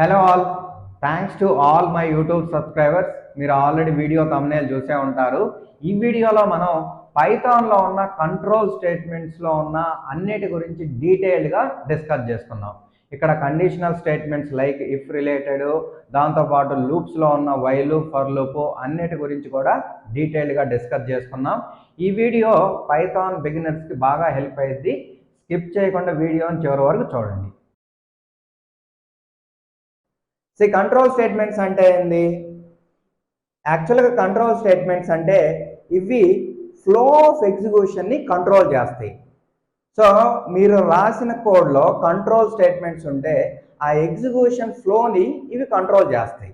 Hello all, thanks to all my YouTube subscribers. మీరు already video thumbnail చూసే ఉంటారు. ఈ వీడియోలో మనం పైథాన్లో ఉన్న కంట్రోల్ స్టేట్మెంట్స్లో ఉన్న అన్నిటి గురించి డీటెయిల్డ్గా డిస్కస్ చేసుకున్నాం. ఇక్కడ conditional statements like if related, దాంతోపాటు లూప్స్లో ఉన్న వైల్, ఫర్ లూప్ అన్నిటి గురించి కూడా డీటెయిల్డ్గా డిస్కస్ చేసుకున్నాం. ఈ వీడియో పైథాన్ బిగినర్స్కి బాగా హెల్ప్ అయ్యింది. స్కిప్ చేయకుండా వీడియోని చివరి వరకు చూడండి. కంట్రోల్ స్టేట్మెంట్స్ అంటే ఏంది? యాక్చువల్గా కంట్రోల్ స్టేట్మెంట్స్ అంటే ఇవి ఫ్లో ఆఫ్ ఎగ్జిక్యూషన్ని కంట్రోల్ చేస్తాయి. సో మీరు రాసిన కోడ్లో కంట్రోల్ స్టేట్మెంట్స్ ఉంటే ఆ ఎగ్జిక్యూషన్ ఫ్లోని ఇవి కంట్రోల్ చేస్తాయి.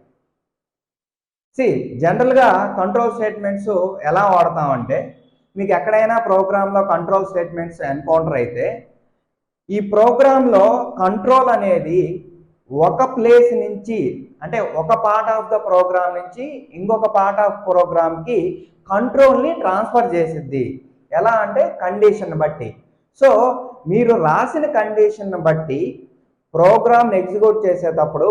జనరల్గా కంట్రోల్ స్టేట్మెంట్స్ ఎలా వాడతామంటే, మీకు ఎక్కడైనా ప్రోగ్రాంలో కంట్రోల్ స్టేట్మెంట్స్ ఎన్కౌంటర్ అయితే ఈ ప్రోగ్రాంలో కంట్రోల్ అనేది ఒక ప్లేస్ నుంచి, అంటే ఒక పార్ట్ ఆఫ్ ద ప్రోగ్రామ్ నుంచి ఇంకొక పార్ట్ ఆఫ్ ప్రోగ్రామ్కి కంట్రోల్ని ట్రాన్స్ఫర్ చేసిద్ది. ఎలా అంటే కండిషన్ బట్టి. సో మీరు రాసిన కండిషన్ బట్టి ప్రోగ్రామ్ ఎగ్జిక్యూట్ చేసేటప్పుడు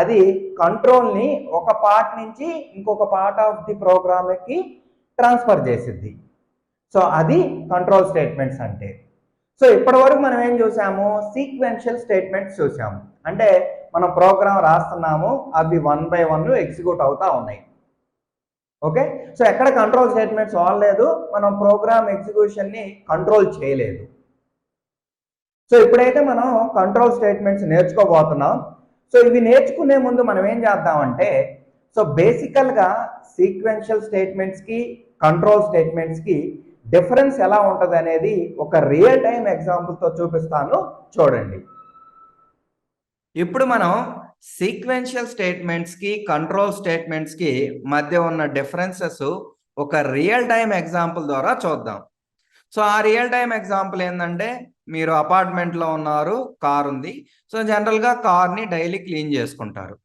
అది కంట్రోల్ని ఒక పార్ట్ నుంచి ఇంకొక పార్ట్ ఆఫ్ ది ప్రోగ్రామ్కి ట్రాన్స్ఫర్ చేసిద్ది. సో అది కంట్రోల్ స్టేట్మెంట్స్ అంటే. సో ఇప్పటి వరకు మనం ఏం చూసాము? సీక్వెన్షియల్ స్టేట్మెంట్స్ చూసాము. అంటే మనం ప్రోగ్రామ్ రాస్తున్నాము, అవి 1 by 1 ఎగ్జిక్యూట్ అవుతా ఉన్నాయి. ఓకే, సో ఎక్కడ కంట్రోల్ స్టేట్మెంట్స్ వాడలేదు, మనం ప్రోగ్రామ్ ఎగ్జిక్యూషన్ని కంట్రోల్ చేయలేదు. సో ఇప్పుడైతే మనం కంట్రోల్ స్టేట్మెంట్స్ నేర్చుకోబోతున్నాం. సో ఇవి నేర్చుకునే ముందు మనం ఏం చేద్దామంటే, సో బేసికల్గా సీక్వెన్షియల్ స్టేట్మెంట్స్కి కంట్రోల్ స్టేట్మెంట్స్కి డిఫరెన్స్ ఎలా ఉంటుంది అనేది ఒక రియల్ టైం ఎగ్జాంపుల్తో చూపిస్తాను, చూడండి. ఇప్పుడు మనం సీక్వెన్షియల్ స్టేట్మెంట్స్కి కంట్రోల్ స్టేట్మెంట్స్కి మధ్య ఉన్న డిఫరెన్సెస్ ఒక రియల్ టైం ఎగ్జాంపుల్ ద్వారా చూద్దాం. సో ఆ రియల్ టైం ఎగ్జాంపుల్ ఏంటంటే, మీరు అపార్ట్మెంట్లో ఉన్నారు, కార్ ఉంది. సో జనరల్గా కార్ని డైలీ క్లీన్ చేసుకుంటారు.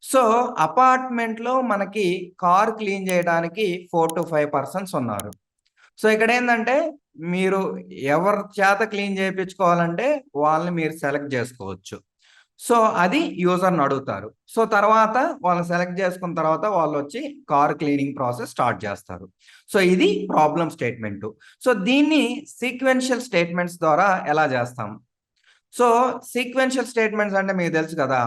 సో అపార్ట్మెంట్లో మనకి కార్ క్లీన్ చేయడానికి 4 to 5 persons ఉన్నారు. సో ఇక్కడ ఏంటంటే, మీరు ఎవరి చేత క్లీన్ చేయించుకోవాలంటే వాళ్ళని మీరు సెలెక్ట్ చేసుకోవచ్చు. సో అది యూజర్ని అడుగుతారు. సో తర్వాత వాళ్ళని సెలెక్ట్ చేసుకున్న తర్వాత వాళ్ళు వచ్చి కార్ క్లీనింగ్ ప్రాసెస్ స్టార్ట్ చేస్తారు. సో ఇది ప్రాబ్లం స్టేట్మెంట్. సో దీన్ని సీక్వెన్షియల్ స్టేట్మెంట్స్ ద్వారా ఎలా చేస్తాం? సో సీక్వెన్షియల్ స్టేట్మెంట్స్ అంటే మీకు తెలుసు కదా,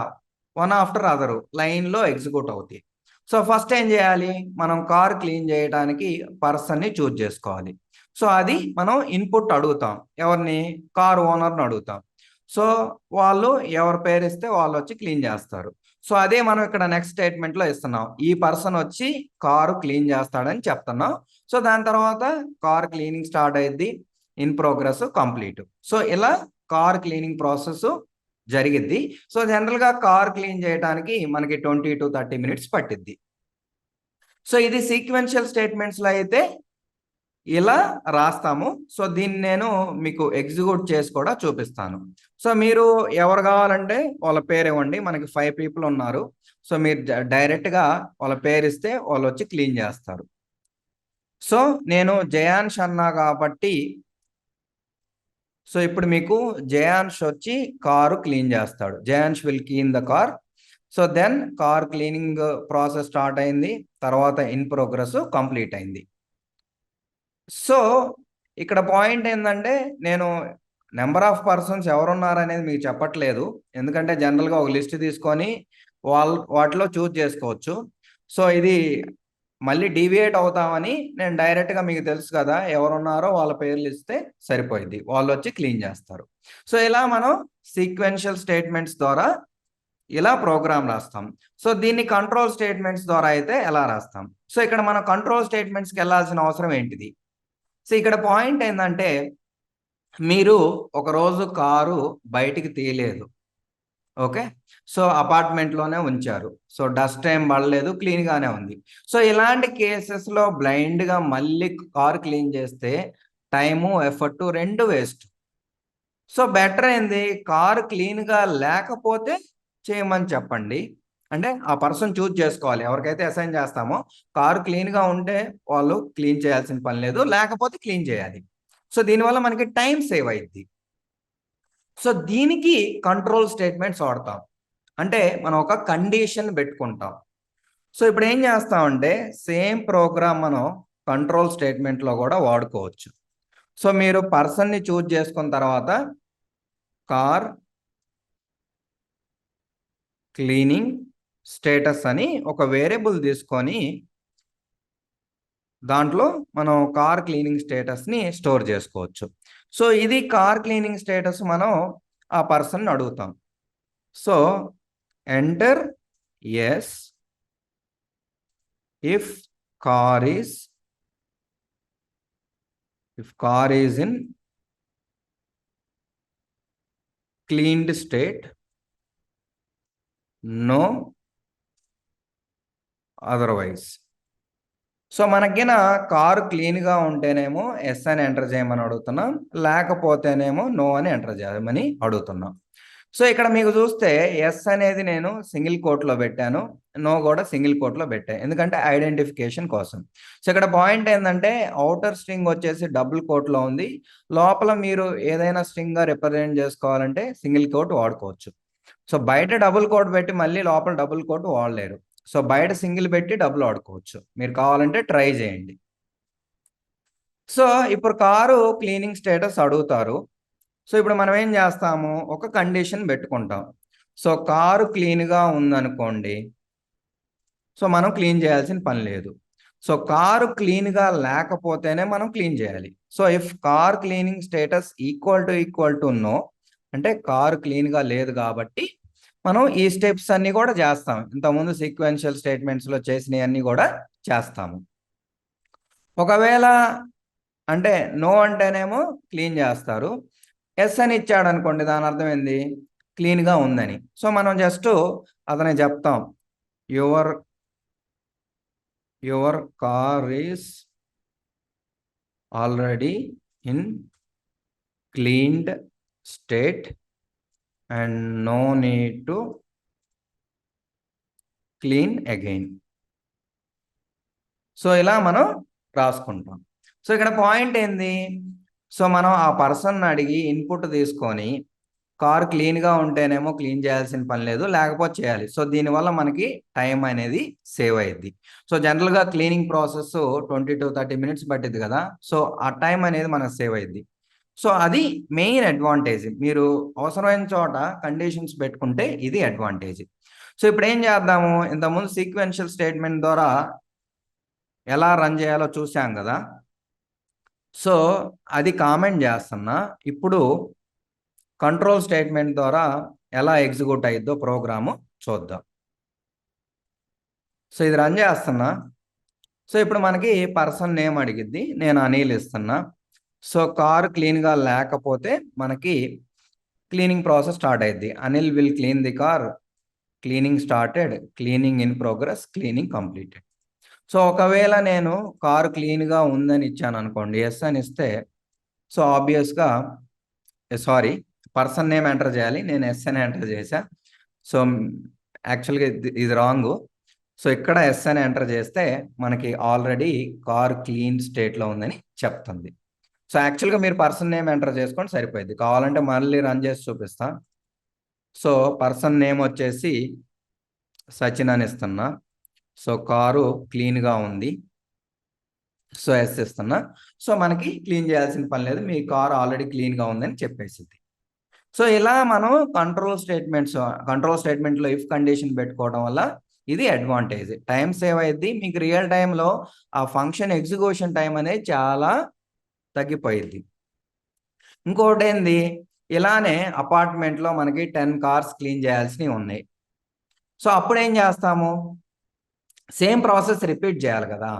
వన్ ఆఫ్టర్ అదరు లైన్లో ఎగ్జిక్యూట్ అవుతాయి. సో ఫస్ట్ ఏం చేయాలి? మనం కార్ క్లీన్ చేయడానికి పర్సన్ని చూజ్ చేసుకోవాలి. సో అది మనం ఇన్పుట్ అడుగుతాం. ఎవరిని? కార్ ఓనర్ని అడుగుతాం. సో వాళ్ళు ఎవరి పేరు ఇస్తే వాళ్ళు వచ్చి క్లీన్ చేస్తారు. సో అదే మనం ఇక్కడ నెక్స్ట్ స్టేట్మెంట్లో ఇస్తున్నాం. ఈ పర్సన్ వచ్చి కారు క్లీన్ చేస్తాడని చెప్తున్నాం. సో దాని తర్వాత కార్ క్లీనింగ్ స్టార్ట్ అయ్యిద్ది, ఇన్ ప్రోగ్రెస్, కంప్లీట్. సో ఇలా కార్ క్లీనింగ్ ప్రాసెస్ జరిగిద్ది. సో జనరల్గా కార్ క్లీన్ చేయడానికి మనకి 20 to 30 minutes పట్టిద్ది. సో ఇది సీక్వెన్షియల్ స్టేట్మెంట్స్లో అయితే ఇలా రాస్తాము. సో దీన్ని నేను మీకు ఎగ్జిక్యూట్ చేసి కూడా చూపిస్తాను. సో మీరు ఎవరు కావాలంటే వాళ్ళ పేరు ఇవ్వండి. మనకి 5 people ఉన్నారు. సో మీరు డైరెక్ట్గా వాళ్ళ పేరు ఇస్తే వాళ్ళు వచ్చి క్లీన్ చేస్తారు. సో నేను జయాన్ష్ అన్నా కాబట్టి, సో ఇప్పుడు మీకు జయాన్ష్ వచ్చి కారు క్లీన్ చేస్తాడు. Jayansh will clean the car. So then car cleaning process start అయింది. తర్వాత ఇన్ ప్రోగ్రెస్ కంప్లీట్ అయింది. సో ఇక్కడ పాయింట్ ఏంటంటే, నేను నెంబర్ ఆఫ్ పర్సన్స్ ఎవరున్నారనేది మీకు చెప్పట్లేదు. ఎందుకంటే జనరల్గా ఒక లిస్ట్ తీసుకొని వాటిలో చూజ్ చేసుకోవచ్చు. సో ఇది మళ్ళీ డీవియేట్ అవుతామని నేను డైరెక్ట్గా, మీకు తెలుసు కదా ఎవరున్నారో వాళ్ళ పేర్లు ఇస్తే సరిపోయింది, వాళ్ళు వచ్చి క్లీన్ చేస్తారు. సో ఇలా మనం సీక్వెన్షియల్ స్టేట్మెంట్స్ ద్వారా ఇలా ప్రోగ్రామ్ రాస్తాం. సో దీన్ని కంట్రోల్ స్టేట్మెంట్స్ ద్వారా అయితే ఎలా రాస్తాం? సో ఇక్కడ మనం కంట్రోల్ స్టేట్మెంట్స్కి వెళ్ళాల్సిన అవసరం ఏంటిది? సో ఇక్కడ పాయింట్ ఏంటంటే, మీరు ఒకరోజు కారు బయటికి తీయలేదు. ఓకే, సో అపార్ట్మెంట్లోనే ఉంచారు. సో డస్ట్ ఏం పడలేదు, క్లీన్గానే ఉంది. సో ఇలాంటి కేసెస్లో బ్లైండ్గా మళ్ళీ కారు క్లీన్ చేస్తే టైము, ఎఫర్ట్ రెండు వేస్ట్. సో బెటర్ ఏంది? కారు క్లీన్గా లేకపోతే చేయమని చెప్పండి. అంటే ఆ పర్సన్ చూజ్ చేసుకోవాలి, ఎవరికైతే అసైన్ చేస్తామో. కారు క్లీన్గా ఉంటే వాళ్ళు క్లీన్ చేయాల్సిన పని లేదు, లేకపోతే క్లీన్ చేయాలి. సో దీనివల్ల మనకి టైం సేవ్ అయ్యిద్ది. సో దీనికి కంట్రోల్ స్టేట్మెంట్స్ వాడతాం. అంటే మనం ఒక కండిషన్ పెట్టుకుంటాం. సో ఇప్పుడు ఏం చేస్తామంటే సేమ్ ప్రోగ్రామ్ మనం కంట్రోల్ స్టేట్మెంట్లో కూడా వాడుకోవచ్చు. సో మీరు పర్సన్ని చూజ్ చేసుకున్న తర్వాత కార్ క్లీనింగ్ స్టేటస్ అని ఒక వేరియబుల్ తీసుకొని దాంట్లో మనం కార్ క్లీనింగ్ స్టేటస్ని స్టోర్ చేసుకోవచ్చు. సో ఇది కార్ క్లీనింగ్ స్టేటస్ మనం ఆ పర్సన్ అడుగుతాం. So enter yes if car is in cleaned state, no otherwise. So మనకిన కారు క్లీన్గా ఉంటేనేమో ఎస్ అని ఎంటర్ చేయమని అడుగుతున్నాం, లేకపోతేనేమో నో అని ఎంటర్ చేయమని అడుగుతున్నాం. సో ఇక్కడ మీకు చూస్తే ఎస్ అనేది నేను సింగిల్ కోట్లో పెట్టాను, నో కూడా సింగిల్ కోట్లో పెట్టాను, ఎందుకంటే ఐడెంటిఫికేషన్ కోసం. సో ఇక్కడ పాయింట్ ఏంటంటే అవుటర్ స్ట్రింగ్ వచ్చేసి డబుల్ కోట్లో ఉంది, లోపల మీరు ఏదైనా స్ట్రింగ్గా రిప్రజెంట్ చేసుకోవాలంటే సింగిల్ కోట్ వాడుకోవచ్చు. సో బయట డబుల్ కోట్ పెట్టి మళ్ళీ లోపల డబుల్ కోట్ వాడలేరు. సో బయట సింగిల్ పెట్టి డబుల్ వాడుకోవచ్చు, మీరు కావాలంటే ట్రై చేయండి. సో ఇప్పుడు కారు క్లీనింగ్ స్టేటస్ అడుగుతారు. సో ఇప్పుడు మనం ఏం చేస్తాము, ఒక కండిషన్ పెట్టుకుంటాం. సో కారు క్లీన్గా ఉందనుకోండి, సో మనం క్లీన్ చేయాల్సిన పని లేదు. సో కారు క్లీన్గా లేకపోతేనే మనం క్లీన్ చేయాలి. So if car cleaning status equal to know అంటే కారు క్లీన్గా లేదు కాబట్టి మనం ఈ స్టెప్స్ అన్ని కూడా చేస్తాం. ఇంతకుముందు సీక్వెన్షియల్ స్టేట్మెంట్స్లో చేసినవన్నీ కూడా చేస్తాము. ఒకవేళ అంటే నో అంటేనేమో క్లీన్ చేస్తారు, ఎస్ అని ఇచ్చాడు అనుకోండి దాని అర్థం ఏంది, క్లీన్గా ఉందని. సో మనం జస్ట్ అతనే చెప్తాం, your car is already in cleaned state and no need to clean again. So ఇలా మనం రాసుకుంటాం. సో ఇక్కడ పాయింట్ ఏంది, సో మనం ఆ పర్సన్ అడిగి ఇన్పుట్ తీసుకొని కార్ క్లీన్గా ఉంటేనేమో క్లీన్ చేయాల్సిన పని లేదు, లేకపోతే చేయాలి. సో దీనివల్ల మనకి టైం అనేది సేవ్ అయ్యిద్ది. సో జనరల్గా క్లీనింగ్ ప్రాసెస్ 20 to 30 minutes పట్టిద్ది కదా, సో ఆ టైం అనేది మనకు సేవ్ అయ్యిద్ది. సో అది మెయిన్ అడ్వాంటేజ్. మీరు అవసరమైన చోట కండిషన్స్ పెట్టుకుంటే ఇది అడ్వాంటేజ్. సో ఇప్పుడు ఏం చేద్దాము, ఇంతకుముందు సీక్వెన్షియల్ స్టేట్మెంట్ ద్వారా ఎలా రన్ చేయాలో చూసాం కదా, సో అది కామెంట్ చేస్తున్నా. ఇప్పుడు కంట్రోల్ స్టేట్మెంట్ ద్వారా ఎలా ఎగ్జిక్యూట్ అయ్యిద్దో ప్రోగ్రాము చూద్దాం. సో ఇది రన్ చేస్తున్నా. సో ఇప్పుడు మనకి పర్సన్ నేమ్ అడిగిద్ది, నేను అనిల్ ఇస్తున్నా. సో కారు క్లీన్గా లేకపోతే మనకి క్లీనింగ్ ప్రాసెస్ స్టార్ట్ అయ్యిద్ది. Anil will clean the car, cleaning started, cleaning in progress, cleaning completed. So ఒకవేళ నేను కారు క్లీన్గా ఉందని ఇచ్చాను అనుకోండి, ఎస్ అని ఇస్తే సో ఆబ్వియస్గా సారీ పర్సన్ నేమ్ ఎంటర్ చేయాలి, నేను ఎస్ అని ఎంటర్ చేశా. సో యాక్చువల్గా ఇది రాంగ్. సో ఇక్కడ ఎస్ అని ఎంటర్ చేస్తే మనకి ఆల్రెడీ కార్ క్లీన్ స్టేట్లో ఉందని చెప్తుంది. సో యాక్చువల్గా మీరు పర్సన్ నేమ్ ఎంటర్ చేసుకోండి సరిపోయింది, కావాలంటే మళ్ళీ రన్ చేసి చూపిస్తా. సో పర్సన్ నేమ్ వచ్చేసి సచిన్ అని ఇస్తున్నా. సో కారు క్లీన్గా ఉంది, సో ఎస్ ఇస్తున్నా. సో మనకి క్లీన్ చేయాల్సిన పని లేదు, మీ కారు ఆల్రెడీ క్లీన్గా ఉందని చెప్పేసింది. సో ఇలా మనం కంట్రోల్ స్టేట్మెంట్లో ఇఫ్ కండిషన్ పెట్టుకోవడం వల్ల ఇది అడ్వాంటేజ్, టైం సేవ్ అయ్యిద్ది. మీకు రియల్ టైంలో ఆ ఫంక్షన్ ఎగ్జిక్యూషన్ టైం అనేది చాలా తగ్గిపోయింది. ఇంకోటి ఏంది, ఇలానే అపార్ట్మెంట్లో మనకి 10 కార్స్ క్లీన్ చేయాల్సినవి ఉన్నాయి. సో అప్పుడు ఏం చేస్తాము, సేమ్ ప్రాసెస్ రిపీట్ చేయాలి కదా.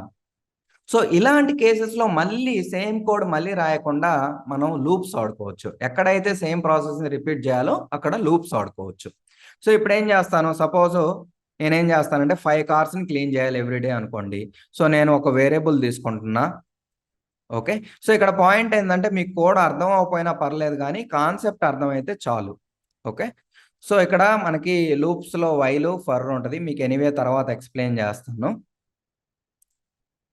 సో ఇలాంటి కేసెస్లో మళ్ళీ సేమ్ కోడ్ మళ్ళీ రాయకుండా మనం లూప్స్ ఆడుకోవచ్చు. ఎక్కడైతే సేమ్ ప్రాసెస్ని రిపీట్ చేయాలో అక్కడ లూప్స్ ఆడుకోవచ్చు. సో ఇప్పుడు ఏం చేస్తాను, సపోజ్ నేనేం చేస్తానంటే 5 కార్స్ని క్లీన్ చేయాలి ఎవ్రీడే అనుకోండి. సో నేను ఒక వేరియబుల్ తీసుకుంటున్నా. ఓకే, సో ఇక్కడ పాయింట్ ఏంటంటే మీకు కోడ్ అర్థం అవ్వకపోయినా పర్లేదు కానీ కాన్సెప్ట్ అర్థమైతే చాలు. ఓకే, సో ఇక్కడ మనకి లూప్స్లో వైలు ఫర్ ఉంటుంది, మీకు ఎనీవే తర్వాత ఎక్స్ప్లెయిన్ చేస్తాను.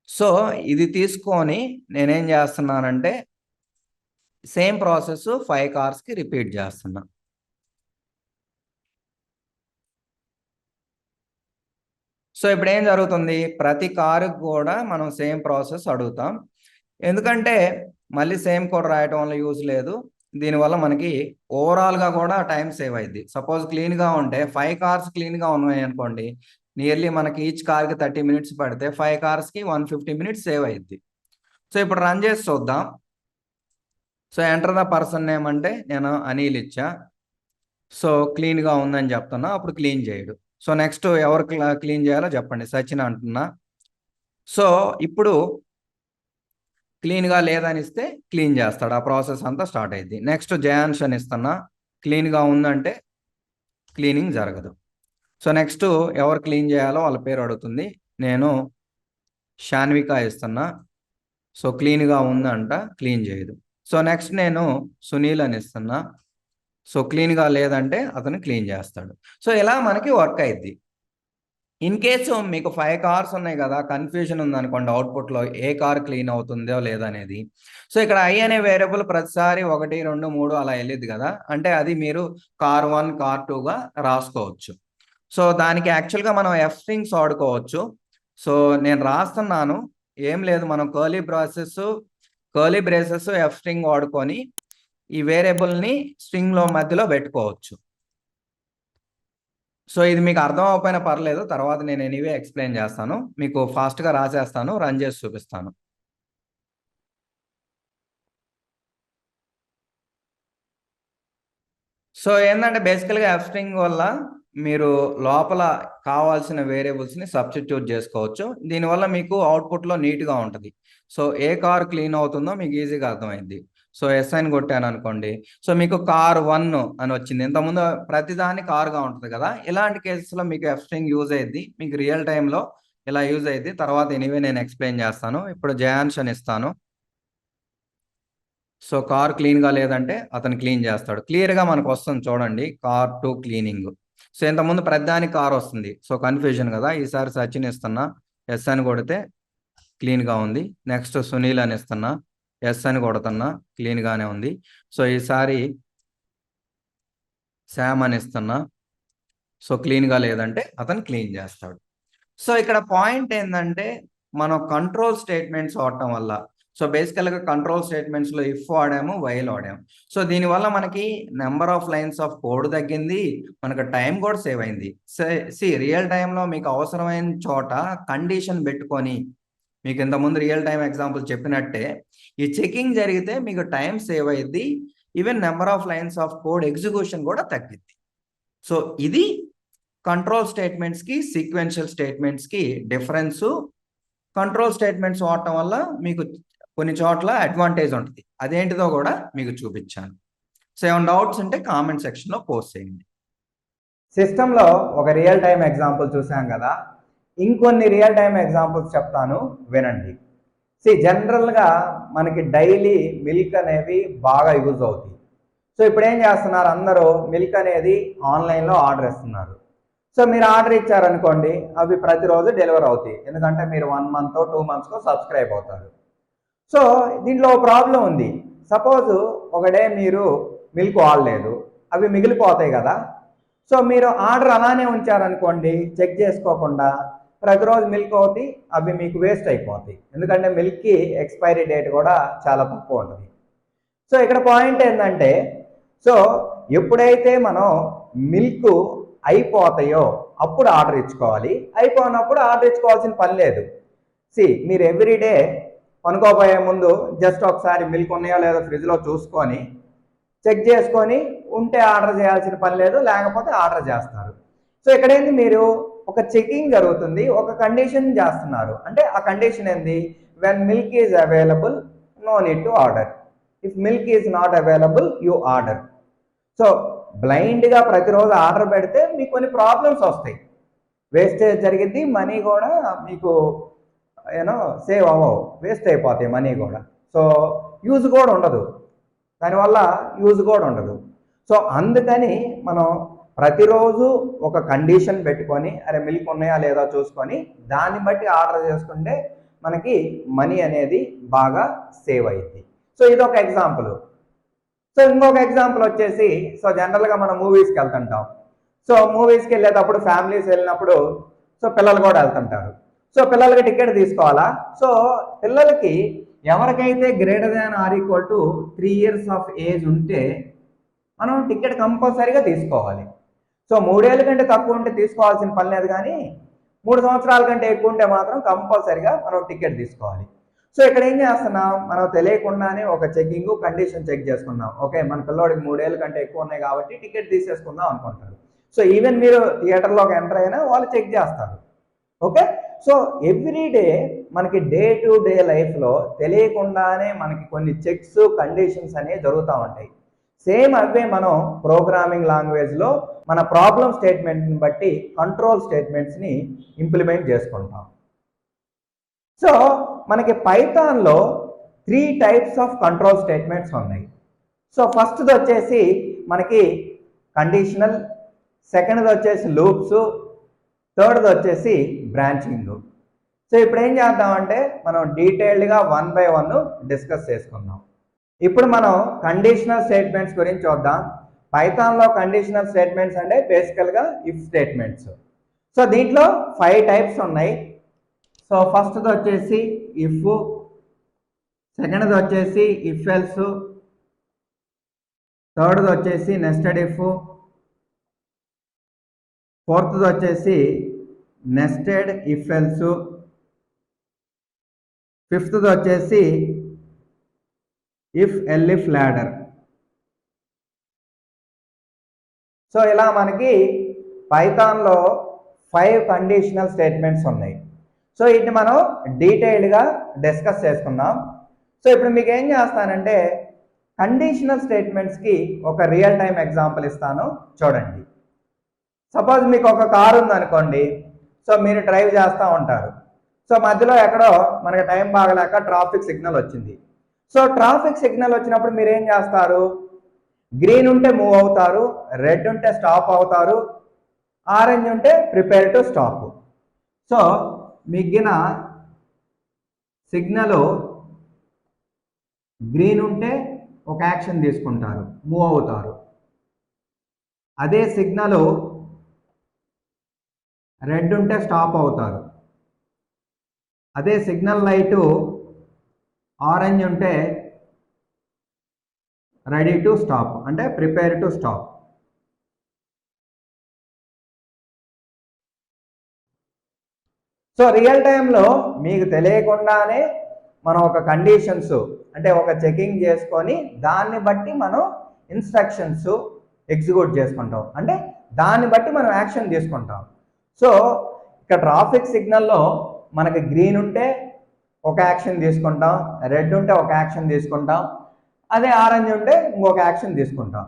సో ఇది తీసుకొని నేనేం చేస్తున్నానంటే సేమ్ ప్రాసెస్ 5 కార్స్కి రిపీట్ చేస్తున్నా. సో ఇప్పుడు ఏం జరుగుతుంది, ప్రతి కారుకి కూడా మనం సేమ్ ప్రాసెస్ అడుగుతాం. ఎందుకంటే మళ్ళీ సేమ్ కోడ్ రాయటం వల్ల యూజ్ లేదు. దీనివల్ల మనకి ఓవరాల్గా కూడా టైం సేవ్ అయింది. సపోజ్ క్లీన్గా ఉంటే 5 కార్స్ క్లీన్గా ఉన్నాయి అనుకోండి, నియర్లీ మనకి ఈచ్ కార్కి 30 మినిట్స్ పడితే 5 కార్స్కి 150 మినిట్స్ సేవ్ అయ్యింది. సో ఇప్పుడు రన్ చేసి చూద్దాం. So enter the person name అంటే నేను అనిల్ ఇచ్చా. సో క్లీన్గా ఉందని చెప్తున్నా, అప్పుడు క్లీన్ చేయడు. సో నెక్స్ట్ ఎవరు క్లీన్ చేయాలో చెప్పండి, సచిన్ అంటున్నా. సో ఇప్పుడు క్లీన్గా లేదని ఇస్తే క్లీన్ చేస్తాడు, ఆ ప్రాసెస్ అంతా స్టార్ట్ అయింది. నెక్స్ట్ జయాన్ష్ అని ఇస్తున్నా, క్లీన్గా ఉందంటే క్లీనింగ్ జరగదు. సో నెక్స్ట్ ఎవరు క్లీన్ చేయాలో వాళ్ళ పేరు అడుగుతుంది, నేను షాన్విక ఇస్తున్నా. సో క్లీన్గా ఉందంట, క్లీన్ చేయదు. సో నెక్స్ట్ నేను సునీల్ అని ఇస్తున్నా. సో క్లీన్గా లేదంటే అతను క్లీన్ చేస్తాడు. సో ఇలా మనకి వర్క్ అయింది. ఇన్ కేసు మీకు 5 కార్స్ ఉన్నాయి కదా, కన్ఫ్యూజన్ ఉందనుకోండి అవుట్పుట్లో ఏ కార్ క్లీన్ అవుతుందో లేదనేది. సో ఇక్కడ ఐ అనే వేరియబుల్ ప్రతిసారి 1, 2, 3 అలా వెళ్ళిద్ది కదా, అంటే అది మీరు కార్ 1, కార్ 2గా రాసుకోవచ్చు. సో దానికి యాక్చువల్గా మనం ఎఫ్ స్ట్రింగ్స్ వాడుకోవచ్చు. సో నేను రాస్తున్నాను, ఏం లేదు, మనం కర్లీ బ్రేసెస్ ఎఫ్ స్ట్రింగ్ వాడుకొని ఈ వేరియబుల్ని స్ట్రింగ్లో మధ్యలో పెట్టుకోవచ్చు. సో ఇది మీకు అర్థం అవ్వకపోయినా పర్లేదు, తర్వాత నేను ఎనీవే ఎక్స్ప్లెయిన్ చేస్తాను. మీకు ఫాస్ట్గా రాసేస్తాను, రన్ చేసి చూపిస్తాను. సో ఏంటంటే బేసికల్గా ఎఫ్ స్ట్రింగ్ వల్ల మీరు లోపల కావాల్సిన వేరియబుల్స్ని సబ్స్టిట్యూట్ చేసుకోవచ్చు. దీనివల్ల మీకు అవుట్పుట్లో నీట్గా ఉంటుంది. సో ఏ కార్ క్లీన్ అవుతుందో మీకు ఈజీగా అర్థమైంది. సో ఎస్ అని కొట్టాను అనుకోండి, సో మీకు కార్ 1 అని వచ్చింది. ఇంతకుముందు ప్రతిదాన్ని కార్గా ఉంటుంది కదా, ఇలాంటి కేసెస్లో మీకు ఎఫ్ స్ట్రింగ్ యూజ్ అయ్యింది, మీకు రియల్ టైంలో ఇలా యూజ్ అయ్యింది. తర్వాత ఎనీవే నేను ఎక్స్ప్లెయిన్ చేస్తాను. ఇప్పుడు జయాన్ష్ అని ఇస్తాను. సో కార్ క్లీన్గా లేదంటే అతను క్లీన్ చేస్తాడు. క్లియర్గా మనకు వస్తుంది చూడండి, కార్ 2 క్లీనింగ్. సో ఇంతకుముందు ప్రతిదానికి కార్ వస్తుంది, సో కన్ఫ్యూజన్ కదా. ఈసారి సచిన్ ఇస్తున్నా, ఎస్ అని కొడితే క్లీన్గా ఉంది. నెక్స్ట్ సునీల్ అని ఇస్తున్నా, ఎస్ అని కొడుతున్నా, క్లీన్గానే ఉంది. సో ఈసారి శామ్ అని ఇస్తున్నా, సో క్లీన్గా లేదంటే అతను క్లీన్ చేస్తాడు. సో ఇక్కడ పాయింట్ ఏంటంటే మనం కంట్రోల్ స్టేట్మెంట్స్ వాడటం వల్ల, సో బేసికల్గా కంట్రోల్ స్టేట్మెంట్స్లో ఇఫ్ వాడాము, వైల్ వాడాము. సో దీనివల్ల మనకి number of lines of code తగ్గింది, మనకు టైం కూడా సేవ్ అయింది. రియల్ టైంలో మీకు అవసరమైన చోట కండిషన్ పెట్టుకొని, మీకు ఇంతకుముందు రియల్ టైం ఎగ్జాంపుల్ చెప్పినట్టే ఈ చెకింగ్ జరిగితే మీకు టైం సేవ్ అయ్యింది, even number of lines of code execution కూడా తగ్గింది. సో ఇది కంట్రోల్ స్టేట్మెంట్స్కి సీక్వెన్షియల్ స్టేట్మెంట్స్కి డిఫరెన్సు. కంట్రోల్ స్టేట్మెంట్స్ వాడటం వల్ల మీకు కొన్ని చోట్ల అడ్వాంటేజ్ ఉంటుంది, అదేంటిదో కూడా మీకు చూపించాను. సో ఏమైనా డౌట్స్ ఉంటే కామెంట్ సెక్షన్లో పోస్ట్ చేయండి. సిస్టంలో ఒక రియల్ టైం ఎగ్జాంపుల్ చూసాం కదా, ఇంకొన్ని రియల్ టైం ఎగ్జాంపుల్స్ చెప్తాను, వినండి. జనరల్గా మనకి డైలీ మిల్క్ అనేవి బాగా యూజ్ అవుతాయి. సో ఇప్పుడు ఏం చేస్తున్నారు, అందరూ మిల్క్ అనేది ఆన్లైన్లో ఆర్డర్ ఇస్తున్నారు. సో మీరు ఆర్డర్ ఇచ్చారనుకోండి, అవి ప్రతిరోజు డెలివర్ అవుతాయి, ఎందుకంటే మీరు 1 మంత్ 2 మంత్స్కో సబ్స్క్రైబ్ అవుతారు. సో దీంట్లో ప్రాబ్లం ఉంది. సపోజ్ ఒక డే మీరు మిల్క్ వాడలేదు, అవి మిగిలిపోతాయి కదా. సో మీరు ఆర్డర్ అలానే ఉంచారనుకోండి, చెక్ చేసుకోకుండా, ప్రతిరోజు మిల్క్ అవుతాయి, అవి మీకు వేస్ట్ అయిపోతాయి, ఎందుకంటే మిల్క్కి ఎక్స్పైరీ డేట్ కూడా చాలా తక్కువ ఉంటుంది. సో ఇక్కడ పాయింట్ ఏంటంటే, సో ఎప్పుడైతే మనం మిల్క్ అయిపోతాయో అప్పుడు ఆర్డర్ ఇచ్చుకోవాలి, అయిపోయినప్పుడు ఆర్డర్ ఇచ్చుకోవాల్సిన పని లేదు. మీరు ఎవ్రీడే పనుకోపోయే ముందు జస్ట్ ఒకసారి మిల్క్ ఉన్నాయో లేదో ఫ్రిడ్జ్లో చూసుకొని చెక్ చేసుకొని ఉంటే ఆర్డర్ చేయాల్సిన పని లేదు, లేకపోతే ఆర్డర్ చేస్తారు. సో ఇక్కడేంది, మీరు ఒక చెకింగ్ జరుగుతుంది, ఒక కండిషన్ చేస్తున్నారు. అంటే ఆ కండిషన్ ఏంది, when milk is available no need to order, if milk is not available you order. So బ్లైండ్గా ప్రతిరోజు ఆర్డర్ పెడితే మీకు కొన్ని ప్రాబ్లమ్స్ వస్తాయి, వేస్టేజ్ జరిగింది, మనీ కూడా మీకు సేవ్ అవ్వవు, వేస్ట్ అయిపోతాయి మనీ కూడా. సో యూజ్ కూడా ఉండదు, దానివల్ల యూజ్ కూడా ఉండదు. సో అందుకని మనం ప్రతిరోజు ఒక కండిషన్ పెట్టుకొని, అరే మిల్క్ ఉన్నాయా లేదా చూసుకొని దాన్ని బట్టి ఆర్డర్ చేసుకుంటే మనకి మనీ అనేది బాగా సేవ్ అయ్యింది. సో ఇది ఒక ఎగ్జాంపుల్. సో ఇంకొక ఎగ్జాంపుల్ వచ్చేసి, సో జనరల్గా మనం మూవీస్కి వెళ్తుంటాం. సో మూవీస్కి వెళ్ళేటప్పుడు ఫ్యామిలీస్ వెళ్ళినప్పుడు సో పిల్లలు కూడా వెళ్తుంటారు. సో పిల్లలకి టికెట్ తీసుకోవాలా? సో పిల్లలకి ఎవరికైతే greater than or equal to 3 years of age ఉంటే మనం టికెట్ కంపల్సరీగా తీసుకోవాలి. సో 3 ఏళ్ళ కంటే తక్కువ ఉంటే తీసుకోవాల్సిన పని లేదు, కానీ 3 సంవత్సరాల కంటే ఎక్కువ ఉంటే మాత్రం కంపల్సరీగా మనం టికెట్ తీసుకోవాలి. సో ఇక్కడ ఏం చేస్తున్నాం, మనం తెలియకుండానే ఒక చెకింగ్ కండిషన్ చెక్ చేసుకున్నాం. ఓకే, మన పిల్లోడికి 3 ఏళ్ళ కంటే ఎక్కువ ఉన్నాయి కాబట్టి టికెట్ తీసేసుకుందాం అనుకుంటారు. సో ఈవెన్ మీరు థియేటర్లోకి ఎంటర్ అయినా వాళ్ళు చెక్ చేస్తారు. ఓకే, సో ఎవ్రీ డే మనకి డే టు డే లైఫ్లో తెలియకుండానే మనకి కొన్ని చెక్స్ కండిషన్స్ అనేవి జరుగుతూ ఉంటాయి. సేమ్ అవే మనం ప్రోగ్రామింగ్ లాంగ్వేజ్లో మన ప్రాబ్లం స్టేట్మెంట్ని బట్టి కంట్రోల్ స్టేట్మెంట్స్ని ఇంప్లిమెంట్ చేసుకుంటాం. సో మనకి పైథాన్లో 3 types ఆఫ్ కంట్రోల్ స్టేట్మెంట్స్ ఉన్నాయి. సో ఫస్ట్ది వచ్చేసి మనకి కండిషనల్, సెకండ్ది వచ్చేసి లూప్స్, థర్డ్ది వచ్చేసి బ్రాంచింగ్. సో ఇప్పుడు ఏం చేద్దామంటే మనం డీటెయిల్డ్గా 1 by 1 డిస్కస్ చేసుకుందాం. ఇప్పుడు మనం కండిషనల్ స్టేట్మెంట్స్ గురించి చూద్దాం. పైథాన్లో కండిషనల్ స్టేట్మెంట్స్ అంటే బేసికల్గా ఇఫ్ స్టేట్మెంట్స్. సో దీంట్లో 5 types ఉన్నాయి. సో ఫస్ట్ది వచ్చేసి ఇఫ్, సెకండ్ది వచ్చేసి ఇఫ్ ఎల్స్, థర్డ్ది వచ్చేసి నెస్టెడ్ ఇఫ్, ఫోర్త్ది వచ్చేసి నెస్టెడ్ ఇఫ్ ఎల్స్, ఫిఫ్త్ది వచ్చేసి ఇఫ్ ఎల్ఇఫ్ లాడర్. సో ఇలా మనకి పైథాన్లో 5 కండిషనల్ స్టేట్మెంట్స్ ఉన్నాయి. సో వీటిని మనం డీటెయిల్డ్గా డిస్కస్ చేసుకుందాం. సో ఇప్పుడు మీకు ఏం చేస్తానంటే కండిషనల్ స్టేట్మెంట్స్కి ఒక రియల్ టైం ఎగ్జాంపుల్ ఇస్తాను, చూడండి. సపోజ్ మీకు ఒక కారు ఉందనుకోండి. సో మీరు డ్రైవ్ చేస్తూ ఉంటారు. సో మధ్యలో ఎక్కడో మనకి టైం బాగలేక ట్రాఫిక్ సిగ్నల్ వచ్చింది. సో ట్రాఫిక్ సిగ్నల్ వచ్చినప్పుడు మీరు ఏం చేస్తారు, గ్రీన్ ఉంటే మూవ్ అవుతారు, రెడ్ ఉంటే స్టాప్ అవుతారు, ఆరెంజ్ ఉంటే ప్రిపేర్ టు స్టాప్. సో మిగిలిన సిగ్నల్ గ్రీన్ ఉంటే ఒక యాక్షన్ తీసుకుంటారు, మూవ్ అవుతారు. అదే సిగ్నల్ రెడ్ ఉంటే స్టాప్ అవుతారు. అదే సిగ్నల్ లైటు ఆరెంజ్ ఉంటే రెడీ టు స్టాప్, అంటే prepare to stop. So real టైంలో మీకు తెలియకుండానే మనం ఒక కండిషన్స్ అంటే ఒక చెకింగ్ చేసుకొని దాన్ని బట్టి మనం ఇన్స్ట్రక్షన్స్ ఎగ్జిక్యూట్ చేసుకుంటాం, అంటే దాన్ని బట్టి మనం యాక్షన్ తీసుకుంటాం. సో ఇక్కడ ట్రాఫిక్ సిగ్నల్లో మనకి గ్రీన్ ఉంటే ఒక యాక్షన్ తీసుకుంటాం, రెడ్ ఉంటే ఒక యాక్షన్ తీసుకుంటాం, అదే ఆరెంజ్ ఉంటే ఇంకొక యాక్షన్ తీసుకుంటాం.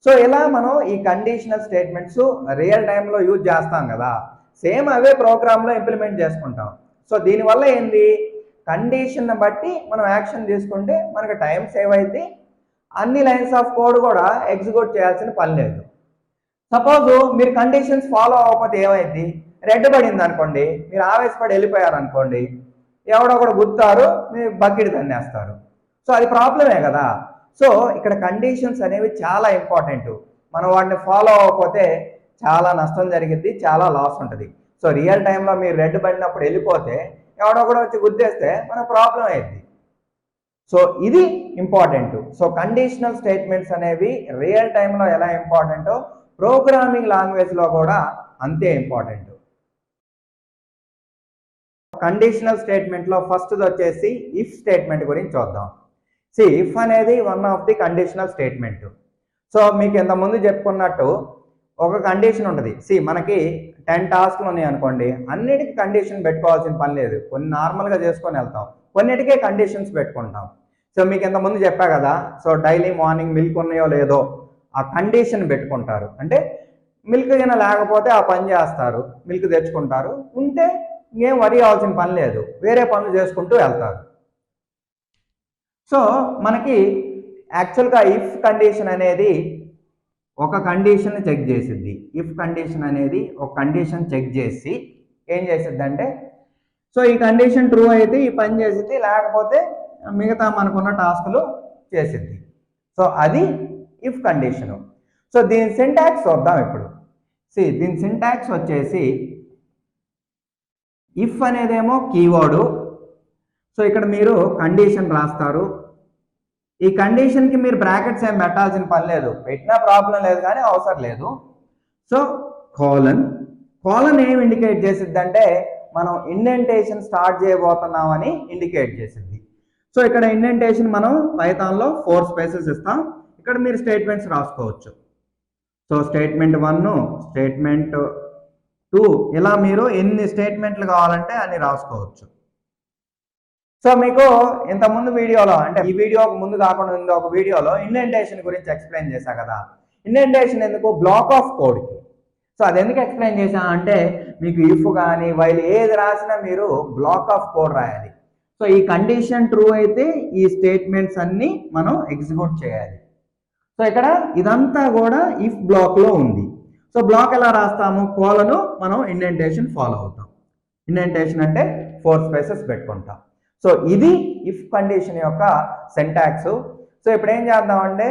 సో ఇలా మనం ఈ కండిషనల్ స్టేట్మెంట్స్ రియల్ టైంలో యూజ్ చేస్తాం కదా, సేమ్ అవే ప్రోగ్రాంలో ఇంప్లిమెంట్ చేసుకుంటాం. సో దీనివల్ల ఏంది, కండిషన్ బట్టి మనం యాక్షన్ తీసుకుంటే మనకి టైం సేవ్ అయింది, అన్ని లైన్స్ ఆఫ్ కోడ్ కూడా ఎగ్జిక్యూట్ చేయాల్సిన పని లేదు. సపోజ్ మీరు కండిషన్స్ ఫాలో అవ్వకపోతే ఏమైంది, రెడ్ పడింది అనుకోండి, మీరు ఆవేశపడి వెళ్ళిపోయారు అనుకోండి, ఎవడో కూడా గుర్తారు, మీరు బకెట్ తన్నేస్తారు. సో అది ప్రాబ్లమే కదా. సో ఇక్కడ కండిషన్స్ అనేవి చాలా ఇంపార్టెంట్. మనం వాటిని ఫాలో అవ్వకపోతే చాలా నష్టం జరిగింది, చాలా లాస్ ఉంటుంది. సో రియల్ టైంలో మీరు రెడ్ పడినప్పుడు వెళ్ళిపోతే ఎవడో కూడా వచ్చి గుద్దేస్తే మన ప్రాబ్లం అయింది. సో ఇది ఇంపార్టెంట్. సో కండిషనల్ స్టేట్మెంట్స్ అనేవి రియల్ టైంలో ఎలా ఇంపార్టెంటో ప్రోగ్రామింగ్ లాంగ్వేజ్లో కూడా అంతే ఇంపార్టెంట్. కండిషనల్ స్టేట్మెంట్లో ఫస్ట్ది వచ్చేసి ఇఫ్ స్టేట్మెంట్ గురించి చూద్దాం. ఇఫ్ అనేది one of the conditional statement. So మీకు ఇంతకుముందు చెప్పుకున్నట్టు ఒక కండిషన్ ఉంటుంది. మనకి 10 టాస్క్లు ఉన్నాయి అనుకోండి, అన్నిటికీ కండిషన్ పెట్టుకోవాల్సిన పని లేదు, కొన్ని నార్మల్గా చేసుకొని వెళ్తాం, కొన్నిటికే కండిషన్స్ పెట్టుకుంటాం. సో మీకు ఇంతకుముందు చెప్పా కదా, సో డైలీ మార్నింగ్ మిల్క్ ఉన్నాయో లేదో ఆ కండిషన్ పెట్టుకుంటారు, అంటే మిల్క్ అయినా లేకపోతే ఆ పని చేస్తారు, మిల్క్ తెచ్చుకుంటారు, ఉంటే ఇంకేం వరి అవ్వాల్సిన పని లేదు, వేరే పనులు చేసుకుంటూ వెళ్తారు. సో మనకి యాక్చువల్గా ఇఫ్ కండిషన్ అనేది ఒక కండిషన్ చెక్ చేసిద్ది. ఇఫ్ కండిషన్ అనేది ఒక కండిషన్ చెక్ చేసి ఏం చేసిద్ది అంటే, సో ఈ కండిషన్ ట్రూ అయితే ఈ పని చేసిద్ది, లేకపోతే మిగతా మనకున్న టాస్క్లు చేసిద్ది. సో అది ఇఫ్ కండిషను. సో దీని సింటాక్స్ చూద్దాం ఇప్పుడు. దీని సింటాక్స్ వచ్చేసి ఇఫ్ అనేదేమో కీవర్డు. సో ఇక్కడ మీరు కండిషన్ రాస్తారు. ఈ కండిషన్కి మీరు బ్రాకెట్స్ ఏం పెట్టాల్సిన పని లేదు, పెట్టినా ప్రాబ్లం లేదు కానీ అవసరం లేదు. సో కోలన్ ఏం ఇండికేట్ చేసిద్ది అంటే మనం ఇండెంటేషన్ స్టార్ట్ చేయబోతున్నామని ఇండికేట్ చేసింది. సో ఇక్కడ ఇండెంటేషన్ మనం పైథాన్లో 4 స్పేసెస్ ఇస్తాం. ఇక్కడ మీరు స్టేట్మెంట్స్ రాసుకోవచ్చు. సో స్టేట్మెంట్ 1, స్టేట్మెంట్ 2 ఇలా మీరు ఎన్ని స్టేట్మెంట్లు కావాలంటే అన్ని రాసుకోవచ్చు. సో మీకు ఇంతకుముందు వీడియోలో, అంటే ఈ వీడియోకి ముందు కాకుండా ఉంది ఒక వీడియోలో ఇండెంటేషన్ గురించి ఎక్స్ప్లెయిన్ చేశా కదా. ఇండెంటేషన్ ఎందుకు? Black of కోడ్కి. సో అది ఎందుకు ఎక్స్ప్లెయిన్ చేశా అంటే మీకు ఇఫ్ కానీ వైల్ ఏది రాసినా మీరు బ్లాక్ ఆఫ్ కోడ్ రాయాలి. సో ఈ కండిషన్ ట్రూ అయితే ఈ స్టేట్మెంట్స్ అన్ని మనం ఎగ్జిక్యూట్ చేయాలి. సో ఇక్కడ ఇదంతా కూడా ఇఫ్ బ్లాక్లో ఉంది. సో బ్లాక్ ఎలా రాస్తాము? కోలను మనం ఇండెంటేషన్ ఫాలో అవుతాం. ఇండెంటేషన్ అంటే 4 స్పేసెస్ పెట్టుకుంటాం. సో ఇది ఇఫ్ కండిషన్ యొక్క సింటాక్స్. సో ఇప్పుడు ఏం చేద్దామంటే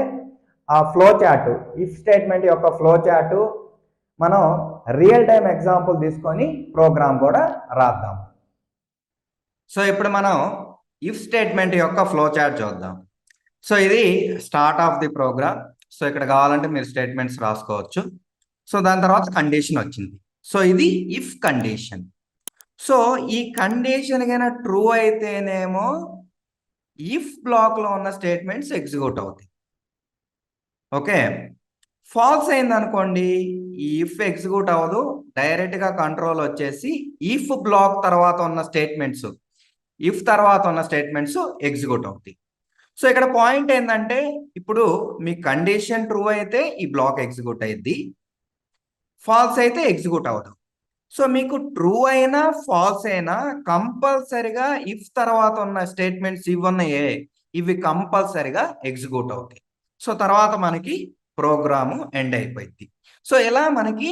ఆ ఫ్లో చార్ట్, ఇఫ్ స్టేట్మెంట్ యొక్క ఫ్లో చార్ట్ మనం రియల్ టైం ఎగ్జాంపుల్ తీసుకొని ప్రోగ్రామ్ కూడా రాద్దాం. సో ఇప్పుడు మనం ఇఫ్ స్టేట్మెంట్ యొక్క ఫ్లో చార్ట్ చూద్దాం. సో ఇది start of the program. So ఇక్కడ కావాలంటే మీరు స్టేట్మెంట్స్ రాసుకోవచ్చు. సో దాని తర్వాత కండిషన్ వచ్చింది. సో ఇది ఇఫ్ కండిషన్. సో ఈ కండిషన్ కన్నా ట్రూ అయితేనేమో ఇఫ్ బ్లాక్లో ఉన్న స్టేట్మెంట్స్ ఎగ్జిక్యూట్ అవుతాయి. ఓకే, ఫాల్స్ అయింది అనుకోండి, ఈ ఇఫ్ ఎగ్జిక్యూట్ అవ్వదు, డైరెక్ట్గా కంట్రోల్ వచ్చేసి ఇఫ్ బ్లాక్ తర్వాత ఉన్న స్టేట్మెంట్స్, ఇఫ్ తర్వాత ఉన్న స్టేట్మెంట్స్ ఎగ్జిక్యూట్ అవుతాయి. సో ఇక్కడ పాయింట్ ఏంటంటే ఇప్పుడు మీ కండిషన్ ట్రూ అయితే ఈ బ్లాక్ ఎగ్జిక్యూట్ అయ్యిద్ది, ఫాల్స్ అయితే ఎగ్జిక్యూట్ అవ్వదు. సో మీకు ట్రూ అయినా ఫాల్స్ అయినా కంపల్సరిగా ఇఫ్ తర్వాత ఉన్న స్టేట్మెంట్స్ ఇవన్నాయే, ఇవి కంపల్సరిగా ఎగ్జిక్యూట్ అవుతాయి. సో తర్వాత మనకి ప్రోగ్రాము ఎండ్ అయిపోయింది. సో ఇలా మనకి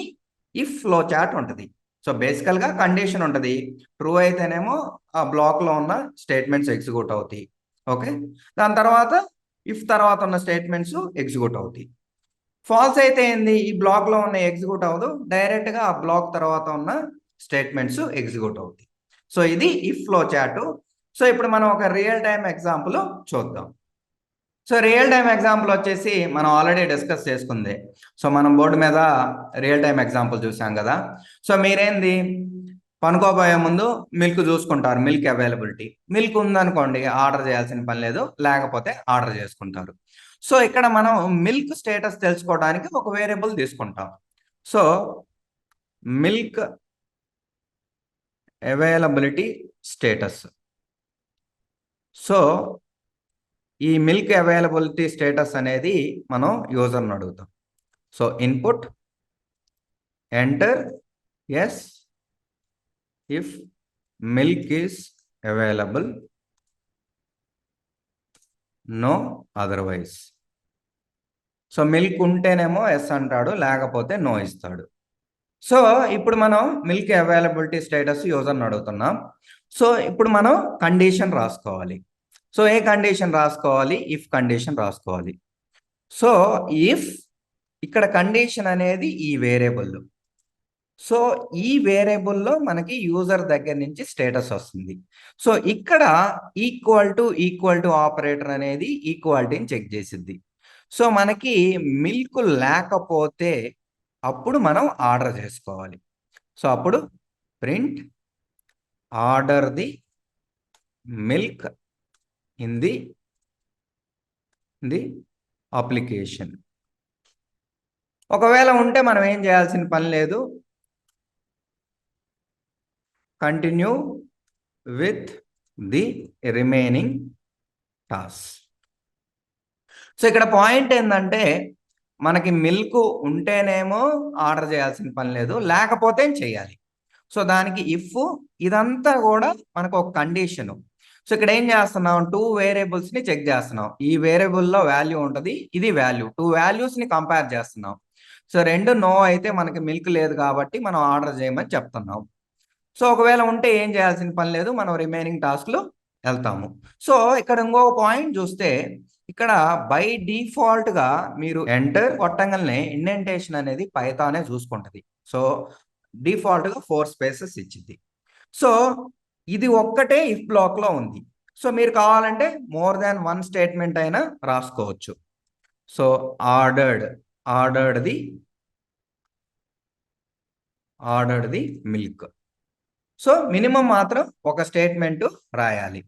ఇఫ్ ఫ్లో చార్ట్ ఉంటుంది. సో బేసికల్గా కండిషన్ ఉంటుంది, ట్రూ అయితేనేమో ఆ బ్లాక్లో ఉన్న స్టేట్మెంట్స్ ఎగ్జిక్యూట్ అవుతాయి. ఓకే, దాని తర్వాత ఇఫ్ తర్వాత ఉన్న స్టేట్మెంట్స్ ఎగ్జిక్యూట్ అవుతాయి. ఫాల్స్ అయితే ఏంది? ఈ బ్లాక్లో ఉన్న ఎగ్జిక్యూట్ అవ్వదు, డైరెక్ట్గా ఆ బ్లాక్ తర్వాత ఉన్న స్టేట్మెంట్స్ ఎగ్జిక్యూట్ అవుతాయి. సో ఇది ఇఫ్ ఫ్లో చార్ట్. సో ఇప్పుడు మనం ఒక రియల్ టైం ఎగ్జాంపుల్ చూద్దాం. సో రియల్ టైం ఎగ్జాంపుల్ వచ్చేసి మనం ఆల్రెడీ డిస్కస్ చేసుకుంది. సో మనం బోర్డు మీద రియల్ టైం ఎగ్జాంపుల్ చూసాం కదా. సో మీరేంది పనుకోబోయే ముందు మిల్క్ చూసుకుంటారు, మిల్క్ అవైలబిలిటీ. మిల్క్ ఉందనుకోండి ఆర్డర్ చేయాల్సిన పని లేదు, లేకపోతే ఆర్డర్ చేసుకుంటారు. సో ఇక్కడ మనం మిల్క్ స్టేటస్ తెలుసుకోవడానికి ఒక వేరియబుల్ తీసుకుంటాం. So milk availability status. So ఈ మిల్క్ అవైలబిలిటీ స్టేటస్ అనేది మనం యూజర్ని అడుగుతాం. So input enter yes if milk is available, no otherwise. So milk ఉంటేనేమో ఎస్ అంటాడు, లేకపోతే నో ఇస్తాడు. సో ఇప్పుడు మనం మిల్క్ అవైలబిలిటీ స్టేటస్ యూజర్ని అడుగుతున్నాం. సో ఇప్పుడు మనం కండిషన్ రాసుకోవాలి. సో ఏ కండిషన్ రాసుకోవాలి? ఇఫ్ కండిషన్ రాసుకోవాలి. సో ఇఫ్ ఇక్కడ కండిషన్ అనేది ఈ వేరియబుల్. సో ఈ వేరియబుల్లో మనకి యూజర్ దగ్గర నుంచి స్టేటస్ వస్తుంది. సో ఇక్కడ ఈక్వల్ టు ఆపరేటర్ అనేది ఈక్వాలిటీని చెక్ చేసిద్ది. సో మనకి మిల్క్ లేకపోతే అప్పుడు మనం ఆర్డర్ చేసుకోవాలి. సో అప్పుడు print order the milk in the application. ఒకవేళ ఉంటే మనం ఏం చేయాల్సిన పని లేదు, continue with the remaining task. So ఇక్కడ పాయింట్ ఏంటంటే మనకి మిల్క్ ఉంటేనేమో ఆర్డర్ చేయాల్సిన పని లేదు, లేకపోతే చేయాలి. సో దానికి ఇఫ్ ఇదంతా కూడా మనకు ఒక కండిషను. సో ఇక్కడ ఏం చేస్తున్నాం? 2 వేరియబుల్స్ని చెక్ చేస్తున్నాం. ఈ వేరియబుల్లో వాల్యూ ఉంటుంది, ఇది వాల్యూ, 2 వాల్యూస్ని కంపేర్ చేస్తున్నాం. సో 2 నో అయితే మనకి మిల్క్ లేదు కాబట్టి మనం ఆర్డర్ చేయమని చెప్తున్నాం. సో ఒకవేళ ఉంటే ఏం చేయాల్సిన పని లేదు, మనం రిమైనింగ్ టాస్క్లో వెళ్తాము. సో ఇక్కడ ఇంకొక పాయింట్ చూస్తే ఇక్కడ బై డిఫాల్ట్గా మీరు ఎంటర్ కొట్టంగానే ఇండెంటేషన్ అనేది పైథానే చూసుకుంటుంది. సో డిఫాల్ట్గా 4 స్పేసెస్ ఇచ్చింది. సో ఇది ఒక్కటే ఇఫ్ బ్లాక్లో ఉంది. సో మీరు కావాలంటే మోర్ దాన్ వన్ స్టేట్మెంట్ అయినా రాసుకోవచ్చు. So ordered the milk. So minimum మాత్రం ఒక స్టేట్మెంట్ రాయాలి.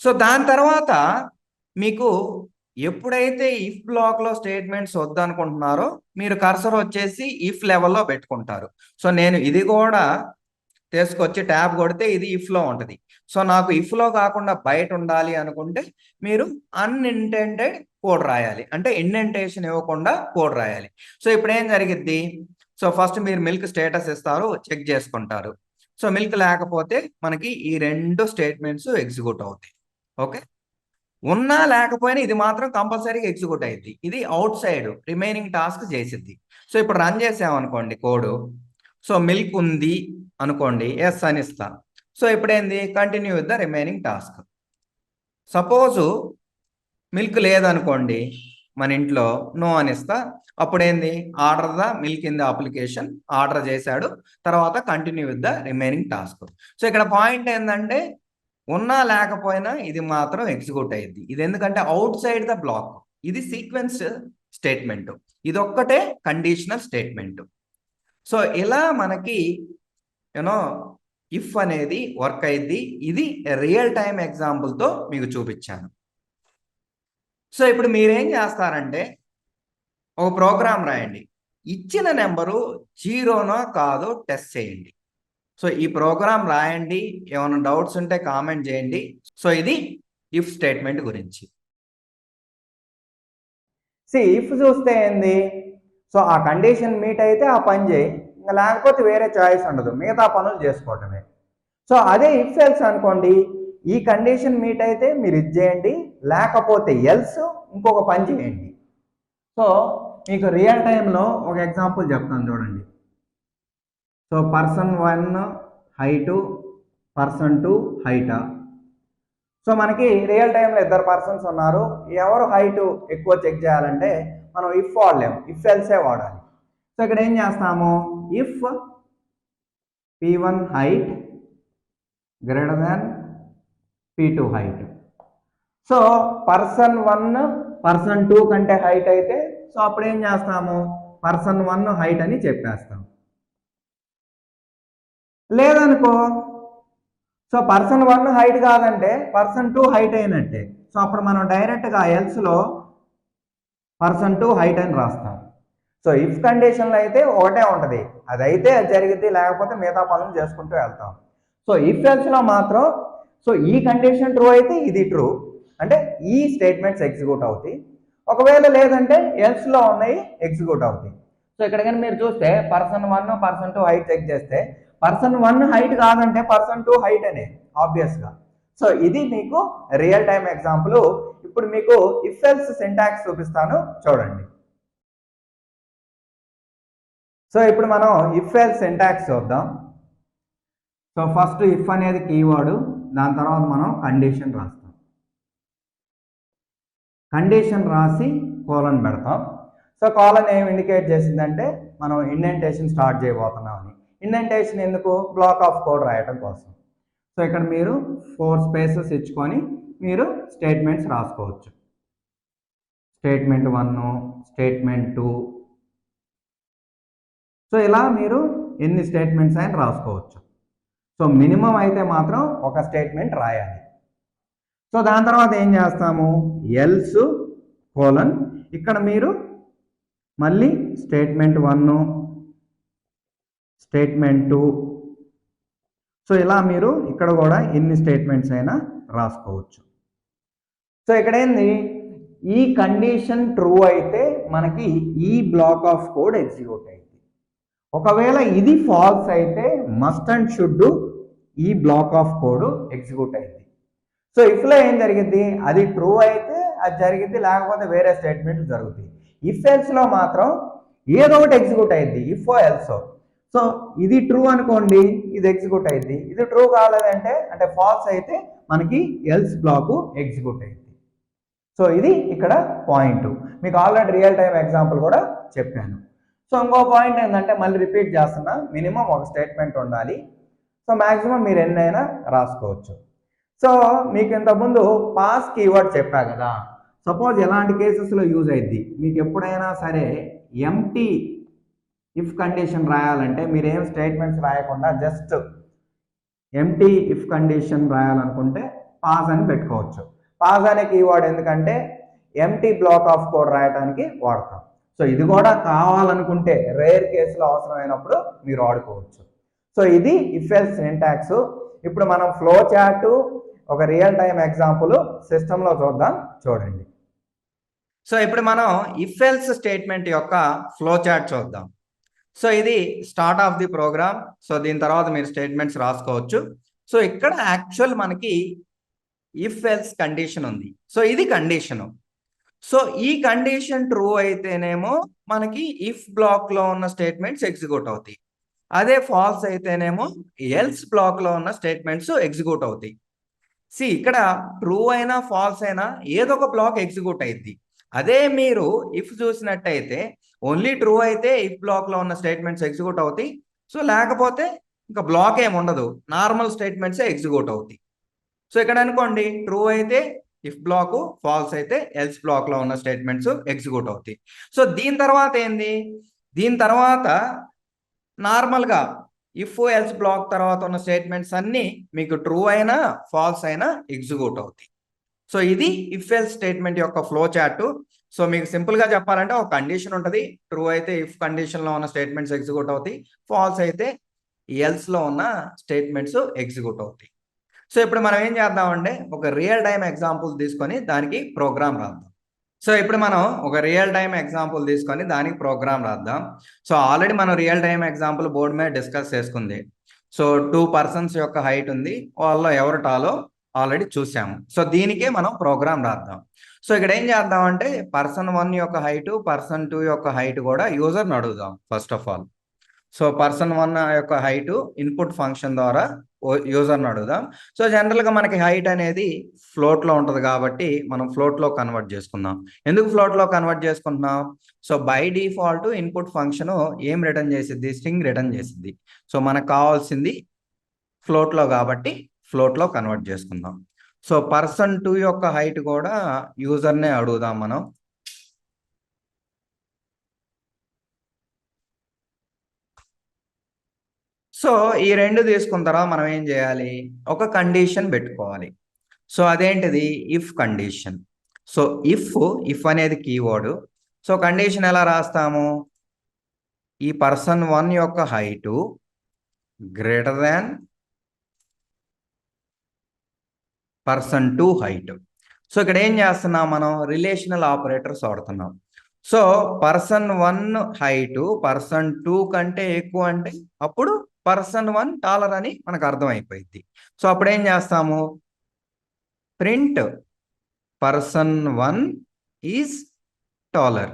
సో దాని తర్వాత మీకు ఎప్పుడైతే ఇఫ్ బ్లాక్లో స్టేట్మెంట్స్ వద్దనుకుంటున్నారో మీరు కర్సర్ వచ్చేసి ఇఫ్ లెవెల్లో పెట్టుకుంటారు. సో నేను ఇది కూడా తీసుకొచ్చి ట్యాబ్ కొడితే ఇది ఇఫ్లో ఉంటుంది. సో నాకు ఇఫ్లో కాకుండా బయట ఉండాలి అనుకుంటే మీరు అన్ఇంటెంటెడ్ కోడ్ రాయాలి, అంటే ఇండెంటేషన్ ఇవ్వకుండా కోడ్ రాయాలి. సో ఇప్పుడు ఏం జరిగిద్ది? సో ఫస్ట్ మీరు మిల్క్ స్టేటస్ ఇస్తారు, చెక్ చేసుకుంటారు. సో మిల్క్ లేకపోతే మనకి ఈ రెండు స్టేట్మెంట్స్ ఎగ్జిక్యూట్ అవుతాయి. ఓకే, ఉన్నా లేకపోయినా ఇది మాత్రం కంపల్సరీగా ఎగ్జిక్యూట్ అయ్యింది. ఇది అవుట్ సైడ్ రిమైనింగ్ టాస్క్ చేసిద్ది. సో ఇప్పుడు రన్ చేసామనుకోండి కోడ్. సో మిల్క్ ఉంది అనుకోండి, ఎస్ అని ఇస్తా. సో ఇప్పుడు ఏంది? Continue with the remaining task. Suppose milk లేదనుకోండి మన ఇంట్లో, నో అని ఇస్తా. అప్పుడు ఏంది? Order the milk in the application, order చేశాడు, తర్వాత continue with the remaining task. So ఇక్కడ పాయింట్ ఏంటంటే ఉన్నా లేకపోయినా ఇది మాత్రం ఎగ్జిక్యూట్ అయ్యింది. ఇది ఎందుకంటే అవుట్ సైడ్ ద బ్లాక్. ఇది సీక్వెన్స్ స్టేట్మెంట్, ఇది ఒక్కటే కండిషనల్ స్టేట్మెంట్. సో ఇలా మనకి యూనో ఇఫ్ అనేది వర్క్ అయింది. ఇది రియల్ టైం ఎగ్జాంపుల్తో మీకు చూపించాను. సో ఇప్పుడు మీరేం చేస్తారంటే ఒక ప్రోగ్రామ్ రాయండి, ఇచ్చిన నెంబరు జీరోనో కాదో టెస్ట్ చేయండి. సో ఈ ప్రోగ్రామ్ రాయండి, ఏమైనా డౌట్స్ ఉంటే కామెంట్ చేయండి. సో ఇది ఇఫ్ స్టేట్మెంట్ గురించి. ఇఫ్ చూస్తే ఏంది? సో ఆ కండిషన్ మీట్ అయితే ఆ పని చేయి, ఇంకా లేకపోతే వేరే చాయిస్ ఉండదు, మిగతా పనులు చేసుకోవటమే. సో అదే ఇఫ్ ఎల్స్ అనుకోండి, ఈ కండిషన్ మీట్ అయితే మీరు ఇది చేయండి, లేకపోతే ఎల్స్ ఇంకొక పని చేయండి. సో మీకు రియల్ టైంలో ఒక ఎగ్జాంపుల్ చెప్తాను చూడండి. సో పర్సన్ 1 హైటు, పర్సన్ 2 హైటా. సో మనకి రియల్ టైంలో ఇద్దరు పర్సన్స్ ఉన్నారు, ఎవరు హైటు ఎక్కువ చెక్ చేయాలంటే మనం ఇఫ్ వాడలేము, ఇఫ్ ఎల్సే వాడాలి. సో ఇక్కడ ఏం చేస్తాము? If P1 height greater than P2 height. So person 1 person 2 కంటే హైట్ అయితే సో అప్పుడు ఏం చేస్తాము? పర్సన్ 1 హైట్ అని చెప్పేస్తాం. లేదనుకో, సో పర్సన్ 1 హైట్ కాదంటే పర్సన్ 2 హైట్ అయినట్టే. సో అప్పుడు మనం డైరెక్ట్గా ఎల్స్లో పర్సన్ 2 హైట్ అని రాస్తాం. సో ఇఫ్ కండిషన్లో అయితే ఒకటే ఉంటుంది, అదైతే అది జరిగిద్ది, లేకపోతే మిగతా పనులు చేసుకుంటూ వెళ్తాం. సో ఇఫ్ ఎల్స్లో మాత్రం సో ఈ కండిషన్ ట్రూ అయితే ఇది ట్రూ, అంటే ఈ స్టేట్మెంట్స్ ఎగ్జిక్యూట్ అవుతాయి. ఒకవేళ లేదంటే ఎల్స్లో ఉన్నాయి ఎగ్జిక్యూట్ అవుతాయి. సో ఇక్కడ కానీ మీరు చూస్తే పర్సన్ 1 పర్సన్ 2 హైట్ చెక్ చేస్తే పర్సన్ 1 హైట్ కాదంటే పర్సన్ 2 హైట్ అనే ఆబ్వియస్గా. సో ఇది మీకు రియల్ టైం ఎగ్జాంపుల్. ఇప్పుడు మీకు ఇఫ్ ఎల్స్ సింటాక్స్ చూపిస్తాను చూడండి. సో ఇప్పుడు మనం ఇఫ్ ఎల్స్ సింటాక్స్ చూద్దాం. సో ఫస్ట్ ఇఫ్ అనేది కీవర్డ్, దాని తర్వాత మనం కండిషన్ రాస్తాం. కండిషన్ రాసి కోలన్ పెడతాం. సో కాలన్ ఏం ఇండికేట్ చేసిందంటే మనం ఇండెంటేషన్ స్టార్ట్ చేయబోతున్నాం అని. ఇండెంటేషన్ ఎందుకు? బ్లాక్ ఆఫ్ కోడ్ రాయటం కోసం. సో ఇక్కడ మీరు 4 స్పేసెస్ ఇచ్చుకొని మీరు స్టేట్మెంట్స్ రాసుకోవచ్చు. Statement 1, statement 2. సో ఇలా మీరు ఎన్ని స్టేట్మెంట్స్ అయినా రాసుకోవచ్చు. సో మినిమం అయితే మాత్రం ఒక స్టేట్మెంట్ రాయాలి. సో దాని తర్వాత ఏం చేస్తాము? ఎల్స్ కోలన్, ఇక్కడ మీరు మళ్ళీ స్టేట్మెంట్ 1, స్టేట్మెంట్ 2. సో ఇలా మీరు ఇక్కడ కూడా ఎన్ని స్టేట్మెంట్స్ అయినా రాసుకోవచ్చు. సో ఇక్కడ ఏంది? ఈ కండిషన్ ట్రూ అయితే మనకి ఈ బ్లాక్ ఆఫ్ కోడ్ ఎగ్జిక్యూట్ అయింది. ఒకవేళ ఇది ఫాల్స్ అయితే మస్ట్ అండ్ షుడ్ ఈ బ్లాక్ ఆఫ్ కోడ్ ఎగ్జిక్యూట్ అయింది. సో ఇఫ్లో ఏం జరిగింది? అది ట్రూ అయితే అది జరిగింది, లేకపోతే వేరే స్టేట్మెంట్లు జరుగుతాయి. ఇఫ్ ఎల్స్లో మాత్రం ఏదో ఒకటి ఎగ్జిక్యూట్ అయింది, ఇఫ్ ఎల్సో. సో ఇది ట్రూ అనుకోండి, ఇది ఎగ్జిక్యూట్ అయింది. ఇది ట్రూ కాలేదంటే అంటే ఫాల్స్ అయితే మనకి ఎల్స్ బ్లాక్ ఎగ్జిక్యూట్ అయింది. సో ఇది ఇక్కడ పాయింట్. మీకు ఆల్రెడీ రియల్ టైం ఎగ్జాంపుల్ కూడా చెప్పాను. సో ఇంకో పాయింట్ ఏంటంటే మళ్ళీ రిపీట్ చేస్తున్నా, మినిమం ఒక స్టేట్మెంట్ ఉండాలి. సో మ్యాక్సిమం మీరు ఎన్నైనా రాసుకోవచ్చు. సో మీకు ఇంతకుముందు పాస్ కీవర్డ్ చెప్పా కదా, సపోజ్ ఎలాంటి కేసెస్లో యూజ్ అయ్యిద్ది, మీకు ఎప్పుడైనా సరే ఎంటీ ఇఫ్ కండిషన్ రాయాలంటే మీరు ఏం స్టేట్మెంట్స్ రాయకుండా జస్ట్ ఎంటీ ఇఫ్ కండిషన్ రాయాలనుకుంటే పాస్ అని పెట్టుకోవచ్చు. పాస్ అనే కీవర్డ్ ఎందుకంటే ఎంటీ బ్లాక్ ఆఫ్ కోడ్ రాయడానికి వాడతాం. సో ఇది కూడా కావాలనుకుంటే రేర్ కేసులో అవసరమైనప్పుడు మీరు వాడుకోవచ్చు. సో ఇది ఇఫ్ ఎల్స్ సింటాక్స్. ఇప్పుడు మనం ఫ్లో చార్ట్ ఒక రియల్ టైం ఎగ్జాంపుల్ సిస్టంలో చూద్దాం, చూడండి. సో ఇప్పుడు మనం ఇఫ్ ఎల్స్ స్టేట్మెంట్ యొక్క ఫ్లో చార్ట్ చూద్దాం. సో ఇది start of the program. So దీని తర్వాత మీరు స్టేట్మెంట్స్ రాసుకోవచ్చు. సో ఇక్కడ యాక్చువల్ మనకి ఇఫ్ ఎల్స్ కండిషన్ ఉంది. సో ఇది కండిషను. సో ఈ కండిషన్ ట్రూ అయితేనేమో మనకి ఇఫ్ బ్లాక్ లో ఉన్న స్టేట్మెంట్స్ ఎగ్జిక్యూట్ అవుతాయి. అదే ఫాల్స్ అయితేనేమో ఎల్స్ బ్లాక్ లో ఉన్న స్టేట్మెంట్స్ ఎగ్జిక్యూట్ అవుతాయి. ఇక్కడ ట్రూ అయినా ఫాల్స్ అయినా ఏదో ఒక బ్లాక్ ఎగ్జిక్యూట్ అయింది. అదే మీరు ఇఫ్ చూసినట్టయితే ఓన్లీ ట్రూ అయితే ఇఫ్ బ్లాక్ లో ఉన్న స్టేట్మెంట్స్ ఎగ్జిక్యూట్ అవుతాయి. సో లేకపోతే ఇంకా బ్లాక్ ఏమి ఉండదు, నార్మల్ స్టేట్మెంట్స్ ఎగ్జిక్యూట్ అవుతాయి. సో ఇక్కడ అనుకోండి ట్రూ అయితే ఇఫ్ బ్లాక్, ఫాల్స్ అయితే ఎల్స్ బ్లాక్ లో ఉన్న స్టేట్మెంట్స్ ఎగ్జిక్యూట్ అవుతాయి. సో దీని తర్వాత ఏంది, దీని తర్వాత నార్మల్ గా ఇఫ్ ఎల్స్ బ్లాక్ తర్వాత ఉన్న స్టేట్మెంట్స్ అన్ని మీకు ట్రూ అయినా ఫాల్స్ అయినా ఎగ్జిక్యూట్ అవుతాయి. సో ఇది ఇఫ్ ఎల్స్ స్టేట్మెంట్ యొక్క ఫ్లో చార్ట్. సో మీకు సింపుల్ గా చెప్పాలంటే ఒక కండిషన్ ఉంటుంది, ట్రూ అయితే ఇఫ్ కండిషన్ లో ఉన్న స్టేట్మెంట్స్ ఎగ్జిక్యూట్ అవుతాయి, ఫాల్స్ అయితే ఎల్స్ లో ఉన్న స్టేట్మెంట్స్ ఎగ్జిక్యూట్ అవుతాయి. సో ఇప్పుడు మనం ఏం చేద్దామంటే ఒక రియల్ టైం ఎగ్జాంపుల్ తీసుకొని దానికి ప్రోగ్రామ్ రాద్దాం. సో ఇప్పుడు మనం ఒక రియల్ టైం ఎగ్జాంపుల్ తీసుకొని దానికి ప్రోగ్రామ్ రాద్దాం. సో ఆల్రెడీ మనం రియల్ టైం ఎగ్జాంపుల్ బోర్డు మీద డిస్కస్ చేసుకుంది. సో 2 పర్సన్స్ యొక్క హైట్ ఉంది, వాళ్ళలో ఎవరు టాలో ఆల్రెడీ చూసాము. సో దీనికే మనం ప్రోగ్రామ్ రాద్దాం. సో ఇక్కడ ఏం చేద్దామంటే పర్సన్ 1 యొక్క హైట్, పర్సన్ 2 యొక్క హైట్ కూడా యూజర్ని అడుగుదాం first of all. So person 1 యొక్క హైట్ ఇన్పుట్ ఫంక్షన్ ద్వారా యూజర్ని అడుగుదాం. సో జనరల్గా మనకి హైట్ అనేది ఫ్లోట్లో ఉంటుంది కాబట్టి మనం ఫ్లోట్లో కన్వర్ట్ చేసుకుందాం. ఎందుకు ఫ్లోట్లో కన్వర్ట్ చేసుకుంటున్నాం, so by default input function ఏం రిటర్న్ చేసిద్ది, స్ట్రింగ్ రిటర్న్ చేసిద్ది. సో మనకు కావాల్సింది ఫ్లోట్లో కాబట్టి ఫ్లోట్లో కన్వర్ట్ చేసుకుందాం. సో పర్సన్ 2 యొక్క హైట్ కూడా యూజర్నే అడుగుదాం మనం. సో ఈ రెండు తీసుకున్న తర్వాత మనం ఏం చేయాలి, ఒక కండిషన్ పెట్టుకోవాలి. సో అదేంటిది, ఇఫ్ కండిషన్. సో ఇఫ్ అనేది కీవర్డ్. సో కండిషన్ ఎలా రాస్తాము, ఈ పర్సన్ 1 యొక్క height greater than person 2 height. So ఇక్కడ ఏం చేస్తున్నాం, మనం రిలేషనల్ ఆపరేటర్స్ వాడుతున్నాం. సో పర్సన్ 1 హైటు పర్సన్ 2 కంటే ఎక్కువ అంటే అప్పుడు పర్సన్ 1 టాలర్ అని మనకు అర్థమైపోయింది. సో అప్పుడు ఏం చేస్తాము, print person 1 is taller.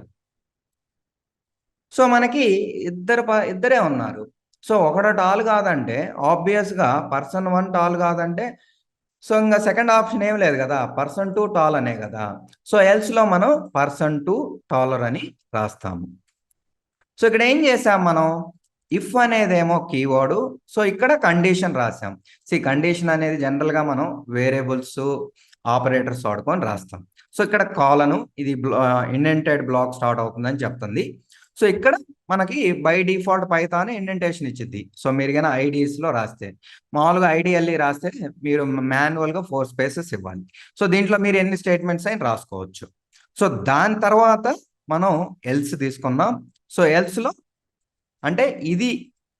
So మనకి ఇద్దరే ఉన్నారు. సో ఒకడు టాల్ కాదంటే ఆబ్వియస్గా పర్సన్ 1 టాల్ కాదంటే సో ఇంకా సెకండ్ ఆప్షన్ ఏం లేదు కదా, పర్సన్ 2 టాల్ అనే కదా. సో ఎల్స్లో మనం పర్సన్ 2 టాలర్ అని రాస్తాము. సో ఇక్కడ ఏం చేసాం మనం, ఇఫ్ అనేదేమో కీవర్డ్, సో ఇక్కడ కండిషన్ రాసాం. కండిషన్ అనేది జనరల్గా మనం వేరియబుల్స్ ఆపరేటర్స్ వాడుకొని రాస్తాం. సో ఇక్కడ కాలను ఇది ఇండెంటెడ్ బ్లాక్ స్టార్ట్ అవుతుందని చెప్తుంది. సో ఇక్కడ మనకి బై డిఫాల్ట్ పైథాన్ ఇండెంటేషన్ ఇచ్చింది. సో మీరు కానీ ఐడిఎస్లో రాస్తే, మామూలుగా ఐడిఎల్ఈ రాస్తే మీరు మాన్యువల్గా 4 స్పేసెస్ ఇవ్వాలి. సో దీంట్లో మీరు ఎన్ని స్టేట్మెంట్స్ అయినా రాసుకోవచ్చు. సో దాని తర్వాత మనం ఎల్స్ తీసుకుందాం. సో ఎల్స్లో అంటే ఇది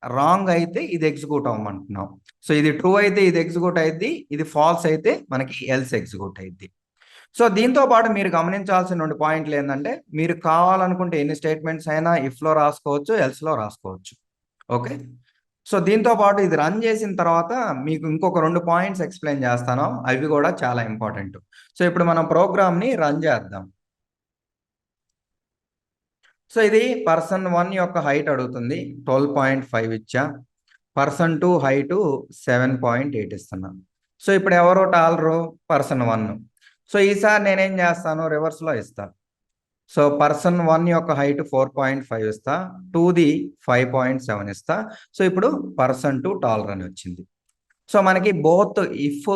రాంగ్ అయితే ఇది ఎగ్జిక్యూట్ అవ్వమంటున్నాం. సో ఇది ట్రూ అయితే ఇది ఎగ్జిక్యూట్ అయింది, ఇది ఫాల్స్ అయితే మనకి ఎల్స్ ఎగ్జిక్యూట్ అయింది. సో దీంతో పాటు మీరు గమనించాల్సిన 2 పాయింట్లు ఏంటంటే, మీరు కావాలనుకుంటే ఎన్ని స్టేట్మెంట్స్ అయినా ఇఫ్లో రాసుకోవచ్చు, ఎల్స్లో రాసుకోవచ్చు. ఓకే. సో దీంతో పాటు ఇది రన్ చేసిన తర్వాత మీకు ఇంకొక 2 పాయింట్స్ ఎక్స్ప్లెయిన్ చేస్తాను, అవి కూడా చాలా ఇంపార్టెంట్. సో ఇప్పుడు మనం ప్రోగ్రామ్ని రన్ చేద్దాం. సో ఇది పర్సన్ 1 యొక్క హైట్ అడుగుతుంది, 12.5 ఇచ్చా. పర్సన్ 2 హైటు 7.8 ఇస్తున్నాను. సో ఇప్పుడు ఎవరో టాలరు, పర్సన్ 1. సో ఈసారి నేనేం చేస్తాను, రివర్స్లో ఇస్తాను. సో పర్సన్ 1 యొక్క హైట్ 4.5 ఇస్తా, 2ది 5.7 ఇస్తా. సో ఇప్పుడు పర్సన్ 2 టాలర్ అని వచ్చింది. సో మనకి బోత్ ఇఫ్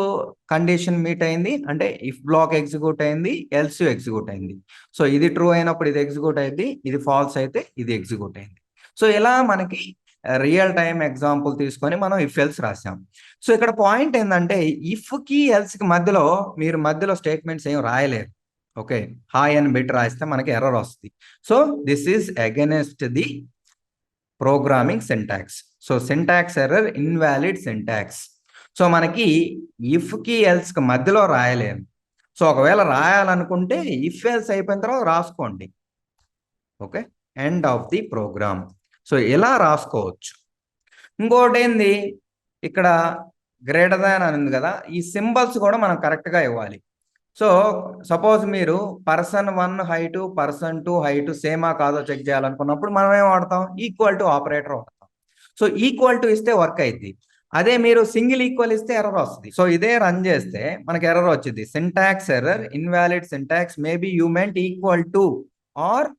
కండిషన్ మీట్ అయింది, అంటే ఇఫ్ బ్లాక్ ఎగ్జిక్యూట్ అయింది, ఎల్స్ ఎగ్జిక్యూట్ అయింది. సో ఇది ట్రూ అయినప్పుడు ఇది ఎగ్జిక్యూట్ అయింది, ఇది ఫాల్స్ అయితే ఇది ఎగ్జిక్యూట్ అయింది. సో ఇలా మనకి రియల్ టైం ఎగ్జాంపుల్ తీసుకొని మనం ఇఫ్ ఎల్స్ రాసాం. సో ఇక్కడ పాయింట్ ఏంటంటే ఇఫ్ కి ఎల్స్ కి మధ్యలో మీరు మధ్యలో స్టేట్మెంట్స్ ఏం రాయలేరు. ఓకే, హాయ్ అని బిట్ రాస్తే మనకి ఎర్రర్ వస్తుంది. So this is against the programming syntax. So syntax error, invalid syntax. So మనకి ఇఫ్ కి ఎల్స్ కి మధ్యలో రాయలేము. సో ఒకవేళ రాయాలనుకుంటే ఇఫ్ ఎల్స్ అయిపోయిన తర్వాత రాసుకోండి. Okay, end of the program. So ఇలా రాసుకోవచ్చు. ఇంకోటి ఏంది, ఇక్కడ గ్రేటర్ దాన్ అని ఉంది కదా, ఈ సింబల్స్ కూడా మనం కరెక్ట్గా ఇవ్వాలి. సో సపోజ్ మీరు పర్సన్ 1 హైటు పర్సన్ 2 హైటు సేమా కాదో చెక్ చేయాలనుకున్నప్పుడు మనం ఏం వాడతాం, ఈక్వల్ టు ఆపరేటర్ వాడతాం. సో ఈక్వల్ టు ఇస్తే వర్క్ అయింది. అదే మీరు సింగిల్ ఈక్వల్ ఇస్తే ఎర్రర్ వస్తుంది. సో ఇదే రన్ చేస్తే మనకి ఎర్రర్ వచ్చింది, syntax error, invalid syntax, maybe you meant equal to or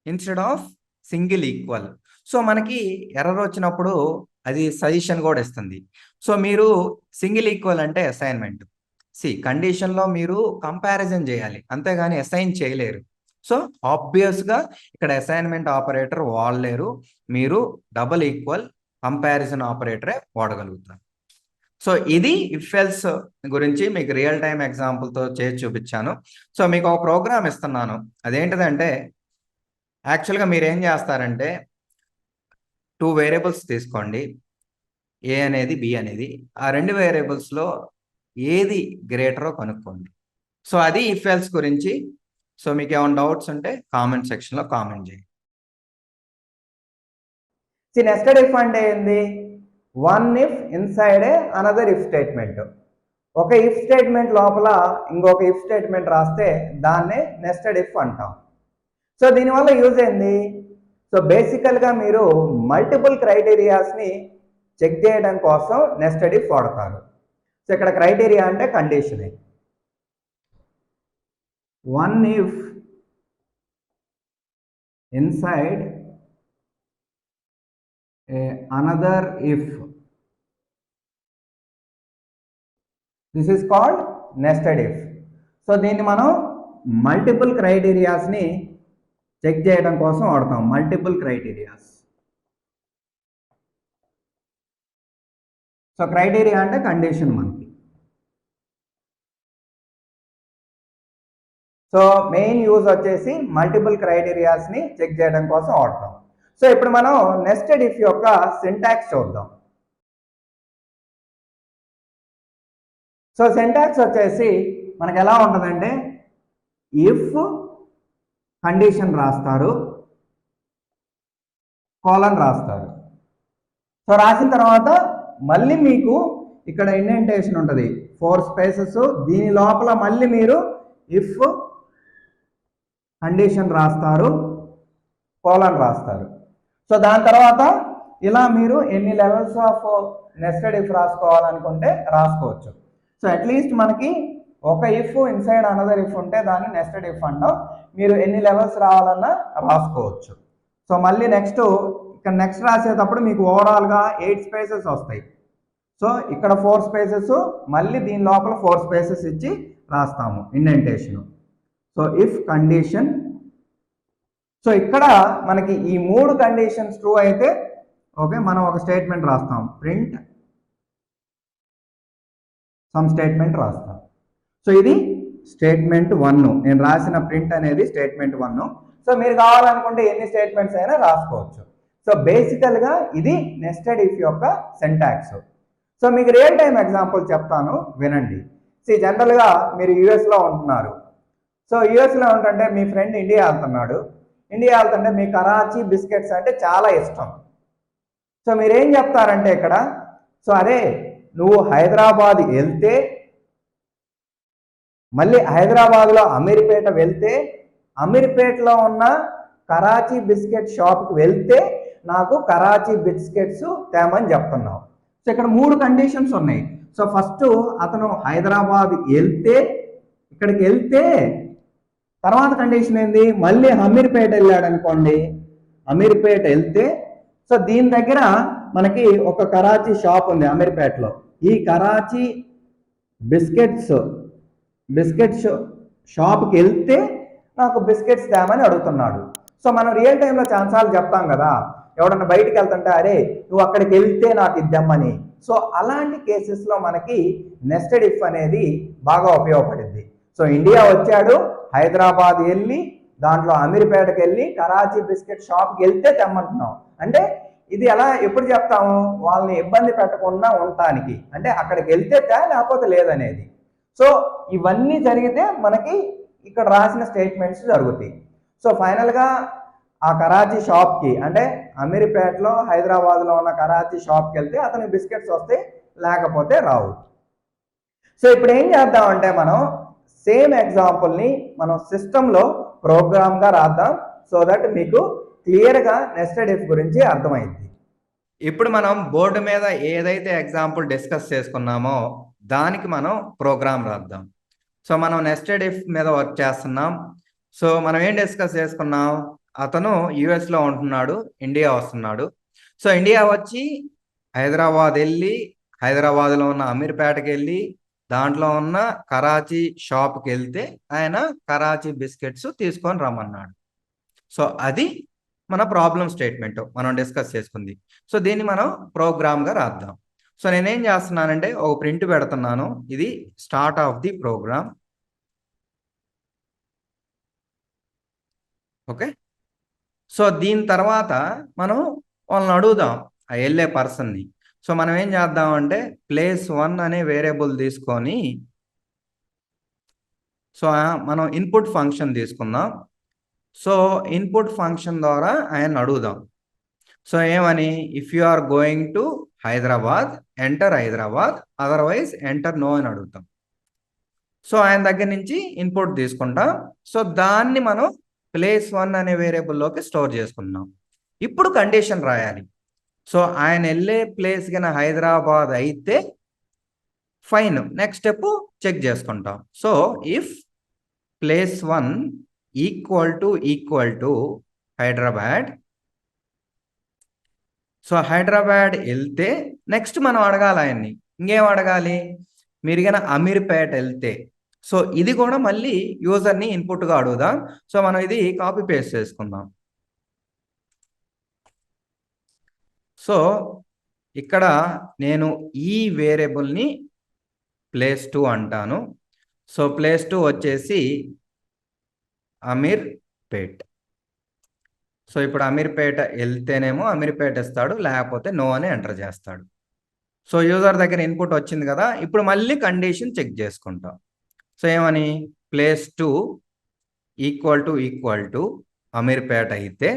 instead of single equal. So మనకి ఎర్రర్ వచ్చినప్పుడు అది సజెషన్ కూడా ఇస్తుంది. సో మీరు సింగిల్ ఈక్వల్ అంటే అసైన్మెంట్, కండిషన్లో మీరు కంపారిజన్ చేయాలి, అంతేగాని అసైన్ చేయలేరు. సో ఆబ్వియస్గా ఇక్కడ అసైన్మెంట్ ఆపరేటర్ వాడలేరు, మీరు డబుల్ ఈక్వల్ కంపారిజన్ ఆపరేటరే వాడగలుగుతారు. సో ఇది ఇఫ్ ఎల్స్ గురించి మీకు రియల్ టైం ఎగ్జాంపుల్తో చేసి చూపించాను. సో మీకు ఒక ప్రోగ్రామ్ ఇస్తున్నాను, అదేంటిదంటే యాక్చువల్గా మీరు ఏం చేస్తారంటే 2 వేరియబుల్స్ తీసుకోండి, ఏ అనేది బి అనేది. ఆ 2 వేరియబుల్స్లో ఏది గ్రేటరో కనుక్కోండి. సో అది ఇఫ్ ఎల్స్ గురించి. సో మీకు ఏమైనా డౌట్స్ ఉంటే కామెంట్ సెక్షన్లో కామెంట్ చేయండి. నెస్టెడ్ ఇఫ్ అంటే ఏంది, one if inside a another if statement. ఒక ఇఫ్ స్టేట్మెంట్ లోపల ఇంకొక ఇఫ్ స్టేట్మెంట్ రాస్తే దాన్నే నెస్టెడ్ ఇఫ్ అంటాం. సో దీనివల్ల యూజ్ ఏంది, సో బేసికల్గా మీరు మల్టిపుల్ క్రైటీరియాస్ని చెక్ చేయడం కోసం నెస్టెడ్ ఇఫ్ వాడతారు. సో ఇక్కడ క్రైటీరియా అంటే కండిషనే. One if inside another if, this is called nested if. So దీన్ని మనం మల్టిపుల్ క్రైటీరియాస్ని చెక్ చేయడం కోసం వాడతాం, మల్టిపుల్ క్రైటీరియాస్. సో క్రైటీరియా అంటే కండిషన్ మనకి. సో మెయిన్ యూజ్ వచ్చేసి మల్టిపుల్ క్రైటీరియాస్ని చెక్ చేయడం కోసం వాడతాం. సో ఇప్పుడు మనం నెస్టెడ్ ఇఫ్ యొక్క సింటాక్స్ చూద్దాం. సో సింటాక్స్ వచ్చేసి మనకి ఎలా ఉంటుందంటే, ఇఫ్ కండిషన్ రాస్తారు, కోలన్ రాస్తారు. సో రాసిన తర్వాత మళ్ళీ మీకు ఇక్కడ ఇండెంటేషన్ ఉంటుంది, 4 స్పేసెస్. దీని లోపల మళ్ళీ మీరు ఇఫ్ కండిషన్ రాస్తారు, కోలన్ రాస్తారు. సో దాని తర్వాత ఇలా మీరు ఎన్ని లెవెల్స్ ఆఫ్ నెస్టెడ్ ఇఫ్ రాసుకోవాలనుకుంటే రాసుకోవచ్చు. సో అట్లీస్ట్ మనకి ఒక ఇఫ్ ఇన్సైడ్ అనదర్ ఇఫ్ ఉంటే దాన్ని నెస్టెడ్ ఇఫ్ అంటాం. మీరు ఎన్ని లెవెల్స్ రావాలన్నా రాసుకోవచ్చు. సో మళ్ళీ ఇక్కడ నెక్స్ట్ రాసేటప్పుడు మీకు ఓవరాల్గా 8 స్పేసెస్ వస్తాయి. సో ఇక్కడ 4 స్పేసెస్, మళ్ళీ దీని లోపల 4 స్పేసెస్ ఇచ్చి రాస్తాము indentation. So if condition, so ఇక్కడ మనకి ఈ 3 కండిషన్స్ ట్రూ అయితే ఓకే, మనం ఒక స్టేట్మెంట్ రాస్తాం, ప్రింట్ సమ్ స్టేట్మెంట్ రాస్తాం. సో ఇది స్టేట్మెంట్ 1, నేను రాసిన ప్రింట్ అనేది స్టేట్మెంట్ 1. సో మీరు కావాలనుకుంటే ఎన్ని స్టేట్మెంట్స్ అయినా రాసుకోవచ్చు. సో బేసికల్గా ఇది నెస్టెడ్ ఇఫ్ యొక్క సింటాక్స్. సో మీకు రియల్ టైం ఎగ్జాంపుల్ చెప్తాను, వినండి. జనరల్గా మీరు యుఎస్లో ఉంటున్నారు. సో యుఎస్లో ఉంటుంటే మీ ఫ్రెండ్ ఇండియా వెళ్తున్నాడు. ఇండియా వెళ్తుంటే మీ కరాచీ బిస్కెట్స్ అంటే చాలా ఇష్టం. సో మీరేం చెప్తారంటే ఇక్కడ, సో అరే నువ్వు హైదరాబాద్ వెళ్తే, మళ్ళీ హైదరాబాద్లో అమీర్పేట వెళ్తే, అమీర్పేటలో ఉన్న కరాచీ బిస్కెట్ షాప్కి వెళ్తే నాకు కరాచీ బిస్కెట్స్ తేమని చెప్తున్నావు. సో ఇక్కడ 3 కండిషన్స్ ఉన్నాయి. సో ఫస్ట్ అతను హైదరాబాద్ వెళ్తే, ఇక్కడికి వెళ్తే తర్వాత కండిషన్ ఏంది, మళ్ళీ అమీర్పేట వెళ్ళాడు అనుకోండి, అమీర్పేట వెళ్తే సో దీని దగ్గర మనకి ఒక కరాచీ షాప్ ఉంది అమీర్పేటలో. ఈ కరాచీ బిస్కెట్స్ షాప్కి వెళ్తే నాకు బిస్కెట్స్ తేమని అడుగుతున్నాడు. సో మనం రియల్ టైంలో ఛాన్సార్లు చెప్తాం కదా, ఎవడన్నా బయటికి వెళ్తుంటే అరే నువ్వు అక్కడికి వెళ్తే నాకు ఇద్దామని. సో అలాంటి కేసెస్లో మనకి నెస్టెడ్ ఇఫ్ అనేది బాగా ఉపయోగపడింది. సో ఇండియా వచ్చాడు, హైదరాబాద్ వెళ్ళి దాంట్లో అమీర్పేటకి వెళ్ళి కరాచీ బిస్కెట్ షాప్కి వెళ్తే తెమ్మంటున్నాం. అంటే ఇది ఎలా ఎప్పుడు చెప్తాము, వాళ్ళని ఇబ్బంది పెట్టకుండా ఉండటానికి, అంటే అక్కడికి వెళ్తే లేకపోతే లేదనేది. సో ఇవన్నీ జరిగితే మనకి ఇక్కడ రాసిన స్టేట్మెంట్స్ జరుగుతాయి. సో ఫైనల్గా ఆ కరాచీ షాప్కి, అంటే అమీర్పేటలో హైదరాబాద్లో ఉన్న కరాచీ షాప్కి వెళ్తే అతనికి బిస్కెట్స్ వస్తాయి, లేకపోతే రావు. సో ఇప్పుడు ఏం చేద్దామంటే మనం సేమ్ ఎగ్జాంపుల్ని మనం సిస్టంలో ప్రోగ్రామ్గా రాద్దాం, సో దట్ మీకు క్లియర్గా నెస్టెడ్ ఇఫ్ గురించి అర్థమైంది. ఇప్పుడు మనం బోర్డు మీద ఏదైతే ఎగ్జాంపుల్ డిస్కస్ చేసుకున్నామో దానికి మనం ప్రోగ్రామ్ రాద్దాం. సో మనం నెస్టెడ్ ఇఫ్ మీద వర్క్ చేస్తున్నాం. సో మనం ఏం డిస్కస్ చేసుకున్నాం, అతను యుఎస్లో ఉంటున్నాడు, ఇండియా వస్తున్నాడు. సో ఇండియా వచ్చి హైదరాబాద్ వెళ్ళి, హైదరాబాద్లో ఉన్న అమీర్పేటకి వెళ్ళి దాంట్లో ఉన్న కరాచీ షాప్కి వెళ్తే ఆయన కరాచీ బిస్కెట్స్ తీసుకొని రమ్మన్నాడు. సో అది మన ప్రాబ్లం స్టేట్మెంట్ మనం డిస్కస్ చేసుకుంది. సో దీన్ని మనం ప్రోగ్రామ్గా రాద్దాం. సో నేనేం చేస్తున్నానంటే ఒక ప్రింట్ పెడుతున్నాను, ఇది start of the program. Okay, so దీని తర్వాత మనం వాళ్ళని అడుగుదాం ఆ వెళ్ళే పర్సన్ని. సో మనం ఏం చేద్దామంటే place1 అనే వేరియబుల్ తీసుకొని సో మనం ఇన్పుట్ ఫంక్షన్ తీసుకుందాం. సో ఇన్పుట్ ఫంక్షన్ ద్వారా ఆయన అడుగుదాం. సో ఏమని, if you are going to Hyderabad enter Hyderabad, otherwise enter no అని అడుగుతాం. సో ఆయన దగ్గర నుంచి ఇన్పుట్ తీసుకుంటాం. సో దాన్ని మనం place1 అనే వేరియబుల్లోకి స్టోర్ చేసుకున్నాం. ఇప్పుడు కండిషన్ రాయాలి. సో ఆయన వెళ్ళే ప్లేస్ కింద హైదరాబాద్ అయితే ఫైన్, నెక్స్ట్ స్టెప్ చెక్ చేసుకుంటాం. So if place1 equal to Hyderabad, so Hyderabad వెళ్తే నెక్స్ట్ మనం అడగాలి ఆయన్ని, ఇంకేం అడగాలి, మీరు కన్నా అమీర్పేట వెళ్తే. సో ఇది కూడా మళ్ళీ యూజర్ని ఇన్పుట్గా అడుగుదాం. సో మనం ఇది కాపీ పేస్ట్ చేసుకుందాం. సో ఇక్కడ నేను ఈ వేరియబుల్ని place2 అంటాను. సో place2 వచ్చేసి అమీర్పేట్. సో ఇప్పుడు అమీర్పేట వెళ్తేనేమో అమీర్పేట ఇస్తాడు, లేకపోతే నో అని ఎంటర్ చేస్తాడు. సో యూజర్ దగ్గర ఇన్పుట్ వచ్చింది కదా, ఇప్పుడు మళ్ళీ కండిషన్ చెక్ చేసుకుంటాం. సో ఏమని, place2 ఈక్వల్ టు అమీర్పేట అయితే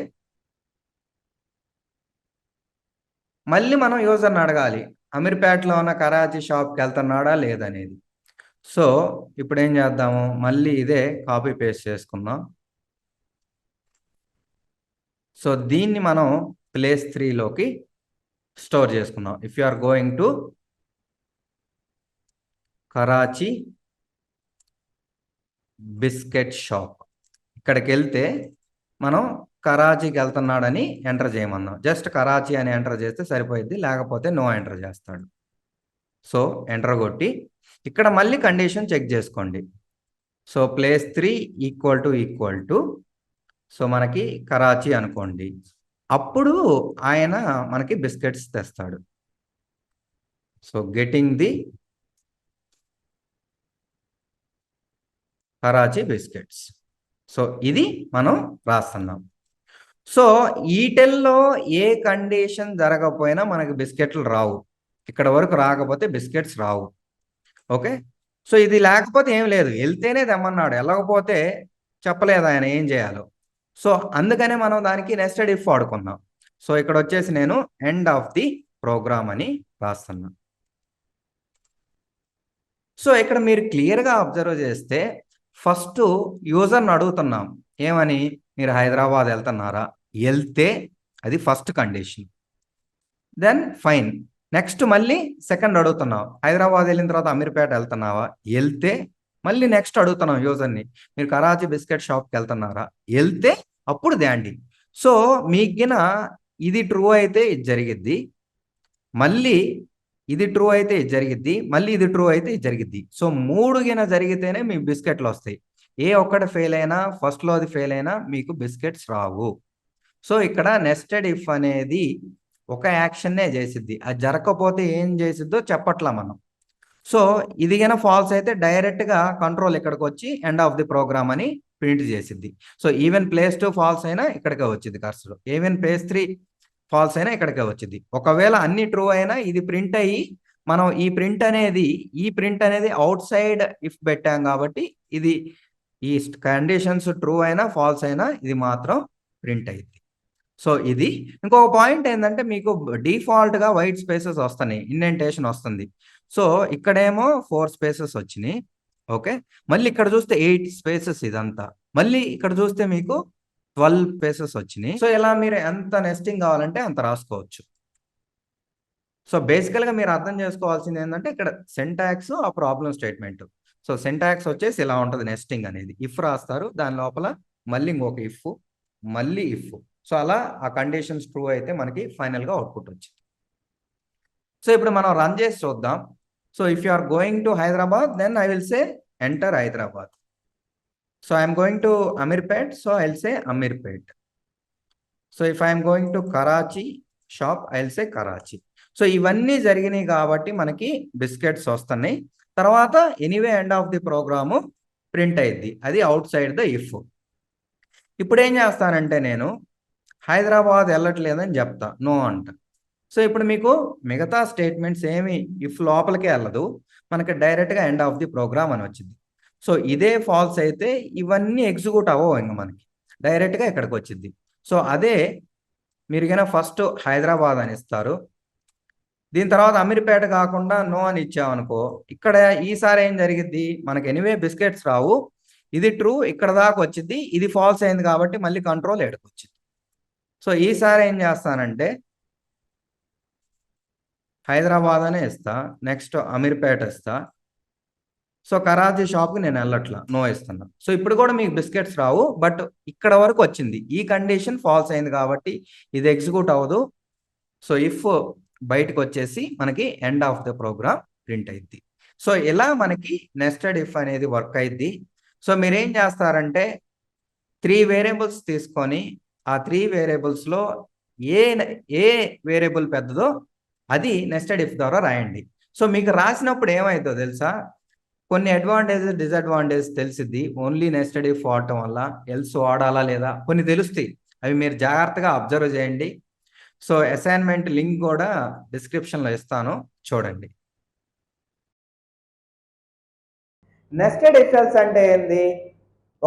మళ్ళీ మనం యూజర్ని అడగాలి అమీర్పేటలో ఉన్న కరాచీ షాప్కి వెళ్తున్నాడా లేదనేది. సో ఇప్పుడు ఏం చేద్దాము, మళ్ళీ ఇదే కాపీ పేస్ట్ చేసుకుందాం. సో దీన్ని మనం place3లోకి స్టోర్ చేసుకుందాం. If you are going to Karachi biscuit shop, ఇక్కడికి వెళ్తే మనం కరాచీకి వెళ్తున్నాడని ఎంటర్ చేయమన్నాం. జస్ట్ కరాచీ అని ఎంటర్ చేస్తే సరిపోయింది, లేకపోతే నో ఎంటర్ చేస్తాడు. సో ఎంటర్ కొట్టి ఇక్కడ మళ్ళీ కండిషన్ చెక్ చేసుకోండి. So place3 equal to so మనకి కరాచీ అనుకోండి, అప్పుడు ఆయన మనకి బిస్కెట్స్ తెస్తాడు. So getting the Karachi biscuits. So ఇది మనం రాస్తున్నాం. సో ఈటెల్లో ఏ కండిషన్ జరగకపోయినా మనకి బిస్కెట్లు రావు, ఇక్కడ వరకు రాకపోతే బిస్కెట్స్ రావు. ఓకే, సో ఇది లేకపోతే ఏం లేదు, వెళ్తేనే తెమ్మన్నాడు, వెళ్ళకపోతే చెప్పలేదు ఆయన ఏం చేయాలో. సో అందుకనే మనం దానికి నెస్టెడ్ ఇఫ్ వాడుకున్నాం. సో ఇక్కడ వచ్చేసి నేను ఎండ్ ఆఫ్ ది ప్రోగ్రామ్ అని రాస్తున్నా. సో ఇక్కడ మీరు క్లియర్గా అబ్జర్వ్ చేస్తే ఫస్ట్ యూజర్ని అడుగుతున్నాం ఏమని, మీరు హైదరాబాద్ వెళ్తున్నారా, వెళ్తే అది first condition. Then fine, next మళ్ళీ సెకండ్ అడుగుతున్నావు, హైదరాబాద్ వెళ్ళిన తర్వాత అమీర్పేట వెళ్తున్నావా, వెళ్తే మళ్ళీ నెక్స్ట్ అడుగుతున్నాం యూజర్ని, మీరు కరాచీ బిస్కెట్ షాప్కి వెళ్తున్నారా? వెళ్తే అప్పుడు దాండి. సో మీకిన ఇది ట్రూ అయితే ఇది జరిగిద్ది, మళ్ళీ ఇది ట్రూ అయితే ఇది జరిగిద్ది, మళ్ళీ ఇది ట్రూ అయితే ఇది జరిగిద్ది. సో 3 గిన జరిగితేనే మీకు బిస్కెట్లు వస్తాయి. ఏ ఒక్కటి ఫెయిల్ అయినా, ఫస్ట్లో అది ఫెయిల్ అయినా మీకు బిస్కెట్స్ రావు. సో ఇక్కడ నెస్టెడ్ ఇఫ్ అనేది ఒక యాక్షన్నే చేసిద్ది. అది జరగకపోతే ఏం చేసిద్దో చెప్పట్లా మనం. సో ఇది గిన ఫాల్స్ అయితే డైరెక్ట్గా కంట్రోల్ ఇక్కడికి వచ్చి ఎండ్ ఆఫ్ ది ప్రోగ్రామ్ అని ప్రింట్ చేసిద్ది. సో ఈవెన్ ప్లేస్ 2 ఫాల్స్ అయినా ఇక్కడికే వచ్చింది కర్సర్, ఈవెన్ ప్లేస్ 3 ఫాల్స్ అయినా ఇక్కడికే వచ్చింది. ఒకవేళ అన్ని ట్రూ అయినా ఇది ప్రింట్ అయ్యి మనం ఈ ప్రింట్ అనేది అవుట్ సైడ్ ఇఫ్ పెట్టాం కాబట్టి ఇది ఈ కండిషన్స్ ట్రూ అయినా ఫాల్స్ అయినా ఇది మాత్రం ప్రింట్ అయ్యింది. సో ఇది ఇంకొక పాయింట్ ఏంటంటే మీకు డిఫాల్ట్గా వైట్ స్పేసెస్ వస్తున్నాయి, ఇండెంటేషన్ వస్తుంది. సో ఇక్కడేమో 4 స్పేసెస్ వచ్చినాయి. ఓకే, మళ్ళీ ఇక్కడ చూస్తే 8 స్పేసెస్ ఇదంతా, మళ్ళీ ఇక్కడ చూస్తే మీకు 12 స్పేసెస్ వచ్చినాయి. సో ఇలా మీరు ఎంత నెస్టింగ్ కావాలంటే అంత రాసుకోవచ్చు. సో బేసికల్గా మీరు అర్థం చేసుకోవాల్సింది ఏంటంటే ఇక్కడ సింటాక్స్, ఆ ప్రాబ్లం స్టేట్మెంట్. సో సింటాక్స్ వచ్చేసి ఇలా ఉంటుంది నెస్టింగ్ అనేది. ఇఫ్ రాస్తారు, దాని లోపల మళ్ళీ ఇంకొక ఇఫ్, మళ్ళీ ఇఫ్. సో అలా ఆ కండిషన్స్ ట్రూ అయితే మనకి ఫైనల్గా అవుట్పుట్ వచ్చింది. సో ఇప్పుడు మనం రన్ చేసి చూద్దాం. So if you are going to Hyderabad, then I will say enter Hyderabad. So I am going to Amirpet, so I'll say Amirpet. So if I am going to Karachi shop, I'll say Karachi. So ఇవన్నీ జరిగినాయి కాబట్టి మనకి biscuits వస్తున్నాయి. తర్వాత anyway end of the program print అయ్యింది, అది out side the if. ఇప్పుడు ఏం చేస్తానంటే నేను హైదరాబాద్ వెళ్ళట్లేదని చెప్తా, నో అంట. సో ఇప్పుడు మీకు మిగతా స్టేట్మెంట్స్ ఏమి ఇఫ్ లోపలికే వెళ్ళదు, మనకి డైరెక్ట్గా ఎండ్ ఆఫ్ ది ప్రోగ్రామ్ అని వచ్చింది. సో ఇదే ఫాల్స్ అయితే ఇవన్నీ ఎగ్జిక్యూట్ అవ్వవు, ఇంకా మనకి డైరెక్ట్గా ఇక్కడికి వచ్చింది. సో అదే మీరు కన్నా ఫస్ట్ హైదరాబాద్ అని ఇస్తారు, దీని తర్వాత అమీర్పేట కాకుండా నో అని ఇచ్చామనుకో, ఇక్కడ ఈసారి ఏం జరిగిద్ది, మనకి ఎనీవే బిస్కెట్స్ రావు, ఇది ట్రూ ఇక్కడ దాకా వచ్చింది, ఇది ఫాల్స్ అయింది కాబట్టి మళ్ళీ కంట్రోల్ ఎక్కడికి వచ్చింది. సో ఈసారి ఏం చేస్తానంటే హైదరాబాద్ అనే ఇస్తా, నెక్స్ట్ అమీర్పేట ఇస్తా. సో కరాచీ షాప్కి నేను వెళ్ళట్లా, నో ఇస్తున్నా. సో ఇప్పుడు కూడా మీకు బిస్కెట్స్ రావు, బట్ ఇక్కడ వరకు వచ్చింది, ఈ కండిషన్ ఫాల్స్ అయింది కాబట్టి ఇది ఎగ్జిక్యూట్ అవ్వదు. సో ఇఫ్ బయటకు వచ్చేసి మనకి end of the program print అయింది. సో ఇలా మనకి నెస్టెడ్ ఇఫ్ అనేది వర్క్ అయింది. సో మీరేం చేస్తారంటే 3 వేరియబుల్స్ తీసుకొని ఆ 3 వేరియబుల్స్లో ఏ వేరియబుల్ పెద్దదో అది నెస్టెడ్ ఇఫ్ ద్వారా రాయండి. సో మీకు రాసినప్పుడు ఏమైందో తెలుసా, కొన్ని అడ్వాంటేజెస్ డిసడ్వాంటేజెస్ తెలిసిద్ది ఓన్లీ నెస్టెడ్ ఇఫ్ వాడటం వల్ల. ఎల్స్ వాడాలా లేదా కొన్ని తెలుస్తాయి, అవి మీరు జాగ్రత్తగా అబ్జర్వ్ చేయండి. సో అసైన్మెంట్ లింక్ కూడా డిస్క్రిప్షన్లో ఇస్తాను, చూడండి. నెస్టెడ్ ఇఫ్ ఎల్స్ అంటే ఏంది,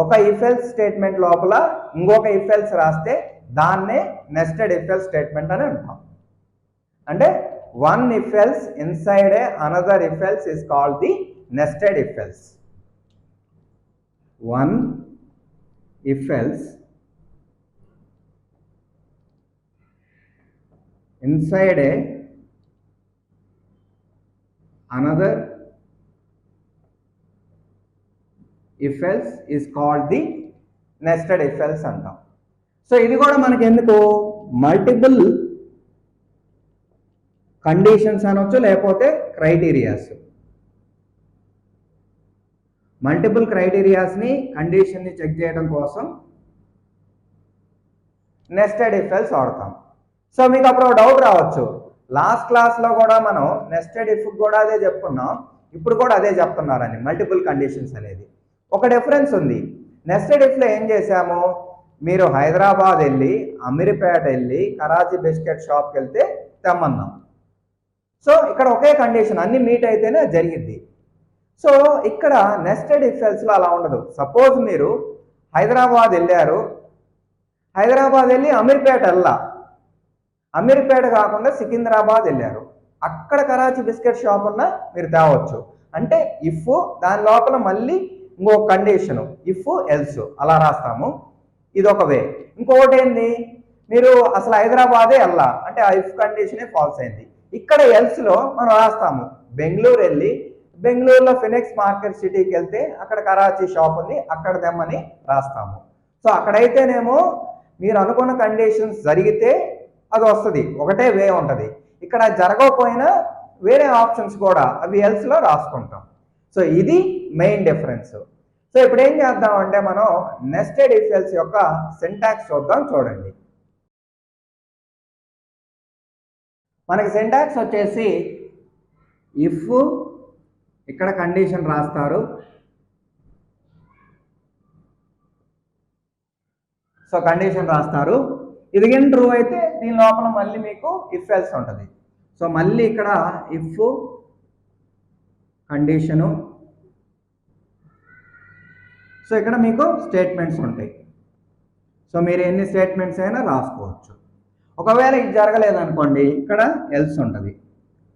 ఒక ఇఫ్ ఎల్స్ స్టేట్మెంట్ లోపల ఇంకొక ఇఫ్ ఎల్స్ రాస్తే దాన్నే నెస్టెడ్ ఇఫ్ ఎల్స్ స్టేట్మెంట్ అని అంటాం. అంటే one if else inside a another if else is called the nested if else. One if else inside a another if else is called the nested if else అంటాం. So ఇది కూడా మనకి ఎందుకు multiple conditions అనొచ్చు, లేకపోతే criterias. Multiple క్రైటీరియాస్ని కండిషన్ని check చేయడం కోసం nested if else వాడతాం. సో మీకు అప్పుడు డౌట్ రావచ్చు, లాస్ట్ క్లాస్లో కూడా మనం నెస్టెడ్ ఇఫ్ కూడా అదే చెప్పుకున్నాం, ఇప్పుడు కూడా అదే చెప్తున్నారని. మల్టిపుల్ కండిషన్స్ అనేది ఒక డిఫరెన్స్ ఉంది. నెస్టెడ్ ఇఫ్లో ఏం చేశాము, మీరు హైదరాబాద్ వెళ్ళి అమీర్పేట వెళ్ళి కరాచీ బిస్కెట్ షాప్కి వెళ్తే తెమ్మన్నాం. సో ఇక్కడ ఒకే కండిషన్, అన్ని మీట్ అయితేనే జరిగింది. సో ఇక్కడ నెస్టెడ్ ఇఫ్ ఎల్స్లో అలా ఉండదు. సపోజ్ మీరు హైదరాబాద్ వెళ్ళారు, హైదరాబాద్ వెళ్ళి అమీర్పేట వెళ్ళా, అమీర్పేట కాకుండా సికింద్రాబాద్ వెళ్ళారు, అక్కడ కరాచీ బిస్కెట్ షాప్ ఉన్న మీరు తేవచ్చు. అంటే ఇఫ్ దాని లోపల మళ్ళీ ఇంకొక కండిషను ఇఫ్ ఎల్స్ అలా రాస్తాము, ఇదొక వే. ఇంకొకటి ఏంది, మీరు అసలు హైదరాబాదే వెళ్ళా అంటే ఆ ఇఫ్ కండిషనే ఫాల్స్ అయింది. ఇక్కడ ఎల్స్లో మనం రాస్తాము బెంగళూరు వెళ్ళి బెంగళూరులో ఫినిక్స్ మార్కెట్ సిటీకి వెళ్తే అక్కడ కరాచీ షాప్ ఉంది, అక్కడ తెమ్మని రాస్తాము. సో అక్కడైతేనేమో మీరు అనుకున్న కండిషన్స్ జరిగితే అది వస్తుంది, ఒకటే వే ఉంటుంది. ఇక్కడ జరగకపోయినా వేరే ఆప్షన్స్ కూడా అవి ఎల్స్లో రాసుకుంటాం. సో ఇది మెయిన్ డిఫరెన్స్. సో ఇప్పుడు ఏం చేద్దామంటే మనం నెస్టెడ్ ఇఫ్ ఎల్స్ యొక్క సింటాక్స్ చూద్దాం. చూడండి, మనకి సింటాక్స్ వచ్చేసి ఇఫ్, ఇక్కడ కండిషన్ రాస్తారు. సో కండిషన్ రాస్తారు, ఇది కానీ ట్రూ అయితే దీని లోపల మళ్ళీ మీకు ఇఫ్ ఎల్స్ ఉంటుంది. సో మళ్ళీ ఇక్కడ ఇఫ్ కండిషను, సో ఇక్కడ మీకు స్టేట్మెంట్స్ ఉంటాయి. సో మీరు ఎన్ని స్టేట్మెంట్స్ అయినా రాసుకోవచ్చు. ఒకవేళ ఇది జరగలేదనుకోండి, ఇక్కడ ఎల్స్ ఉంటుంది.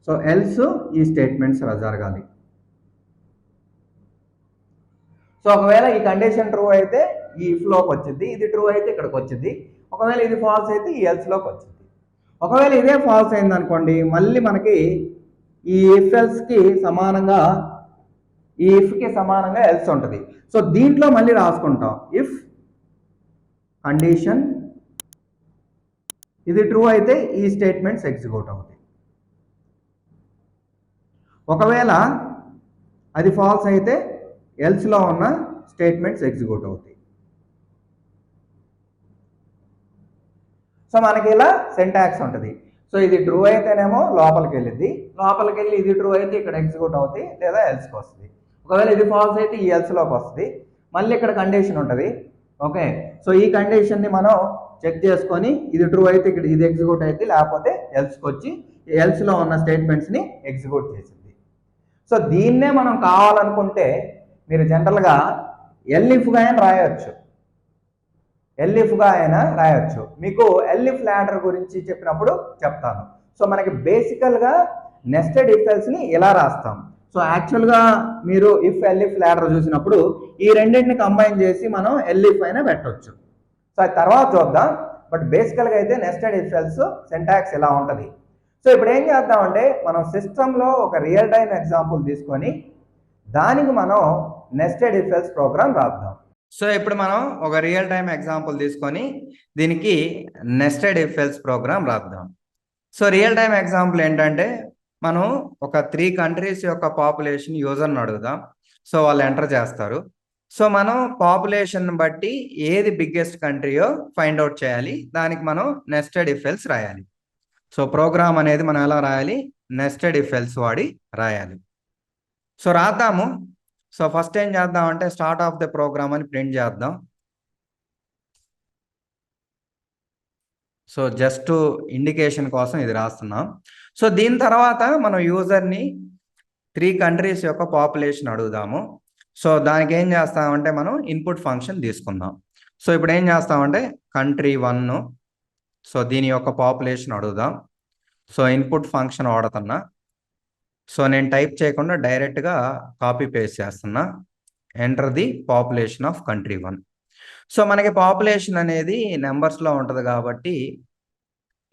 సో ఎల్స్ ఈ స్టేట్మెంట్స్ జరగాలి. సో ఒకవేళ ఈ కండిషన్ ట్రూ అయితే ఈ ఇఫ్లోకి వచ్చింది, ఇది ట్రూ అయితే ఇక్కడికి వచ్చింది. ఒకవేళ ఇది ఫాల్స్ అయితే ఈ ఎల్స్లోకి వచ్చింది. ఒకవేళ ఇదే ఫాల్స్ అయింది అనుకోండి, మళ్ళీ మనకి ఈ ఇఫ్ ఎల్స్కి సమానంగా, ఈ ఇఫ్కి సమానంగా ఎల్స్ ఉంటుంది. సో దీంట్లో మళ్ళీ రాసుకుంటాం ఇఫ్ కండిషన్ ఇది ట్రూ అయితే ఈ స్టేట్మెంట్స్ ఎగ్జిక్యూట్ అవుతాయి. ఒకవేళ అది ఫాల్స్ అయితే ఎల్స్లో ఉన్న స్టేట్మెంట్స్ ఎగ్జిక్యూట్ అవుతాయి. సో మనకి ఇలా సింటాక్స్ ఉంటుంది. సో ఇది ట్రూ అయితేనేమో లోపలికి వెళ్ళింది, లోపలికి వెళ్ళి ఇది ట్రూ అయితే ఇక్కడ ఎగ్జిక్యూట్ అవుతాయి, లేదా ఎల్స్కి వస్తుంది. ఒకవేళ ఇది ఫాల్స్ అయితే ఈ ఎల్స్లోకి వస్తుంది, మళ్ళీ ఇక్కడ కండిషన్ ఉంటుంది. ఓకే, సో ఈ కండిషన్ని మనం చెక్ చేసుకొని ఇది ట్రూ అయితే ఇక్కడ ఇది ఎగ్జిక్యూట్ అయితే, లేకపోతే ఎల్స్కి వచ్చి ఎల్స్లో ఉన్న స్టేట్మెంట్స్ని ఎగ్జిక్యూట్ చేసింది. సో దీన్నే మనం కావాలనుకుంటే మీరు జనరల్గా ఎల్ఇఫ్గా అయినా రాయొచ్చు, ఎల్ఇఫ్గా అయినా రాయొచ్చు. మీకు ఎల్ఇఫ్ ల్యాడర్ గురించి చెప్పినప్పుడు చెప్తాను. సో మనకి బేసికల్గా నెస్టెడ్ ఇఫ్ ఎల్స్ని ఇలా రాస్తాం. సో యాక్చువల్గా మీరు ఇఫ్ ఎల్ఇఫ్ ల్యాడర్ చూసినప్పుడు ఈ రెండింటిని కంబైన్ చేసి మనం ఎల్ఇఫ్ అయినా పెట్టవచ్చు. సో అది తర్వాత చూద్దాం. బట్ బేసికల్గా అయితే నెస్టెడ్ ఇఫ్ ఎల్స్ సింటాక్స్ ఇలా ఉంటుంది. సో ఇప్పుడు ఏం చేద్దామంటే మనం సిస్టంలో ఒక రియల్ టైం ఎగ్జాంపుల్ తీసుకొని దానికి మనం నెస్టెడ్ ఇఫ్ ఎల్స్ ప్రోగ్రామ్ రాద్దాం. సో ఇప్పుడు మనం ఒక రియల్ టైం ఎగ్జాంపుల్ తీసుకొని దీనికి నెస్టెడ్ ఇఫ్ ఎల్స్ ప్రోగ్రామ్ రాద్దాం. సో రియల్ టైం ఎగ్జాంపుల్ ఏంటంటే మనం ఒక 3 కంట్రీస్ యొక్క పాపులేషన్ యూజర్ని అడుగుదాం. సో వాళ్ళు ఎంటర్ చేస్తారు. సో మనం పాపులేషన్ బట్టి ఏది బిగ్గెస్ట్ కంట్రీయో ఫైండ్ అవుట్ చేయాలి. దానికి మనం నెస్టెడ్ ఇఫ్ ఎల్స్ రాయాలి. సో ప్రోగ్రామ్ అనేది మనం ఎలా రాయాలి, నెస్టెడ్ ఇఫ్ ఎల్స్ వాడి రాయాలి. సో రాద్దాము. సో ఫస్ట్ ఏం చేద్దాం అంటే స్టార్ట్ ఆఫ్ ద ప్రోగ్రామ్ అని ప్రింట్ చేద్దాం. సో జస్ట్ ఇండికేషన్ కోసం ఇది రాస్తున్నాం. సో దీని తర్వాత మనం యూజర్ని 3 కంట్రీస్ యొక్క పాపులేషన్ అడుగుదాము. సో దానికి ఏం చేస్తామంటే మనం ఇన్పుట్ ఫంక్షన్ తీసుకుందాం. సో ఇప్పుడు ఏం చేస్తామంటే కంట్రీ 1, సో దీని యొక్క పాపులేషన్ అడుగుదాం. సో ఇన్పుట్ ఫంక్షన్ వాడుతున్నా. సో నేను టైప్ చేయకుండా డైరెక్ట్గా కాపీ పేస్ట్ చేస్తున్నా. Enter the population of country 1. So మనకి పాపులేషన్ అనేది నెంబర్స్లో ఉంటుంది కాబట్టి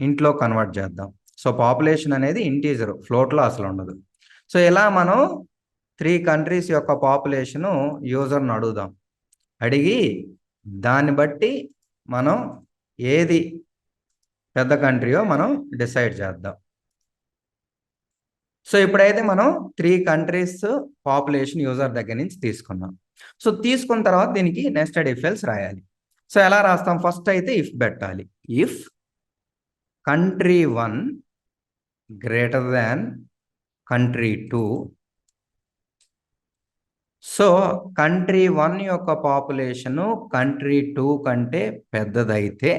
ఇంట్లో కన్వర్ట్ చేద్దాం. సో పాపులేషన్ అనేది ఇంటీజర్, ఫ్లోట్లో అసలు ఉండదు. సో ఇలా మనం 3 కంట్రీస్ యొక్క పాపులేషను యూజర్ని అడుగుదాం. అడిగి దాన్ని బట్టి మనం ఏది పెద్ద కంట్రీయో మనం డిసైడ్ చేద్దాం. సో ఇప్పుడైతే మనం 3 కంట్రీస్ పాపులేషన్ యూజర్ దగ్గర నుంచి తీసుకున్నాం. సో తీసుకున్న తర్వాత దీనికి నెస్టెడ్ ఇఫ్ ఎల్స్ రాయాలి. సో ఎలా రాస్తాం, ఫస్ట్ అయితే ఇఫ్ పెట్టాలి. If country 1 greater than country 2. So country 1 యొక్క పాపులేషను కంట్రీ 2 కంటే పెద్దదైతే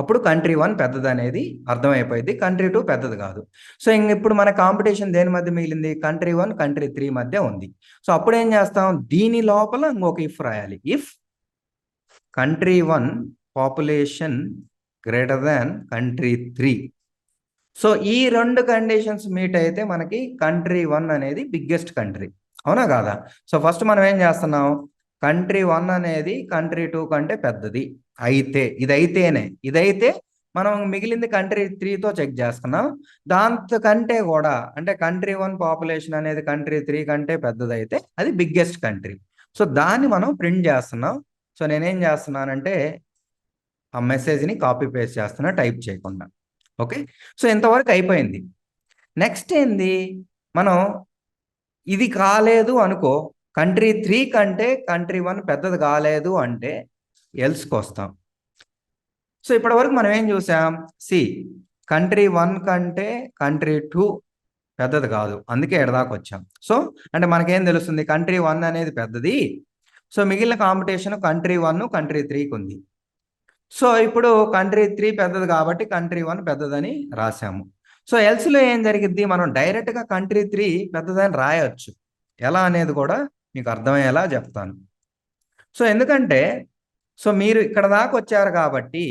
అప్పుడు కంట్రీ 1 పెద్దది అనేది అర్థమైపోయింది, కంట్రీ 2 పెద్దది కాదు. సో ఇప్పుడు మన కాంపిటీషన్ దేని మధ్య మిగిలింది, కంట్రీ 1 కంట్రీ 3 మధ్య ఉంది. సో అప్పుడు ఏం చేస్తాం, దీని లోపల ఇంకొక ఇఫ్ రాయాలి. If country 1 population greater than country 3. So ఈ 2 కండిషన్స్ మీట్ అయితే మనకి కంట్రీ 1 అనేది బిగ్గెస్ట్ కంట్రీ, అవునా కాదా? సో ఫస్ట్ మనం ఏం చేస్తున్నాం, కంట్రీ 1 అనేది కంట్రీ 2 కంటే పెద్దది అయితే, ఇదైతే మనం మిగిలింది కంట్రీ 3తో చెక్ చేస్తున్నాం. దాంతకంటే కూడా అంటే కంట్రీ 1 పాపులేషన్ అనేది కంట్రీ 3 కంటే పెద్దదైతే అది బిగ్గెస్ట్ కంట్రీ. సో దాన్ని మనం ప్రింట్ చేస్తున్నాం. సో నేనేం చేస్తున్నానంటే ఆ మెసేజ్ని కాపీ పేస్ట్ చేస్తున్నా టైప్ చేయకుండా. ఓకే, సో ఇంతవరకు అయిపోయింది. నెక్స్ట్ ఏంది, మనం ఇది కాలేదు అనుకో, కంట్రీ 3 కంటే కంట్రీ 1 పెద్దది కాలేదు అంటే ఎల్స్కి వస్తాం. సో ఇప్పటి వరకు మనం ఏం చూసాం, కంట్రీ 1 కంటే కంట్రీ 2 పెద్దది కాదు, అందుకే ఎడదాకా వచ్చాం. సో అంటే మనకేం తెలుస్తుంది, కంట్రీ 1 అనేది పెద్దది. సో మిగిలిన కాంపిటీషన్ కంట్రీ 1 కంట్రీ 3కి ఉంది. సో ఇప్పుడు కంట్రీ 3 పెద్దది కాబట్టి కంట్రీ 1 పెద్దదని రాసాము. సో ఎల్స్లో ఏం జరిగిద్ది, మనం డైరెక్ట్గా కంట్రీ 3 పెద్దదని రాయొచ్చు. ఎలా అనేది కూడా మీకు అర్థమయ్యేలా చెప్తాను. సో ఎందుకంటే సో మీరు ఇక్కడ దాకా వచ్చారు కాబట్టి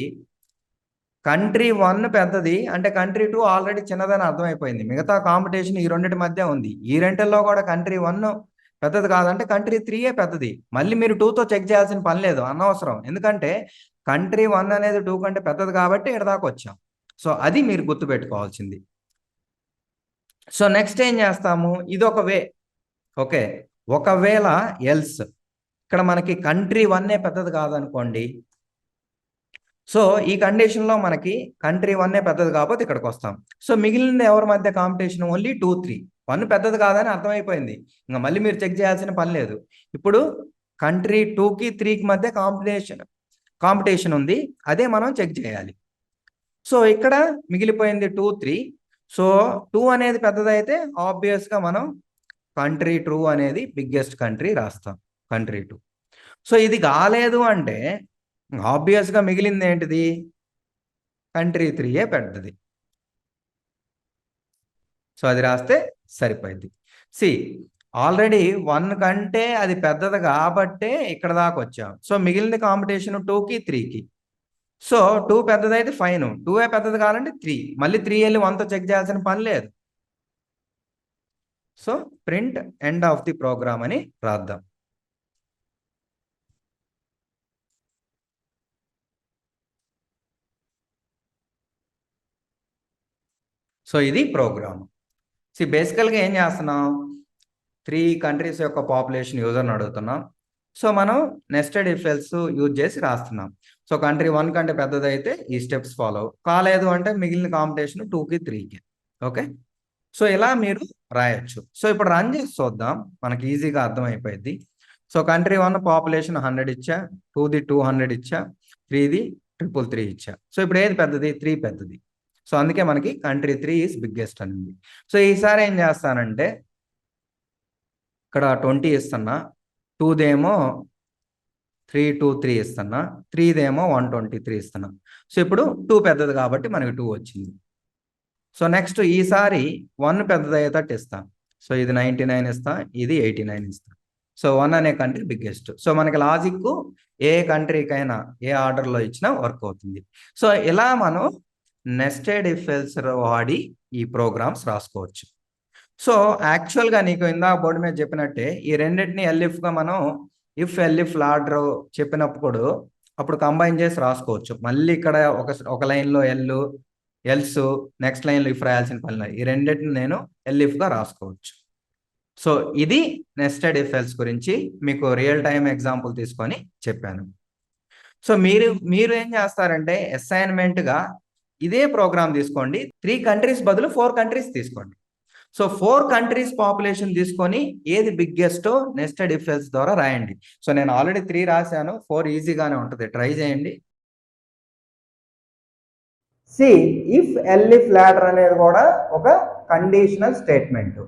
కంట్రీ 1 పెద్దది అంటే కంట్రీ 2 ఆల్రెడీ చిన్నదని అర్థమైపోయింది. మిగతా కాంపిటీషన్ ఈ రెండింటి మధ్య ఉంది. ఈ రెంటిల్లో కూడా కంట్రీ 1 పెద్దది కాదంటే కంట్రీ 3 పెద్దది. మళ్ళీ మీరు 2తో చెక్ చేయాల్సిన పని లేదు, అనవసరం. ఎందుకంటే కంట్రీ 1 అనేది 2 కంటే పెద్దది కాబట్టి ఇక్కడ దాకా వచ్చాం. సో అది మీరు గుర్తుపెట్టుకోవాల్సింది. సో నెక్స్ట్ ఏం చేస్తాము, ఇది ఒక వే. ఓకే, ఒకవేళ ఎల్స్ ఇక్కడ మనకి కంట్రీ 1 పెద్దది కాదనుకోండి. సో ఈ కండిషన్లో మనకి కంట్రీ 1 పెద్దది కాకపోతే ఇక్కడికి వస్తాం. సో మిగిలింది ఎవరి మధ్య కాంపిటీషన్, ఓన్లీ 2, 3. 1 పెద్దది కాదని అర్థమైపోయింది, ఇంకా మళ్ళీ మీరు చెక్ చేయాల్సిన పని లేదు. ఇప్పుడు కంట్రీ 2కి 3కి మధ్య కాంపిటీషన్ ఉంది, అదే మనం చెక్ చేయాలి. సో ఇక్కడ మిగిలిపోయింది 2, 3. సో 2 అనేది పెద్దదైతే ఆబ్వియస్గా మనం కంట్రీ 2 అనేది బిగ్గెస్ట్ కంట్రీ రాస్తాం, కంట్రీ 2. సో ఇది కాలేదు అంటే ఆబ్వియస్గా మిగిలింది ఏంటిది, కంట్రీ 3 పెద్దది. సో అది రాస్తే సరిపోయింది. ఆల్రెడీ 1 కంటే అది పెద్దది కాబట్టే ఇక్కడ దాకా వచ్చాం. సో మిగిలిన కాంపిటీషన్ 2కి 3కి. సో 2 పెద్దదైతే ఫైన్, 2 పెద్దది కావాలంటే 3, మళ్ళీ 3 వెళ్ళి 1తో చెక్ చేయాల్సిన పని లేదు. So print end of the program అని రాద్దాం. సో ఇది ప్రోగ్రామ్. బేసికల్గా ఏం చేస్తున్నాం, 3 కంట్రీస్ యొక్క పాపులేషన్ యూజర్ని అడుగుతున్నాం. సో మనం నెస్టెడ్ ఇఫ్ ఎల్స్ యూజ్ చేసి రాస్తున్నాం. సో కంట్రీ 1 కంటే పెద్దదైతే ఈ స్టెప్స్ ఫాలో, కాలేదు అంటే మిగిలిన కాంపిటీషన్ 2కి 3కి. ఓకే, సో ఇలా మీరు రాయొచ్చు. సో ఇప్పుడు రన్ చేసి చూద్దాం, మనకి ఈజీగా అర్థమైపోయింది. సో కంట్రీ 1 పాపులేషన్ 100 ఇచ్చా, 2ది 200 ఇచ్చా, 3ది 333 ఇచ్చా. సో ఇప్పుడు ఏది పెద్దది, 3 పెద్దది. సో అందుకే మనకి కంట్రీ 3 ఈజ్ బిగ్గెస్ట్ అని ఉంది. సో ఈసారి ఏం చేస్తానంటే ఇక్కడ 20 ఇస్తున్నా, 2దేమో 323 ఇస్తున్నా, 3దేమో 123 ఇస్తున్నా. సో ఇప్పుడు 2 పెద్దది కాబట్టి మనకి 2 వచ్చింది. సో నెక్స్ట్ ఈసారి 1 పెద్దదయ్యేటట్టు ఇస్తాను. సో ఇది 99 ఇస్తా, ఇది 89 ఇస్తా. సో 1 అనే కంట్రీ బిగ్గెస్ట్. సో మనకి లాజిక్ ఏ కంట్రీకైనా ఏ ఆర్డర్లో ఇచ్చినా వర్క్ అవుతుంది. సో ఇలా మనం నెస్టెడ్ ఇఫ్ ఎల్స్ వాడి ఈ ప్రోగ్రామ్స్ రాసుకోవచ్చు. సో యాక్చువల్గా నీకు ఇందాక బోర్డు మీద చెప్పినట్టే ఈ రెండింటిని ఎల్ఇఫ్గా మనం ఇఫ్ ఎల్ఇఫ్ లాడర్ చెప్పినప్పుడు అప్పుడు కంబైన్ చేసి రాసుకోవచ్చు. మళ్ళీ ఇక్కడ ఒక లైన్లో ఎల్స్ నెక్స్ట్ లైన్లో ఇఫ్ రాయాల్సిన పని లేదు. ఈ రెండింటిని నేను ఎల్ఇఫ్గా రాసుకోవచ్చు. సో ఇది నెస్టెడ్ ఇఫ్ ఎల్స్ గురించి మీకు రియల్ టైం ఎగ్జాంపుల్ తీసుకొని చెప్పాను. సో మీరు ఏం చేస్తారంటే అసైన్మెంట్గా ఇదే ప్రోగ్రామ్ తీసుకోండి, 3 కంట్రీస్ బదులు 4 కంట్రీస్ తీసుకోండి. సో 4 కంట్రీస్ పాపులేషన్ తీసుకొని ఏది బిగ్గెస్టో నెస్టెడ్ ఇఫ్ ఎల్స్ ద్వారా రాయండి. సో నేను ఆల్రెడీ 3 రాశాను, 4 ఈజీగానే ఉంటుంది, ట్రై చేయండి. ఇఫ్ ఎల్ఇఫ్ లాడర్ అనేది కూడా ఒక కండిషనల్ స్టేట్మెంట్.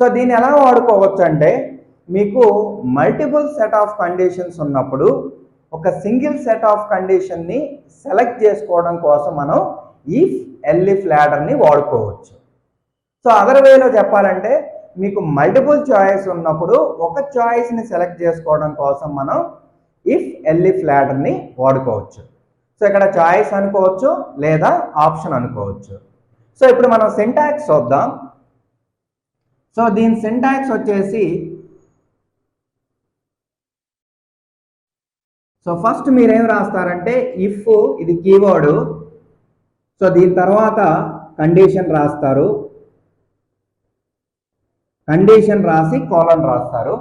సో దీన్ని ఎలా వాడుకోవచ్చు అంటే మీకు మల్టిపుల్ సెట్ ఆఫ్ కండిషన్స్ ఉన్నప్పుడు ఒక సింగిల్ సెట్ ఆఫ్ కండిషన్ని సెలెక్ట్ చేసుకోవడం కోసం మనం ఇఫ్ ఎల్ఇఫ్ లాడర్ని వాడుకోవచ్చు. సో అదర్ వేలో చెప్పాలంటే మీకు మల్టిపుల్ చాయిస్ ఉన్నప్పుడు ఒక చాయిస్ని సెలెక్ట్ చేసుకోవడం కోసం మనం ఇఫ్ ఎల్ఇఫ్ లాడర్ని వాడుకోవచ్చు. సో ఇక్కడ చాయిస్ అనుకోవచ్చు లేదా ఆప్షన్ అనుకోవచ్చు. సో ఇప్పుడు మనం సింటాక్స్ చూద్దాం. సో దీని సింటాక్స్ వచ్చేసి, సో ఫస్ట్ మీరేం రాస్తారంటే ఇఫ్ ఇది కీవర్డ్, సో దీని తర్వాత కండిషన్ రాస్తారు, కండిషన్ రాసి కోలన్ రాస్తారు.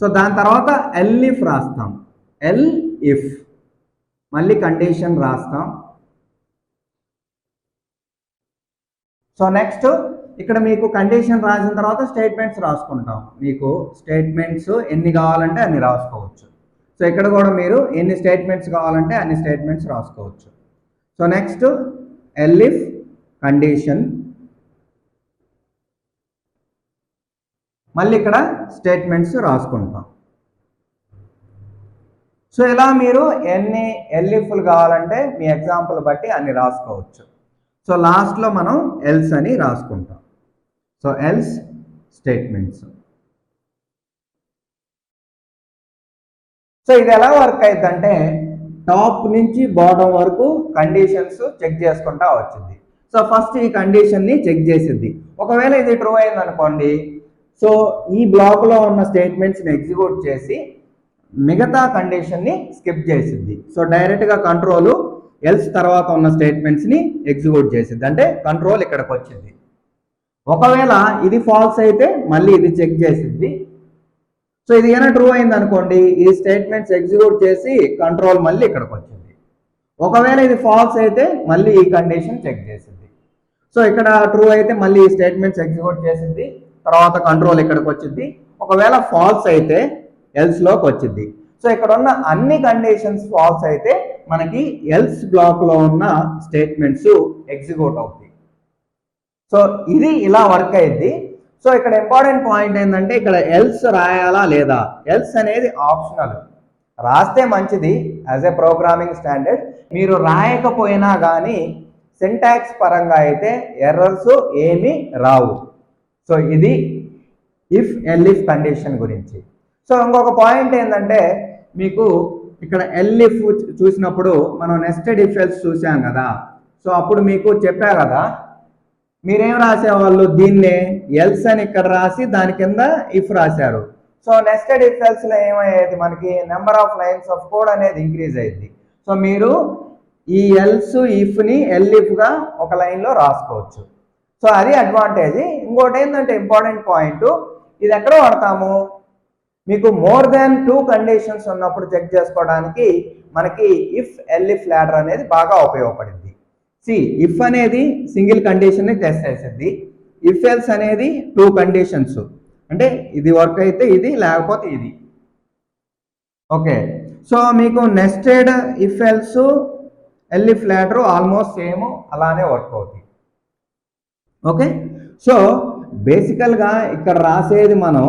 సో దాని తర్వాత ఎల్ఇఫ్ రాస్తాం, ఎల్ఇఫ్ మళ్ళీ కండిషన్ రాస్తాం. సో నెక్స్ట్ ఇక్కడ మీకు కండిషన్ రాసిన తర్వాత స్టేట్మెంట్స్ రాసుకుంటాం. మీకు స్టేట్మెంట్స్ ఎన్ని కావాలంటే అన్ని రాసుకోవచ్చు. సో ఇక్కడ కూడా మీరు ఎన్ని స్టేట్మెంట్స్ కావాలంటే అన్ని స్టేట్మెంట్స్ రాసుకోవచ్చు. సో నెక్స్ట్ ఎల్ఇఫ్ కండిషన్, మళ్ళీ ఇక్కడ స్టేట్మెంట్స్ రాసుకుంటాం. సో ఇలా మీరు ఎన్ని ఎల్ఇఫ్లు కావాలంటే మీ ఎగ్జాంపుల్ బట్టి అన్ని రాసుకోవచ్చు. సో లాస్ట్లో మనం ఎల్స్ అని రాసుకుంటాం. So else statements. సో ఇది ఎలా వర్క్ అవుతుందంటే టాప్ నుంచి బాటమ్ వరకు కండిషన్స్ చెక్ చేసుకుంటా వచ్చింది. సో ఫస్ట్ ఈ కండిషన్ని చెక్ చేసిద్ది. ఒకవేళ ఇది ట్రూ అయింది అనుకోండి, సో ఈ బ్లాక్లో ఉన్న స్టేట్మెంట్స్ని ఎగ్జిక్యూట్ చేసి మిగతా కండిషన్ని స్కిప్ చేసిద్ది. సో డైరెక్ట్గా కంట్రోల్ ఎల్స్ తర్వాత ఉన్న స్టేట్మెంట్స్ని ఎగ్జిక్యూట్ చేసిద్ది, అంటే కంట్రోల్ ఇక్కడికి వచ్చింది. ఒకవేళ ఇది ఫాల్స్ అయితే మళ్ళీ ఇది చెక్ చేసిద్ది. సో ఇది ఏమైనా ట్రూ అయింది అనుకోండి, ఈ స్టేట్మెంట్స్ ఎగ్జిక్యూట్ చేసి కంట్రోల్ మళ్ళీ ఇక్కడికి వచ్చింది. ఒకవేళ ఇది ఫాల్స్ అయితే మళ్ళీ ఈ కండిషన్ చెక్ చేసింది. సో ఇక్కడ ట్రూ అయితే మళ్ళీ ఈ స్టేట్మెంట్స్ ఎగ్జిక్యూట్ చేసింది, తర్వాత కంట్రోల్ ఇక్కడికి వచ్చింది. ఒకవేళ ఫాల్స్ అయితే ఎల్స్లోకి వచ్చింది. సో ఇక్కడ ఉన్న అన్ని కండిషన్స్ ఫాల్స్ అయితే మనకి ఎల్స్ బ్లాక్లో ఉన్న స్టేట్మెంట్స్ ఎగ్జిక్యూట్ అవుతాయి. సో ఇది ఇలా వర్క్ అయ్యింది. సో ఇక్కడ ఇంపార్టెంట్ పాయింట్ ఏంటంటే ఇక్కడ ఎల్స్ రాయాలా లేదా, ఎల్స్ అనేది ఆప్షనల్. రాస్తే మంచిది యాజ్ ఏ ప్రోగ్రామింగ్ స్టాండర్డ్. మీరు రాయకపోయినా కానీ సింటాక్స్ పరంగా అయితే ఎర్రర్స్ ఏమీ రావు. సో ఇది ఇఫ్ ఎల్ఇఫ్ కండిషన్ గురించి. సో ఇంకొక పాయింట్ ఏంటంటే మీకు ఇక్కడ ఎల్ఇఫ్ చూసినప్పుడు మనం నెస్టెడ్ ఇఫ్ ఎల్స్ చూసాం కదా. సో అప్పుడు మీకు చెప్పా కదా, మీరేం రాసేవాళ్ళు, దీన్నే ఎల్స్ అని ఇక్కడ రాసి దాని కింద ఇఫ్ రాశారు. సో నెస్టెడ్ ఇఫ్ ఎల్స్లో ఏమయ్యేది, మనకి number of lines of code అనేది ఇంక్రీజ్ అయ్యింది. సో మీరు ఈ ఎల్స్ ఇఫ్ని ఎల్ఇఫ్గా ఒక లైన్లో రాసుకోవచ్చు. సో అది అడ్వాంటేజ్. ఇంకోటి ఏంటంటే ఇంపార్టెంట్ పాయింట్, ఇది ఎక్కడ వాడతాము, మీకు మోర్ దాన్ 2 కండిషన్స్ ఉన్నప్పుడు చెక్ చేసుకోవడానికి మనకి ఇఫ్ ఎల్ఇఫ్ లాడర్ అనేది బాగా ఉపయోగపడింది. ఇఫ్ అనేది సింగిల్ కండిషన్ని టెస్ట్ చేసేది, ఇఫ్ ఎల్స్ అనేది 2 కండిషన్స్, అంటే ఇది వర్క్ అయితే ఇది, లేకపోతే ఇది. ఓకే, సో మీకు nested if else elif ladder almost same అలానే వర్క్ అవుతుంది. ఓకే, సో బేసికల్గా ఇక్కడ రాసేది మనం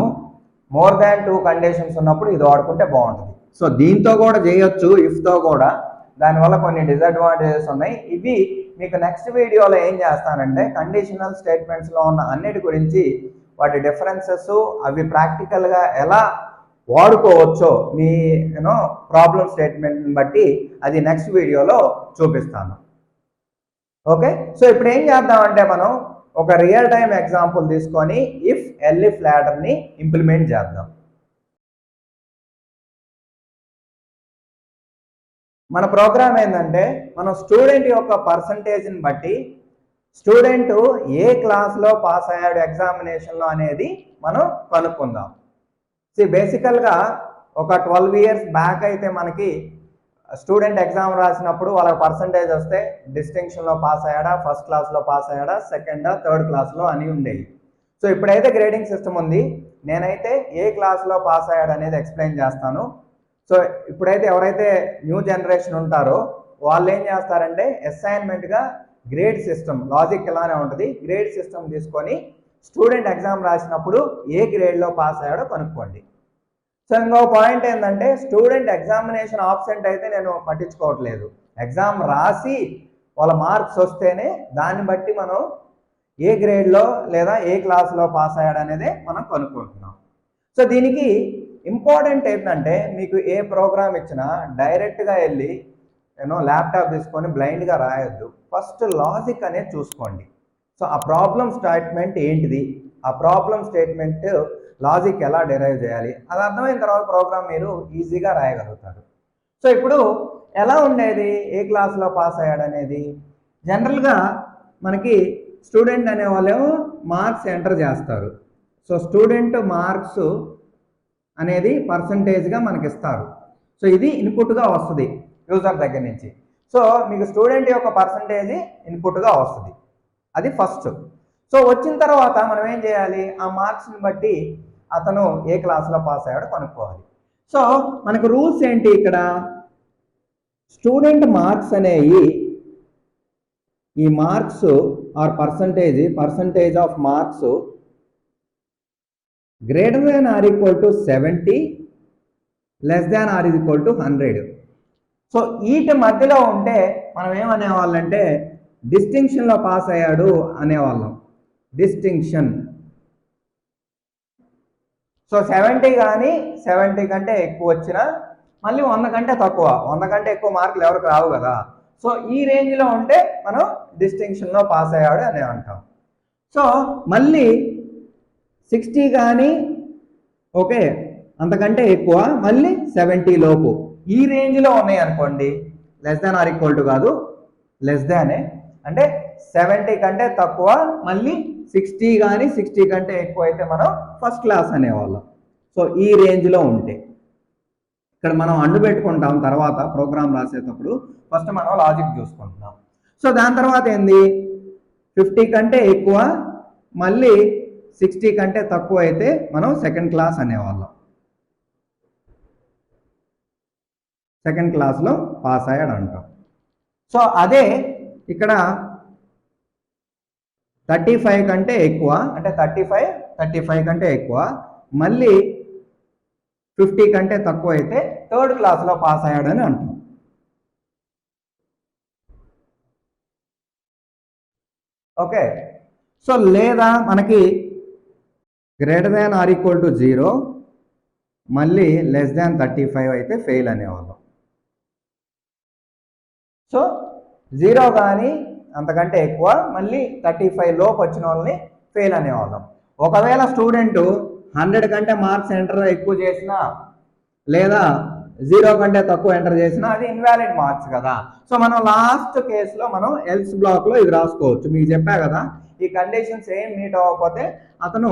మోర్ దాన్ 2 కండిషన్స్ ఉన్నప్పుడు ఇది వాడుకుంటే బాగుంటుంది. సో దీంతో కూడా చేయొచ్చు, ఇఫ్తో కూడా. దానివల్ల కొన్ని డిసడ్వాంటేజెస్ ఉన్నాయి. ఇవి మీకు నెక్స్ట్ వీడియోలో ఏం చేస్తానంటే కండిషనల్ స్టేట్మెంట్స్లో ఉన్న అన్నిటి గురించి, వాటి డిఫరెన్సెస్, అవి ప్రాక్టికల్గా ఎలా వాడుకోవచ్చో మీ ప్రాబ్లం స్టేట్మెంట్ని బట్టి అది నెక్స్ట్ వీడియోలో చూపిస్తాను. ఓకే, సో ఇప్పుడు ఏం చేద్దామంటే మనం ఒక రియల్ టైం ఎగ్జాంపుల్ తీసుకొని ఇఫ్ ఎల్ఇఫ్ లాడర్ని ఇంప్లిమెంట్ చేద్దాం. మన ప్రోగ్రామ్ ఏంటంటే మనం స్టూడెంట్ యొక్క పర్సంటేజ్ని బట్టి స్టూడెంట్ ఏ క్లాస్లో పాస్ అయ్యాడు ఎగ్జామినేషన్లో అనేది మనం కనుక్కుందాం. బేసికల్గా ఒక 12 ఇయర్స్ బ్యాక్ అయితే మనకి స్టూడెంట్ ఎగ్జామ్ రాసినప్పుడు వాళ్ళకి పర్సంటేజ్ వస్తే డిస్టింక్షన్లో పాస్ అయ్యాడా, ఫస్ట్ క్లాస్లో పాస్ అయ్యాడా, సెకండా, థర్డ్ క్లాస్లో అని ఉండేవి. సో ఇప్పుడైతే గ్రేడింగ్ సిస్టమ్ ఉంది. నేనైతే ఏ క్లాస్లో పాస్ అయ్యాడు అనేది ఎక్స్ప్లెయిన్ చేస్తాను. సో ఇప్పుడైతే ఎవరైతే న్యూ జనరేషన్ ఉంటారో వాళ్ళు ఏం చేస్తారంటే అసైన్మెంట్గా గ్రేడ్ సిస్టమ్, లాజిక్ ఇలానే ఉంటుంది, గ్రేడ్ సిస్టమ్ తీసుకొని స్టూడెంట్ ఎగ్జామ్ రాసినప్పుడు ఏ గ్రేడ్లో పాస్ అయ్యాడో కనుక్కోండి. సో ఇంకో పాయింట్ ఏంటంటే స్టూడెంట్ ఎగ్జామినేషన్ ఆబ్సెంట్ అయితే నేను పట్టించుకోవట్లేదు. ఎగ్జామ్ రాసి వాళ్ళ మార్క్స్ వస్తేనే దాన్ని బట్టి మనం ఏ గ్రేడ్లో లేదా ఏ క్లాస్లో పాస్ అయ్యాడు అనేది మనం కనుక్కుంటున్నాం. సో దీనికి ఇంపార్టెంట్ ఏంటంటే మీకు ఏ ప్రోగ్రామ్ ఇచ్చినా డైరెక్ట్గా వెళ్ళి ల్యాప్టాప్ తీసుకొని బ్లైండ్గా రాయొద్దు. ఫస్ట్ లాజిక్ అనేది చూసుకోండి. సో ఆ ప్రాబ్లం స్టేట్మెంట్ ఏంటిది, ఆ ప్రాబ్లం స్టేట్మెంట్ లాజిక్ ఎలా డెరైవ్ చేయాలి, అది అర్థమైన తర్వాత ప్రోగ్రామ్ మీరు ఈజీగా రాయగలుగుతారు. సో ఇప్పుడు ఎలా ఉండేది, ఏ క్లాస్లో పాస్ అయ్యాడు అనేది, జనరల్గా మనకి స్టూడెంట్ అనే వాళ్ళేమో మార్క్స్ ఎంటర్ చేస్తారు. సో స్టూడెంట్ మార్క్స్ అనేది పర్సంటేజ్గా మనకి ఇస్తారు. సో ఇది ఇన్పుట్గా వస్తుంది యూజర్ దగ్గర నుంచి. సో మీకు స్టూడెంట్ యొక్క పర్సంటేజ్ ఇన్పుట్గా వస్తుంది, అది ఫస్ట్. సో వచ్చిన తర్వాత మనం ఏం చేయాలి, ఆ మార్క్స్ని బట్టి అతను ఏ క్లాస్లో పాస్ అయ్యాడో కనుక్కోవాలి. సో మనకు రూల్స్ ఏంటి ఇక్కడ, స్టూడెంట్ మార్క్స్ అనేవి ఈ marks or percentage of marks greater than or equal to 70, less than or equal to 100. So వీటి మధ్యలో ఉంటే మనం ఏమనేవాళ్ళంటే డిస్టింక్షన్లో పాస్ అయ్యాడు అనేవాళ్ళం, డిస్టింక్షన్. సో 70 కానీ 70 కంటే ఎక్కువ వచ్చినా, మళ్ళీ 100 కంటే తక్కువ, 100 కంటే ఎక్కువ మార్కులు ఎవరికి రావు కదా. సో ఈ రేంజ్లో ఉంటే మనం డిస్టింక్షన్లో పాస్ అయ్యాడు అని అంటాం. సో మళ్ళీ 60 కానీ ఓకే అంతకంటే ఎక్కువ, మళ్ళీ 70 లోపు, ఈ రేంజ్లో ఉన్నాయి అనుకోండి, less than or equal to కాదు, లెస్ దానే, అంటే 70 కంటే తక్కువ, మళ్ళీ 60 కానీ 60 కంటే ఎక్కువ అయితే మనం ఫస్ట్ క్లాస్ అనేవాళ్ళం. సో ఈ రేంజ్లో ఉంటే ఇక్కడ మనం అండు పెట్టుకుంటాం, తర్వాత ప్రోగ్రామ్ రాసేటప్పుడు ఫస్ట్ మనం లాజిక్ చూసుకుంటున్నాం. సో దాని తర్వాత ఏంది, 50 కంటే ఎక్కువ, మళ్ళీ 60 కంటే తక్కువ అయితే మనం సెకండ్ క్లాస్ అనేవాళ్ళం, సెకండ్ క్లాస్లో పాస్ అయ్యాడు అంటాం. సో అదే ఇక్కడ 35 కంటే ఎక్కువ, అంటే 35 కంటే ఎక్కువ, మళ్ళీ 50 కంటే తక్కువ అయితే థర్డ్ క్లాస్లో పాస్ అయ్యాడని అంటాం. ఓకే. సో లేదా మనకి greater than or equal to 0, మళ్ళీ లెస్ దాన్ 35 అయితే ఫెయిల్ అనేవాళ్ళం. సో 0 కానీ అంతకంటే ఎక్కువ, మళ్ళీ 35 లోపు వచ్చిన వాళ్ళని ఫెయిల్ అనేవాళ్ళం. ఒకవేళ స్టూడెంట్ 100 కంటే మార్క్స్ ఎంటర్ ఎక్కువ చేసినా, లేదా 0 కంటే తక్కువ ఎంటర్ చేసినా అది ఇన్వాలిడ్ మార్క్స్ కదా. సో మనం లాస్ట్ కేసులో మనం ఎల్స్ బ్లాక్లో ఇది రాసుకోవచ్చు. మీకు చెప్పా కదా, ఈ కండిషన్స్ ఏం మీట్ అవ్వకపోతే అతను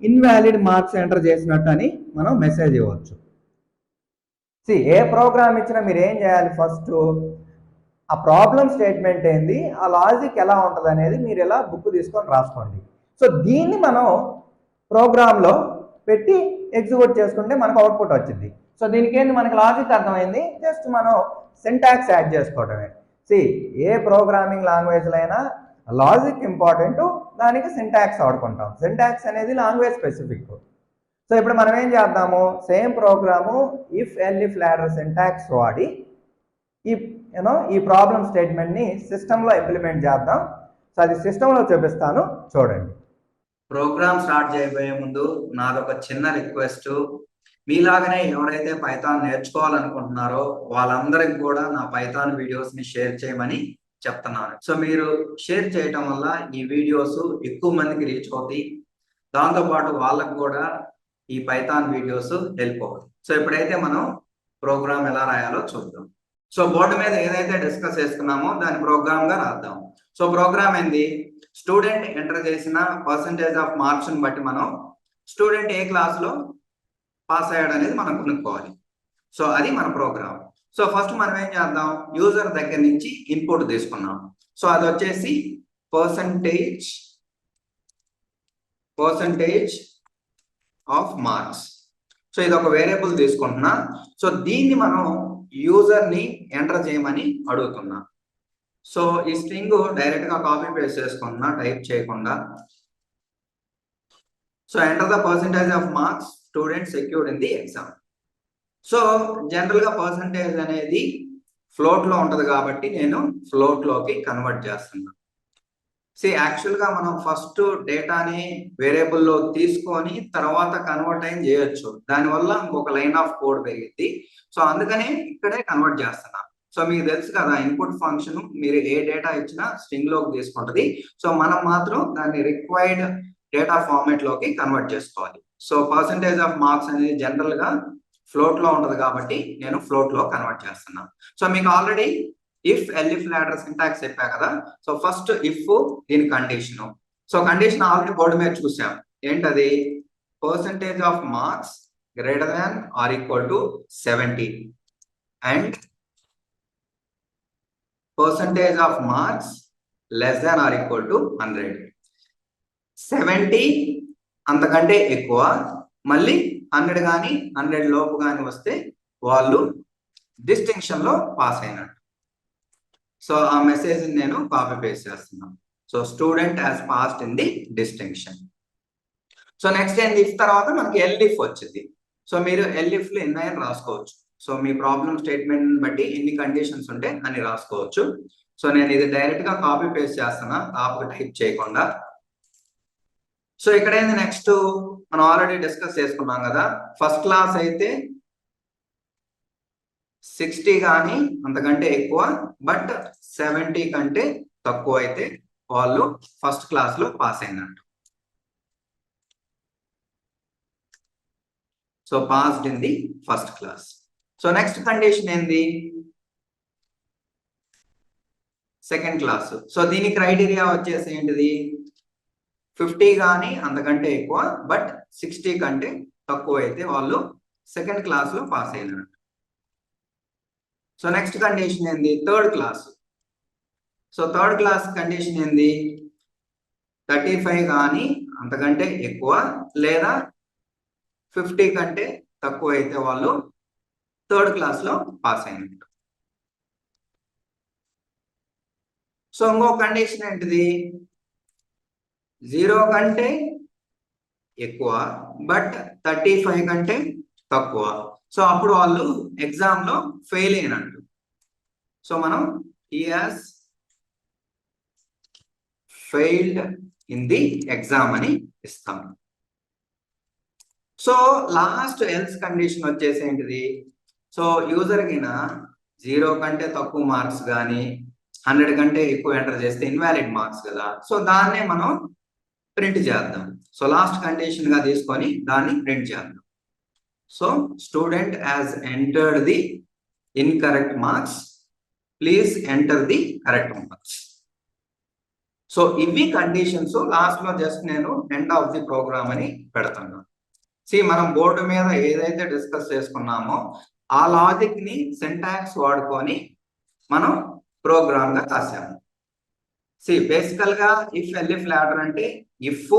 ఇన్వాలిడ్ మార్క్స్ ఎంటర్ చేసినట్టు అని మనం మెసేజ్ ఇవ్వచ్చు. ఏ ప్రోగ్రామ్ ఇచ్చినా మీరు ఏం చేయాలి, ఫస్ట్ ఆ ప్రాబ్లం స్టేట్మెంట్ ఏంది, ఆ లాజిక్ ఎలా ఉంటుంది అనేది మీరు ఇలా బుక్ తీసుకొని రాసుకోండి. సో దీన్ని మనం ప్రోగ్రాంలో పెట్టి ఎగ్జిక్యూట్ చేసుకుంటే మనకు అవుట్పుట్ వచ్చింది. సో దీనికి ఏంది, మనకి లాజిక్ అర్థమైంది, జస్ట్ మనం సింటాక్స్ యాడ్ చేసుకోవడమే. ఏ ప్రోగ్రామింగ్ లాంగ్వేజ్లో అయినా లాజిక్ ఇంపార్టెంట్, దానికి సింటాక్స్ వాడుకుంటాం. సింటాక్స్ అనేది లాంగ్వేజ్ స్పెసిఫిక్. సో ఇప్పుడు మనం ఏం చేద్దాము, same program if elif ladder syntax వాడి ఈ ప్రాబ్లం స్టేట్మెంట్ని సిస్టంలో ఇంప్లిమెంట్ చేద్దాం. సో అది సిస్టంలో చూపిస్తాను, చూడండి. ప్రోగ్రామ్ స్టార్ట్ చేయబోయే ముందు నాదొక చిన్న రిక్వెస్ట్, మీలాగనే ఎవరైతే పైథాన్ నేర్చుకోవాలనుకుంటున్నారో వాళ్ళందరికి కూడా నా పైథాన్ వీడియోస్ని షేర్ చేయమని చెప్తున్నాను. సో మీరు షేర్ చేయటం వల్ల ఈ వీడియోస్ ఎక్కువ మందికి రీచ్ అవుతాయి, దాంతోపాటు వాళ్ళకు కూడా ఈ పైథాన్ వీడియోస్ హెల్ప్ అవుతాయి. సో ఇప్పుడైతే మనం ప్రోగ్రామ్ ఎలా రాయాలో చూద్దాం. సో బోర్డు మీద ఏదైతే డిస్కస్ చేసుకున్నామో దాని ప్రోగ్రామ్గా రాద్దాం. సో ప్రోగ్రామ్ ఏంది, స్టూడెంట్ ఎంటర్ చేసిన పర్సంటేజ్ ఆఫ్ మార్క్స్ని బట్టి మనం స్టూడెంట్ ఏ క్లాస్లో పాస్ అయ్యాడు అనేది మనం కనుక్కోవాలి. సో అది మన ప్రోగ్రామ్. సో ఫస్ట్ మనం ఏం చేద్దాం, యూజర్ దగ్గర నుంచి ఇన్పుట్ తీసుకున్నాం. సో అది వచ్చేసి పర్సంటేజ్ ఆఫ్ మార్క్స్. సో ఇది ఒక వేరియబుల్ తీసుకుంటున్నా. సో దీన్ని మనం యూజర్ని ఎంటర్ చేయమని అడుగుతున్నా. సో ఈ స్ట్రింగ్ డైరెక్ట్గా కాపీ పేస్ట్ చేసుకున్నా, టైప్ చేయకుండా. So enter the percentage of marks student secured in the exam. So జనరల్గా పర్సంటేజ్ అనేది ఫ్లోట్లో ఉంటుంది కాబట్టి నేను ఫ్లోట్లోకి కన్వర్ట్ చేస్తున్నా. యాక్చువల్గా మనం ఫస్ట్ డేటాని వేరియబుల్లో తీసుకొని తర్వాత కన్వర్ట్ అయిన చేయొచ్చు, దానివల్ల ఇంకొక లైన్ ఆఫ్ కోడ్ పెరిగింది. సో అందుకనే ఇక్కడే కన్వర్ట్ చేస్తున్నా. సో మీకు తెలుసు కదా, ఇన్పుట్ ఫంక్షన్ మీరు ఏ డేటా ఇచ్చినా స్ట్రింగ్లోకి తీసుకుంటుంది. సో మనం మాత్రం దాన్ని రిక్వైర్డ్ డేటా ఫార్మాట్లోకి కన్వర్ట్ చేసుకోవాలి. సో పర్సంటేజ్ ఆఫ్ మార్క్స్ అనేది జనరల్గా ఫ్లోట్లో ఉంటుంది కాబట్టి నేను ఫ్లోట్లో కన్వర్ట్ చేస్తున్నాను. సో మీకు already if elif ladder syntax చెప్పా కదా. సో ఫస్ట్ ఇఫ్ దీని condition. So condition already board మీద చూసాం. ఏంటది? Percentage of marks greater than or equal to 70 and percentage of marks less than or equal to 100. 70 అంతకంటే ఎక్కువ, మళ్ళీ 100 కానీ 100 లోపు కానీ వస్తే వాళ్ళు డిస్టింక్షన్ లో పాస్ అయినట్టు. సో ఆ మెసేజ్ నేను కాపీ పేస్ట్ చేస్తున్నాను. So student has passed in the distinction. So next ఏంది? ఇఫ్ తర్వాత మనకి ఎల్ఇఫ్ వచ్చింది. సో మీరు ఎల్ఇఫ్ లో ఎన్ని అయినా రాసుకోవచ్చు. సో మీ ప్రాబ్లమ్ స్టేట్మెంట్ బట్టి ఎన్ని కండిషన్స్ ఉంటే అన్ని రాసుకోవచ్చు. సో నేను ఇది డైరెక్ట్ గా కాపీ పేస్ట్ చేస్తున్నా, టాప్ టైప్ చేయకుండా. సో ఇక్కడ ఏంది నెక్స్ట్? మనం ఆల్రెడీ డిస్కస్ చేసుకున్నాం కదా. ఫస్ట్ క్లాస్ అయితే 60 కానీ అంతకంటే ఎక్కువ, బట్ 70 కంటే తక్కువ అయితే వాళ్ళు ఫస్ట్ క్లాస్ లో పాస్ అయినట్టు. So passed in the first class. So next condition ఏంది? Second class. సో దీని క్రైటీరియా వచ్చేసి ఏంటిది? 50 కానీ అంతకంటే ఎక్కువ, బట్ 60 కంటే తక్కువ అయితే వాళ్ళు సెకండ్ క్లాస్ లో పాస్ అయినట్టు. సో నెక్స్ట్ కండిషన్ ఏంది? Third class. So third class condition ఏంది? 35 కానీ అంతకంటే ఎక్కువ లేదా 50 కంటే తక్కువ అయితే వాళ్ళు థర్డ్ క్లాస్ లో పాస్ అయినట్టు. సో ఇంకో కండిషన్ ఏంటిది? 0 కంటే ఎక్కువ, బట్ 35 కంటే తక్కువ. సో అప్పుడు వాళ్ళు ఎగ్జామ్ లో ఫెయిల్ అయినట్టు. సో మనం he has failed in the exam అని ఇస్తాం. సో లాస్ట్ ఎల్స్ కండిషన్ వచ్చేసి ఏంటిది? సో యూజర్ కినా 0 కంటే తక్కువ మార్క్స్ కానీ 100 కంటే ఎక్కువ ఎంటర్ చేస్తే ఇన్వాలిడ్ మార్క్స్ కదా. సో దాన్నే మనం ప్రింట్ చేద్దాం. సో లాస్ట్ కండిషన్ గా తీసుకొని దాన్ని ప్రింట్ చేద్దాం. So student has entered the incorrect marks, please enter the correct marks. So ఇవి కండిషన్స్. లాస్ట్ లో జస్ట్ నేను ఎండ్ ఆఫ్ ది ప్రోగ్రామ్ అని పెడతాను. మనం బోర్డు మీద ఏదైతే డిస్కస్ చేసుకున్నామో ఆ లాజిక్ ని సింటాక్స్ వాడుకొని మనం ప్రోగ్రామ్ గా రాసాము. బేసికల్ గా ఇఫ్ ఎల్ఇఫ్ లాడర్ అంటే ఇఫ్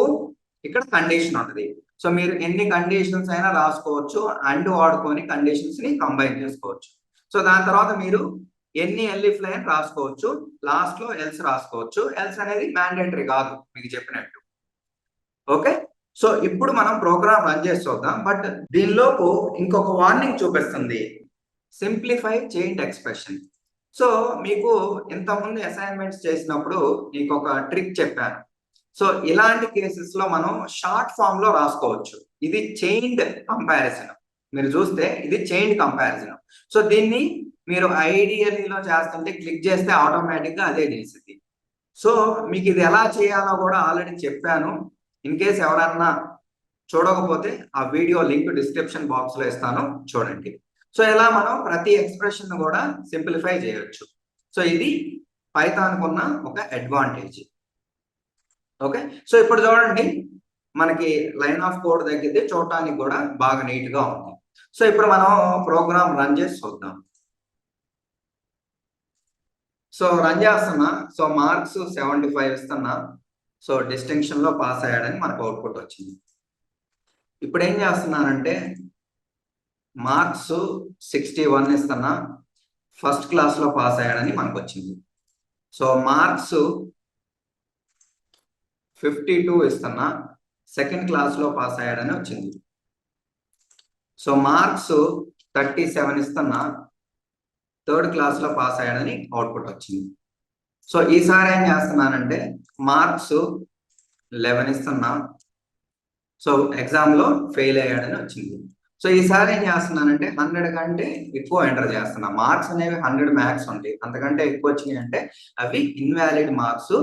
ఇక్కడ కండిషన్ ఉంటుంది. సో మీరు ఎన్ని కండిషన్స్ అయినా రాసుకోవచ్చు, అండ్ వాడుకొని కండిషన్స్ ని కంబైన్ చేసుకోవచ్చు. సో దాని తర్వాత మీరు ఎన్ని ఎల్ఇఫ్ లైన్ రాసుకోవచ్చు, లాస్ట్ లో ఎల్స్ రాసుకోవచ్చు. ఎల్స్ అనేది మ్యాండేటరీ కాదు మీకు చెప్పినట్టు. ఓకే, సో ఇప్పుడు మనం ప్రోగ్రామ్ రన్ చేసి చూద్దాం. బట్ దీనిలోపు ఇంకొక వార్నింగ్ చూపిస్తుంది, సింప్లిఫై చైన్డ్ ఎక్స్ప్రెషన్. సో మీకు ఇంతకుముందు అసైన్మెంట్స్ చేసినప్పుడు మీకు ఒక ట్రిక్ చెప్పాను. సో ఇలాంటి కేసెస్ లో మనం షార్ట్ ఫామ్ లో రాసుకోవచ్చు. ఇది చైన్డ్ కంపారిజన్. మీరు చూస్తే ఇది చైన్డ్ కంపారిజన్. సో దీన్ని మీరు ఐడియల్లో చేస్తుంటే క్లిక్ చేస్తే ఆటోమేటిక్ గా అదే చేసింది. సో మీకు ఇది ఎలా చేయాలో కూడా ఆల్రెడీ చెప్పాను. ఇన్ కేస్ ఎవరన్నా చూడకపోతే ఆ వీడియో లింక్ డిస్క్రిప్షన్ బాక్స్ లో ఇస్తాను, చూడండి. సో ఇలా మనం ప్రతి ఎక్స్ప్రెషన్ కూడా సింప్లిఫై చేయొచ్చు. సో ఇది పైథాన్ కున్న ఒక అడ్వాంటేజ్. ఓకే, సో ఇప్పుడు చూడండి మనకి లైన్ ఆఫ్ కోడ్ తగ్గితే చూడటానికి కూడా బాగా నీట్ గా ఉంది. సో ఇప్పుడు మనం ప్రోగ్రామ్ రన్ చేసి చూద్దాం. సో రన్ చేస్తున్నా. సో మార్క్స్ 75 ఇస్తున్నా. సో డిస్టింక్షన్ లో పాస్ అయ్యాడని మనకు అవుట్పుట్ వచ్చింది. ఇప్పుడు ఏం చేస్తున్నానంటే మార్క్స్ 61 ఇస్తున్నా, ఫస్ట్ క్లాస్ లో పాస్ అయ్యాడని మనకు వచ్చింది. సో మార్క్స్ 52 ఇస్తున్నా, సెకండ్ క్లాస్ లో పాస్ అయ్యాడని వచ్చింది. సో మార్క్స్ 37 ఇస్తున్నా, థర్డ్ క్లాస్ లో పాస్ అయ్యాడని అవుట్పుట్ వచ్చింది. సో ఈసారి ఏం చేస్తున్నానంటే మార్క్స్ 11 ఇస్తున్నా, సో ఎగ్జామ్ లో ఫెయిల్ అయ్యాడని వచ్చింది. సో ఈసారి ఏం చేస్తున్నానంటే 100 కంటే ఎక్కువ ఎంటర్ చేస్తున్నా. మార్క్స్ అనేవి 100 మ్యాక్స్ ఉంటాయి, అంతకంటే ఎక్కువ వచ్చినాయి అంటే అవి invalid marks.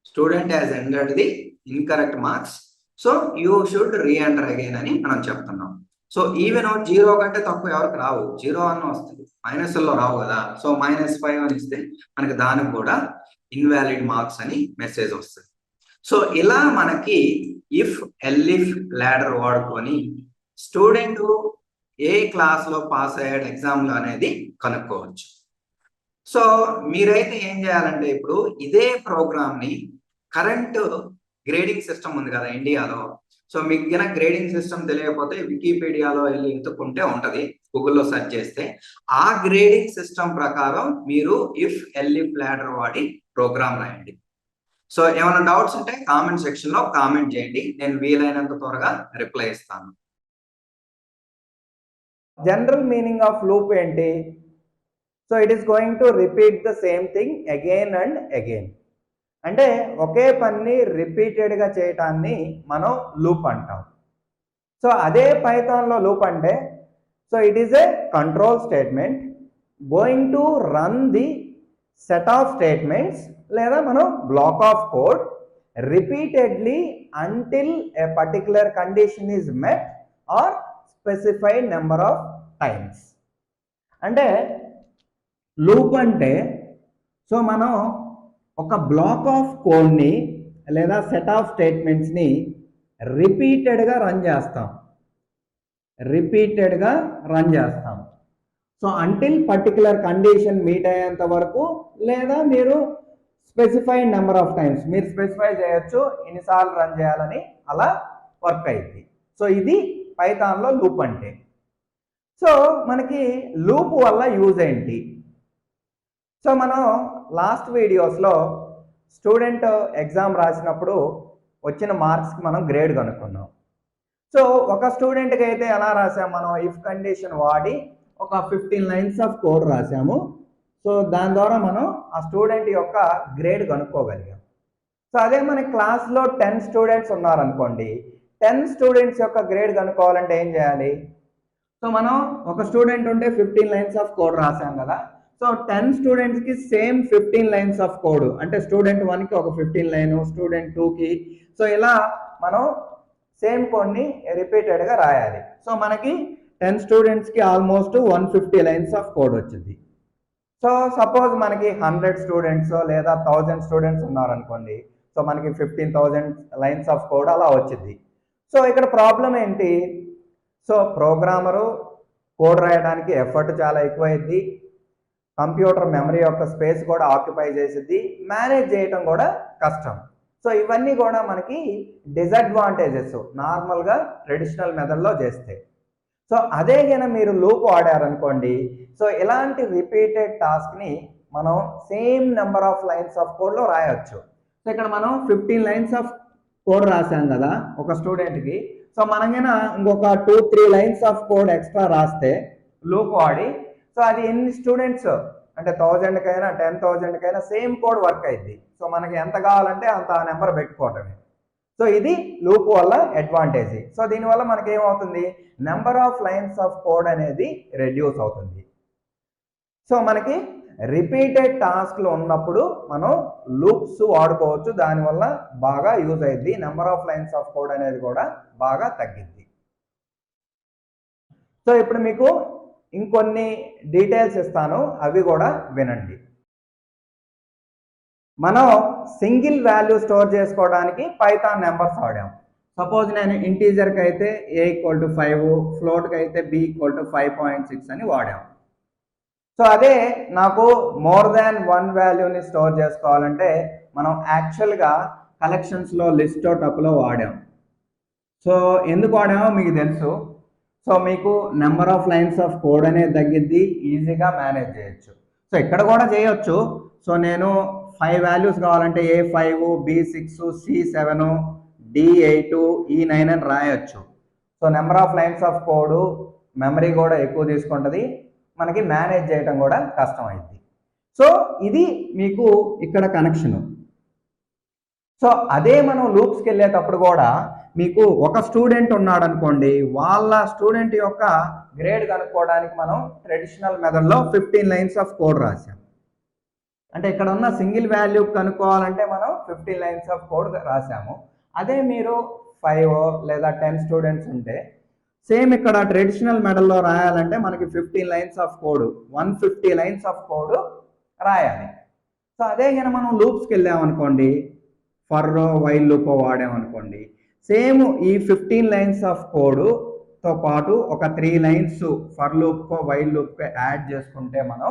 Student has entered the incorrect marks, so you should re-enter again అని మనం చెప్తున్నాం. సో ఈవెన్ 0 కంటే తక్కువ ఎవరికి రావు, 0 అన్న వస్తుంది. మైనస్లో రావు కదా. సో -5 అని ఇస్తే మనకి దానికి కూడా ఇన్వాలిడ్ మార్క్స్ అని మెసేజ్ వస్తుంది. సో ఇలా మనకి ఇఫ్ ఎల్ఇఫ్ లాడర్ వాడుకొని స్టూడెంట్ ఏ క్లాస్ లో పాస్ అయ్యాడు ఎగ్జామ్ లో అనేది కనుక్కోవచ్చు. సో మీరైతే ఏం చేయాలంటే ఇప్పుడు ఇదే ప్రోగ్రామ్ ని కరెంట్ గ్రేడింగ్ సిస్టమ్ ఉంది కదా ఇండియాలో. సో మీకు కనుక గ్రేడింగ్ సిస్టమ్ తెలియకపోతే వికీపీడియాలో వెళ్ళి ఎత్తుకుంటే ఉంటది, గూగుల్లో సెర్చ్ చేస్తే. ఆ గ్రేడింగ్ సిస్టమ్ ప్రకారం మీరు ఇఫ్ ఎల్ఇఫ్ లాడర్ వాడి ప్రోగ్రామ్ రాయండి. సో ఏమైనా డౌట్స్ ఉంటే కామెంట్ సెక్షన్ లో కామెంట్ చేయండి, నేను వీలైనంత త్వరగా రిప్లై ఇస్తాను. జనరల్ మీనింగ్ ఆఫ్ లూప్ ఏంటి? So it is going to repeat the same thing again and again. అంటే ఒకే పని రిపీటెడ్గా చేయటాన్ని మనం లూప్ అంటాం. సో అదే పైథాన్లో లూప్ అంటే, so it is a control statement going to run the set of statements లేదా మనం block of code repeatedly until a particular condition is met or specified number of times. అంటే loop అంటే so మనం ఒక black of కోడ్ని లేదా set of స్టేట్మెంట్స్ని రిపీటెడ్గా run చేస్తాం. So until particular condition meet అయ్యేంత వరకు, లేదా మీరు స్పెసిఫైడ్ నెంబర్ ఆఫ్ టైమ్స్ మీరు స్పెసిఫై చేయొచ్చు ఎన్నిసార్లు రన్ చేయాలని, అలా వర్క్ అయింది. సో ఇది పైథాన్లో లూప్ అంటే. సో మనకి లూప్ వల్ల యూజ్ ఏంటి? సో మనం లాస్ట్ వీడియోస్లో స్టూడెంట్ ఎగ్జామ్ రాసినప్పుడు వచ్చిన మార్క్స్కి మనం గ్రేడ్ కనుక్కున్నాం. సో ఒక స్టూడెంట్కి అయితే ఎలా రాసాము మనం, ఇఫ్ కండిషన్ వాడి ఒక 15 లైన్స్ ఆఫ్ కోడ్ రాసాము. సో దాని ద్వారా మనం ఆ స్టూడెంట్ యొక్క గ్రేడ్ కనుక్కోగలిగాం. సో అదే మన క్లాస్లో 10 స్టూడెంట్స్ ఉన్నారనుకోండి, 10 స్టూడెంట్స్ యొక్క గ్రేడ్ కనుక్కోవాలంటే ఏం చేయాలి? సో మనం ఒక స్టూడెంట్ ఉంటే 15 లైన్స్ ఆఫ్ కోడ్ రాసాం కదా. సో 10 స్టూడెంట్స్కి సేమ్ 15 లైన్స్ ఆఫ్ కోడ్, అంటే స్టూడెంట్ 1కి ఒక 15 లైన్, స్టూడెంట్ 2కి, సో ఇలా మనం సేమ్ కోడ్ని రిపీటెడ్గా రాయాలి. సో మనకి 10 స్టూడెంట్స్కి ఆల్మోస్ట్ 150 లైన్స్ ఆఫ్ కోడ్ వచ్చింది. సో సపోజ్ మనకి 100 స్టూడెంట్స్ లేదా 1000 స్టూడెంట్స్ ఉన్నారనుకోండి, సో మనకి 15,000 లైన్స్ ఆఫ్ కోడ్ అలా వచ్చింది. సో ఇక్కడ ప్రాబ్లం ఏంటి? సో ప్రోగ్రామరు కోడ్ రాయడానికి ఎఫర్ట్ చాలా ఎక్కువైంది, కంప్యూటర్ మెమరీ యొక్క స్పేస్ కూడా ఆక్యుపై చేసిద్ది, మేనేజ్ చేయటం కూడా కష్టం. సో ఇవన్నీ కూడా మనకి డిసడ్వాంటేజెస్ నార్మల్గా ట్రెడిషనల్ మెథడ్లో చేస్తే. సో అదే కనుక మీరు లూప్ వాడారనుకోండి, సో ఇలాంటి రిపీటెడ్ టాస్క్ని మనం same number of lines of కోడ్లో రాయొచ్చు. సో ఇక్కడ మనం 15 లైన్స్ ఆఫ్ కోడ్ రాసాం కదా ఒక స్టూడెంట్కి. సో మనం కన్నా ఇంకొక 2-3 లైన్స్ ఆఫ్ కోడ్ ఎక్స్ట్రా రాస్తే లూప్ వాడి, సో అది ఎన్ని స్టూడెంట్స్ అంటే 1000కైనా 10,000కైనా సేమ్ కోడ్ వర్క్ అయింది. సో మనకి ఎంత కావాలంటే అంత నెంబర్ పెట్టుకోవటమే. సో ఇది లూప్ వల్ల అడ్వాంటేజ్. సో దీనివల్ల మనకి ఏమవుతుంది, number of lines of code అనేది రెడ్యూస్ అవుతుంది. సో మనకి రిపీటెడ్ టాస్క్లు ఉన్నప్పుడు మనం లూప్స్ వాడుకోవచ్చు, దానివల్ల బాగా యూజ్ అయింది, number of lines of code అనేది కూడా బాగా తగ్గింది. సో ఇప్పుడు మీకు ఇంకొన్ని డీటెయిల్స్ ఇస్తాను, అవి కూడా వినండి. మనం సింగిల్ వాల్యూ స్టోర్ చేసుకోవడానికి పైథాన్ నెంబర్స్ వాడాం. సపోజ్ నేను ఇంటీజర్కి అయితే a=5, ఫ్లోట్కి అయితే b=5.6 అని వాడాం. సో అదే నాకు మోర్ దాన్ 1 వాల్యూని స్టోర్ చేసుకోవాలంటే మనం యాక్చువల్గా కలెక్షన్స్లో లిస్ట్ టప్లో వాడాం. సో ఎందుకు వాడామో మీకు తెలుసు. సో మీకు number of lines of code అనేది తగ్గిద్ది, ఈజీగా మేనేజ్ చేయొచ్చు. సో ఇక్కడ కూడా చేయొచ్చు. సో నేను 5 వాల్యూస్ కావాలంటే a5, b6, c7, d8, e9 అని రాయొచ్చు. So number of lines of code memory కూడా ఎక్కువ తీసుకుంటుంది, మనకి మేనేజ్ చేయడం కూడా కష్టమైంది. సో ఇది మీకు ఇక్కడ కనెక్షను. సో అదే మనం లూప్స్కి వెళ్ళేటప్పుడు కూడా మీకు ఒక స్టూడెంట్ ఉన్నాడు అనుకోండి, వాళ్ళ స్టూడెంట్ యొక్క గ్రేడ్ కనుక్కోవడానికి మనం ట్రెడిషనల్ మెథడ్లో 15 లైన్స్ ఆఫ్ కోడ్ రాసాం. అంటే ఇక్కడ ఉన్న సింగిల్ వాల్యూ కనుక్కోవాలంటే మనం 15 లైన్స్ ఆఫ్ కోడ్ రాసాము. అదే మీరు 5 లేదా 10 స్టూడెంట్స్ ఉంటే, సేమ్ ఇక్కడ ట్రెడిషనల్ మెథడ్లో రాయాలంటే మనకి 15 lines of code 150 lines of code రాయాలి. సో అదే కనుక మనం లూప్స్కి వెళ్ళామనుకోండి, ఫర్ వైల్ లూప్ వాడామనుకోండి, సేమ్ ఈ 15 లైన్స్ ఆఫ్ కోడ్తో పాటు ఒక 3 లైన్స్ ఫర్ లూప్కో వైల్ లూప్కో యాడ్ చేసుకుంటే మనం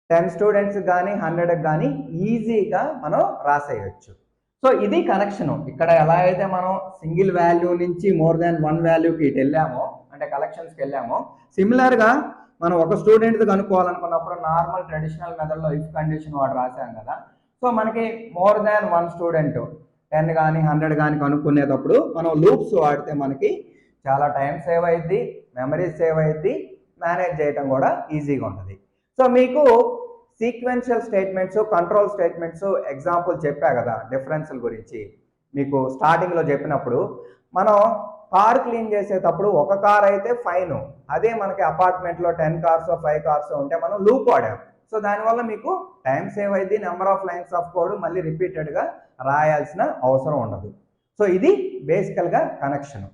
10 స్టూడెంట్స్ కానీ 100కి కానీ ఈజీగా మనం రాసేయచ్చు. సో ఇది కనెక్షన్. ఇక్కడ ఎలా అయితే మనం సింగిల్ వాల్యూ నుంచి మోర్ దాన్ 1 వాల్యూకి ఇటు వెళ్ళామో, అంటే కలెక్షన్స్కి వెళ్ళామో, సిమిలర్గా మనం ఒక స్టూడెంట్ కనుక్కోవాలనుకున్నప్పుడు నార్మల్ ట్రెడిషనల్ మెథడ్లో ఇఫ్ కండిషన్ వాడు రాసాం కదా. సో మనకి మోర్ దాన్ 1 స్టూడెంట్ 10 కానీ 100 కానీ కనుక్కునేటప్పుడు మనం లూప్స్ వాడితే మనకి చాలా టైం సేవ్ అయ్యిద్ది, మెమరీ సేవ్ అయ్యిద్ది, మేనేజ్ చేయడం కూడా ఈజీగా ఉంటుంది. సో మీకు sequential statements, control statements example చెప్పా కదా డిఫరెన్స్ల గురించి. మీకు స్టార్టింగ్లో చెప్పినప్పుడు మనం కార్ క్లీన్ చేసేటప్పుడు ఒక కార్ అయితే ఫైన్, అదే మనకి అపార్ట్మెంట్లో 10 కార్స్ 5 కార్స్ ఉంటే మనం లూప్ వాడాం. సో దానివల్ల మీకు టైం సేవ్ అయింది, number of lines of code మళ్ళీ రిపీటెడ్గా రాయాల్సిన అవసరం ఉండదు. సో ఇది బేసికల్గా కనెక్షన్.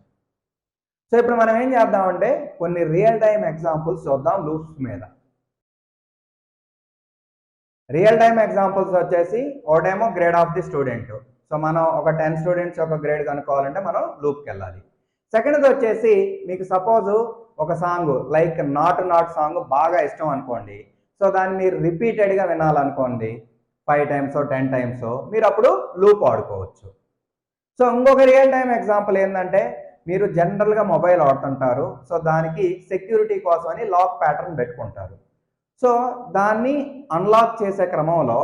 సో ఇప్పుడు మనం ఏం చేద్దామంటే కొన్ని రియల్ టైం ఎగ్జాంపుల్స్ చూద్దాం లూప్స్ మీద. రియల్ టైం ఎగ్జాంపుల్స్ వచ్చేసి ఒకటేమో grade of the student. So మనం ఒక 10 స్టూడెంట్స్ ఒక గ్రేడ్ కనుక్కోవాలంటే మనం లూప్కి వెళ్ళాలి. సెకండ్ది వచ్చేసి మీకు సపోజ్ ఒక సాంగ్ లైక్ నాట్ సాంగ్ బాగా ఇష్టం అనుకోండి. సో దాన్ని మీరు రిపీటెడ్గా వినాలనుకోండి 5 టైమ్స్ 10 టైమ్స్, మీరు అప్పుడు లూప్ వాడుకోవచ్చు. సో ఇంకొక రియల్ టైం ఎగ్జాంపుల్ ఏంటంటే మీరు జనరల్గా మొబైల్ వాడుతుంటారు. సో దానికి సెక్యూరిటీ కోసం అని లాక్ ప్యాటర్న్ పెట్టుకుంటారు. సో దాన్ని అన్లాక్ చేసే క్రమంలో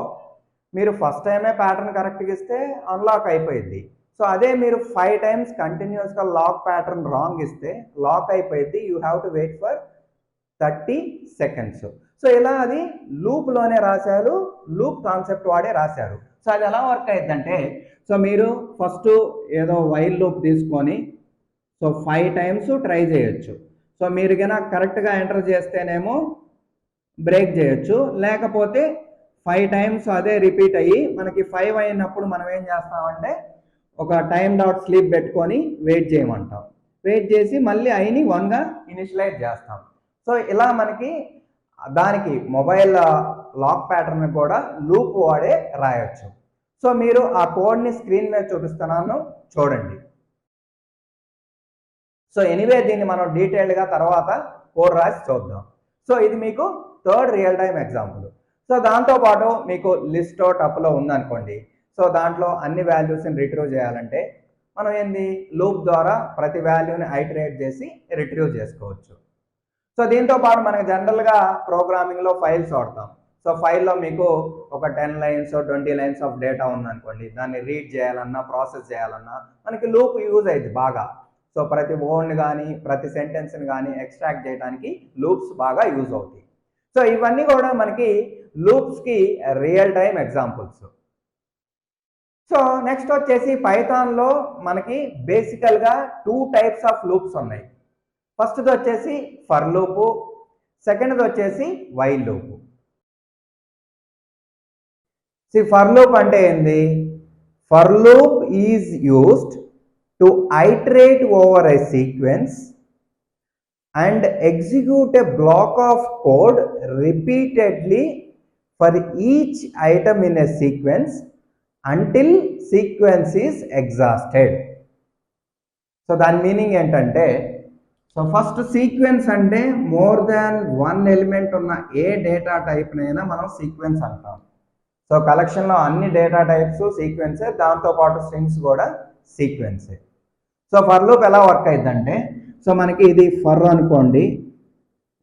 మీరు ఫస్ట్ టైమే ప్యాటర్న్ కరెక్ట్గా ఇస్తే అన్లాక్ అయిపోయింది. సో అదే మీరు 5 టైమ్స్ కంటిన్యూస్గా లాక్ ప్యాటర్న్ రాంగ్ ఇస్తే లాక్ అయిపోయింది. You have to wait for 30 seconds. So ఇలా అది లూప్లోనే రాశారు, లూప్ కాన్సెప్ట్ వాడే రాశారు. సో అది ఎలా వర్క్ అయ్యిందంటే, సో మీరు ఫస్ట్ ఏదో వైల్ లూప్ తీసుకొని సో 5 టైమ్స్ ట్రై చేయొచ్చు. సో మీరు కనుక కరెక్ట్గా ఎంటర్ చేస్తేనేమో బ్రేక్ చేయొచ్చు, లేకపోతే 5 టైమ్స్ అదే రిపీట్ అయ్యి మనకి 5 అయినప్పుడు మనం ఏం చేస్తామంటే ఒక టైం డాట్ స్లీప్ పెట్టుకొని వెయిట్ చేయమంటాం. వెయిట్ చేసి మళ్ళీ ఐని 1గా ఇనిషియలైజ్ చేస్తాం. సో ఇలా మనకి దానికి మొబైల్ లాక్ ప్యాటర్న్ కూడా లూప్ వాడే రాయొచ్చు. సో మీరు ఆ కోడ్ని స్క్రీన్ మీద చూపిస్తున్నాను చూడండి. సో ఎనీవే దీన్ని మనం డీటెయిల్డ్గా తర్వాత కోడ్ రాసి చూద్దాం. సో ఇది మీకు third real time example. So దాంతోపాటు మీకు లిస్ట్ టప్లో ఉందనుకోండి. సో దాంట్లో అన్ని వాల్యూస్ని రిట్రీవ్ చేయాలంటే మనం ఏంది లూప్ ద్వారా ప్రతి వాల్యూని ఐటరేట్ చేసి రిట్రీవ్ చేసుకోవచ్చు. సో దీంతో పాటు మనకి జనరల్గా ప్రోగ్రామింగ్లో ఫైల్స్ వాడతాం. సో ఫైల్లో మీకు ఒక 10 లైన్స్ 20 లైన్స్ ఆఫ్ డేటా ఉందనుకోండి, దాన్ని రీడ్ చేయాలన్నా ప్రాసెస్ చేయాలన్నా మనకి లూప్ యూజ్ అయ్యింది బాగా. సో ప్రతి వర్డ్ని కానీ ప్రతి సెంటెన్స్ని కానీ ఎక్స్ట్రాక్ట్ చేయడానికి లూప్స్ బాగా యూజ్ అవుతాయి. సో ఇవన్నీ కూడా మనకి లూప్స్కి real time examples. So next వచ్చేసి పైథాన్లో మనకి బేసికల్గా 2 టైప్స్ ఆఫ్ లూప్స్ ఉన్నాయి. ఫస్ట్ది వచ్చేసి ఫర్ లూపు, సెకండ్ది వచ్చేసి వైల్ లూపు. ఫర్ లూప్ అంటే ఏంది? For loop is used to iterate over a sequence and execute a block of code repeatedly for each item in a sequence until sequence is exhausted. So దాని meaning ఏంటంటే, so first sequence అంటే more than 1 element ఉన్న ఏ data టైప్నైనా మనం sequence అంటాం. So కలెక్షన్లో అన్ని data types సీక్వెన్సే, దాంతోపాటు strings కూడా సీక్వెన్సే. సో ఫర్ లూప్ ఎలా వర్క్ అయిందంటే, సో మనకి ఇది ఫర్ అనుకోండి.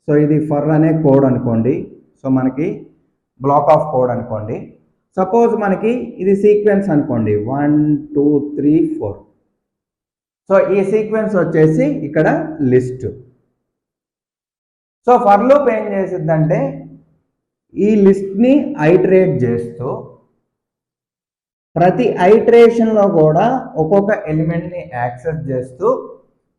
సో ఇది ఫర్ అనే కోడ్ అనుకోండి. సో మనకి బ్లాక్ ఆఫ్ కోడ్ అనుకోండి. సపోజ్ మనకి ఇది సీక్వెన్స్ అనుకోండి 1 2 3 4. సో ఈ సీక్వెన్స్ వచ్చేసి ఇక్కడ లిస్ట్. సో ఫర్ లూప్ ఏం చేసిద్దంటే ఈ లిస్ట్ని ఐటరేట్ చేస్తూ ప్రతి ఐటరేషన్లో కూడా ఒక్కొక్క ఎలిమెంట్ని యాక్సెస్ చేస్తూ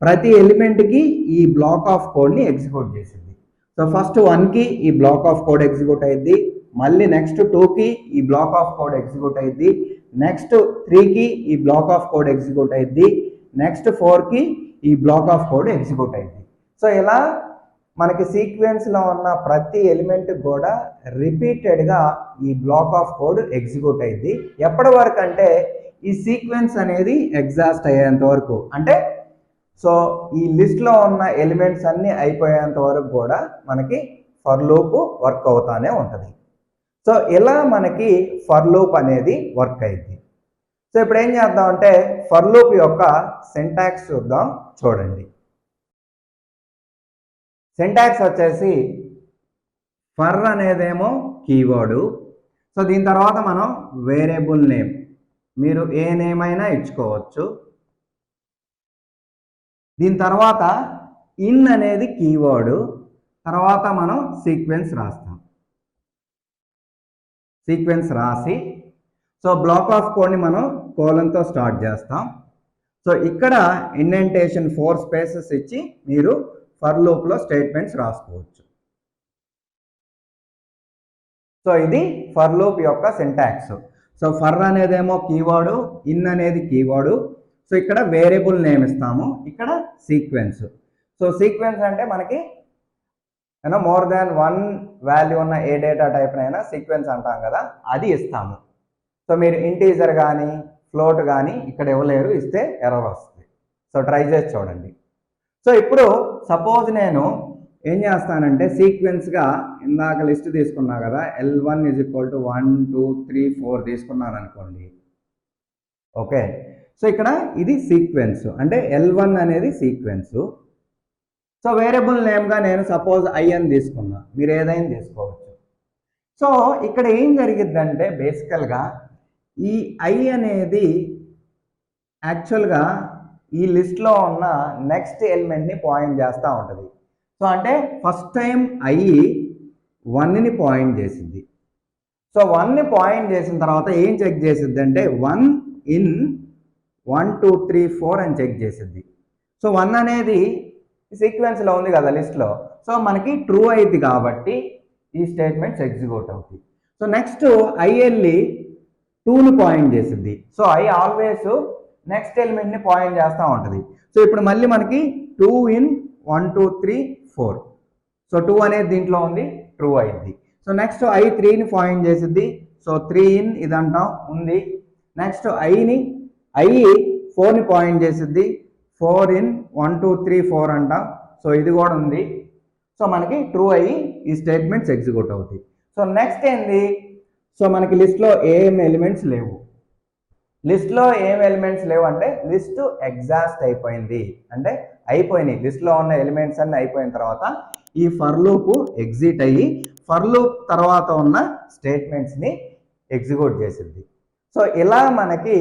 ప్రతి ఎలిమెంట్కి ఈ బ్లాక్ ఆఫ్ కోడ్ని ఎగ్జిక్యూట్ చేసింది. సో ఫస్ట్ 1కి ఈ బ్లాక్ ఆఫ్ కోడ్ ఎగ్జిక్యూట్ అయ్యింది, మళ్ళీ నెక్స్ట్ 2కి ఈ బ్లాక్ ఆఫ్ కోడ్ ఎగ్జిక్యూట్ అయ్యింది, నెక్స్ట్ 3కి ఈ బ్లాక్ ఆఫ్ కోడ్ ఎగ్జిక్యూట్ అయ్యింది, నెక్స్ట్ 4కి ఈ బ్లాక్ ఆఫ్ కోడ్ ఎగ్జిక్యూట్ అయింది. సో ఇలా మనకి సీక్వెన్స్లో ఉన్న ప్రతి ఎలిమెంట్ కూడా రిపీటెడ్గా ఈ బ్లాక్ ఆఫ్ కోడ్ ఎగ్జిక్యూట్ అయింది. ఎప్పటి వరకు అంటే ఈ సీక్వెన్స్ అనేది ఎగ్జాస్ట్ అయ్యేంత వరకు, అంటే సో ఈ లిస్ట్లో ఉన్న ఎలిమెంట్స్ అన్నీ అయిపోయేంత వరకు కూడా మనకి ఫర్ లూప్ వర్క్ అవుతానే ఉంటుంది. సో ఇలా మనకి ఫర్ లూప్ అనేది వర్క్ అయింది. సో ఇప్పుడు ఏం చేద్దాం అంటే ఫర్ లూప్ యొక్క సింటాక్స్ చూద్దాం. చూడండి, సింటాక్స్ వచ్చేసి ఫర్ అనేదేమో కీవర్డు. సో దీని తర్వాత మనం వేరియబుల్ నేమ్, మీరు ఏ నేమ్ అయినా ఇచ్చుకోవచ్చు. దీని తర్వాత ఇన్ అనేది కీవర్డు, తర్వాత మనం సీక్వెన్స్ రాస్తాం. సీక్వెన్స్ రాసి సో బ్లాక్ ఆఫ్ కోడ్ని మనం కోలన్తో స్టార్ట్ చేస్తాం. సో ఇక్కడ ఇండెంటేషన్ 4 స్పేసెస్ ఇచ్చి మీరు ఫర్ లూప్లో స్టేట్మెంట్స్ రాసుకోవచ్చు. సో ఇది ఫర్ లూప్ యొక్క సింటాక్స్. సో ఫర్ అనేదేమో కీవర్డు, ఇన్ అనేది కీవర్డు. సో ఇక్కడ వేరియబుల్ నేమ్ ఇస్తాము, ఇక్కడ సీక్వెన్స్. సో సీక్వెన్స్ అంటే మనకి మోర్ దాన్ 1 వాల్యూ ఉన్న ఏ డేటా టైప్నైనా సీక్వెన్స్ అంటాం కదా, అది ఇస్తాము. సో మీరు ఇంటీజర్ కానీ ఫ్లోట్ కానీ ఇక్కడ ఇవ్వలేరు, ఇస్తే ఎర్రర్ వస్తుంది. సో ట్రై చేసి చూడండి. సో ఇప్పుడు సపోజ్ నేను ఏం చేస్తానంటే సీక్వెన్స్గా ఇందాక లిస్ట్ తీసుకున్నా కదా, L1 = 1 2 3 4 తీసుకున్నాను అనుకోండి. ఓకే, సో ఇక్కడ ఇది సీక్వెన్స్, అంటే L1 అనేది సీక్వెన్స్. సో వేరియబుల్ నేమ్గా నేను సపోజ్ I అని తీసుకున్నా, మీరు ఏదైనా తీసుకోవచ్చు. సో ఇక్కడ ఏం జరిగిద్దంటే బేసికల్గా ఈ I అనేది యాక్చువల్గా ఈ లిస్ట్లో ఉన్న నెక్స్ట్ ఎలిమెంట్ని పాయింట్ చేస్తూ ఉంటుంది. సో అంటే ఫస్ట్ టైం I 1ని పాయింట్ చేసింది. సో 1ని పాయింట్ చేసిన తర్వాత ఏం చెక్ చేసిద్ది అంటే 1 in 1 2 3 4 అని చెక్ చేసిద్ది. సో 1 అనేది సీక్వెన్స్లో ఉంది కదా లిస్ట్లో, సో మనకి ట్రూ అయింది కాబట్టి ఈ స్టేట్మెంట్స్ ఎగ్జిక్యూట్ అవుతాయి. సో నెక్స్ట్ I వెళ్ళి 2ని పాయింట్ చేసిద్ది. సో I ఆల్వేస్ నెక్స్ట్ ఎలిమెంట్ని పాయింట్ చేస్తూ ఉంటుంది. సో ఇప్పుడు మళ్ళీ మనకి 2 in 1 2 3 4. సో 2 అనేది దీంట్లో ఉంది, ట్రూ అయింది. సో నెక్స్ట్ I 3ని పాయింట్ చేసిద్ది. సో 3 in ఇదంటాం ఉంది. నెక్స్ట్ I 4ని పాయింట్ చేసిద్ది. 4 in 1 2 3 4 అంటాం. సో ఇది కూడా ఉంది. సో మనకి ట్రూ అయ్యి ఈ స్టేట్మెంట్స్ ఎగ్జిక్యూట్ అవుతాయి. సో నెక్స్ట్ ఏంది, సో మనకి లిస్ట్లో ఏం ఎలిమెంట్స్ లేవు. లిస్ట్లో ఏం ఎలిమెంట్స్ లేవు అంటే లిస్ట్ ఎగ్జాస్ట్ అయిపోయింది, అంటే అయిపోయినాయి. లిస్ట్లో ఉన్న ఎలిమెంట్స్ అన్నీ అయిపోయిన తర్వాత ఈ ఫర్ లూప్ ఎగ్జిట్ అయ్యి ఫర్ లూప్ తర్వాత ఉన్న స్టేట్మెంట్స్ని ఎగ్జిక్యూట్ చేసింది. సో ఇలా మనకి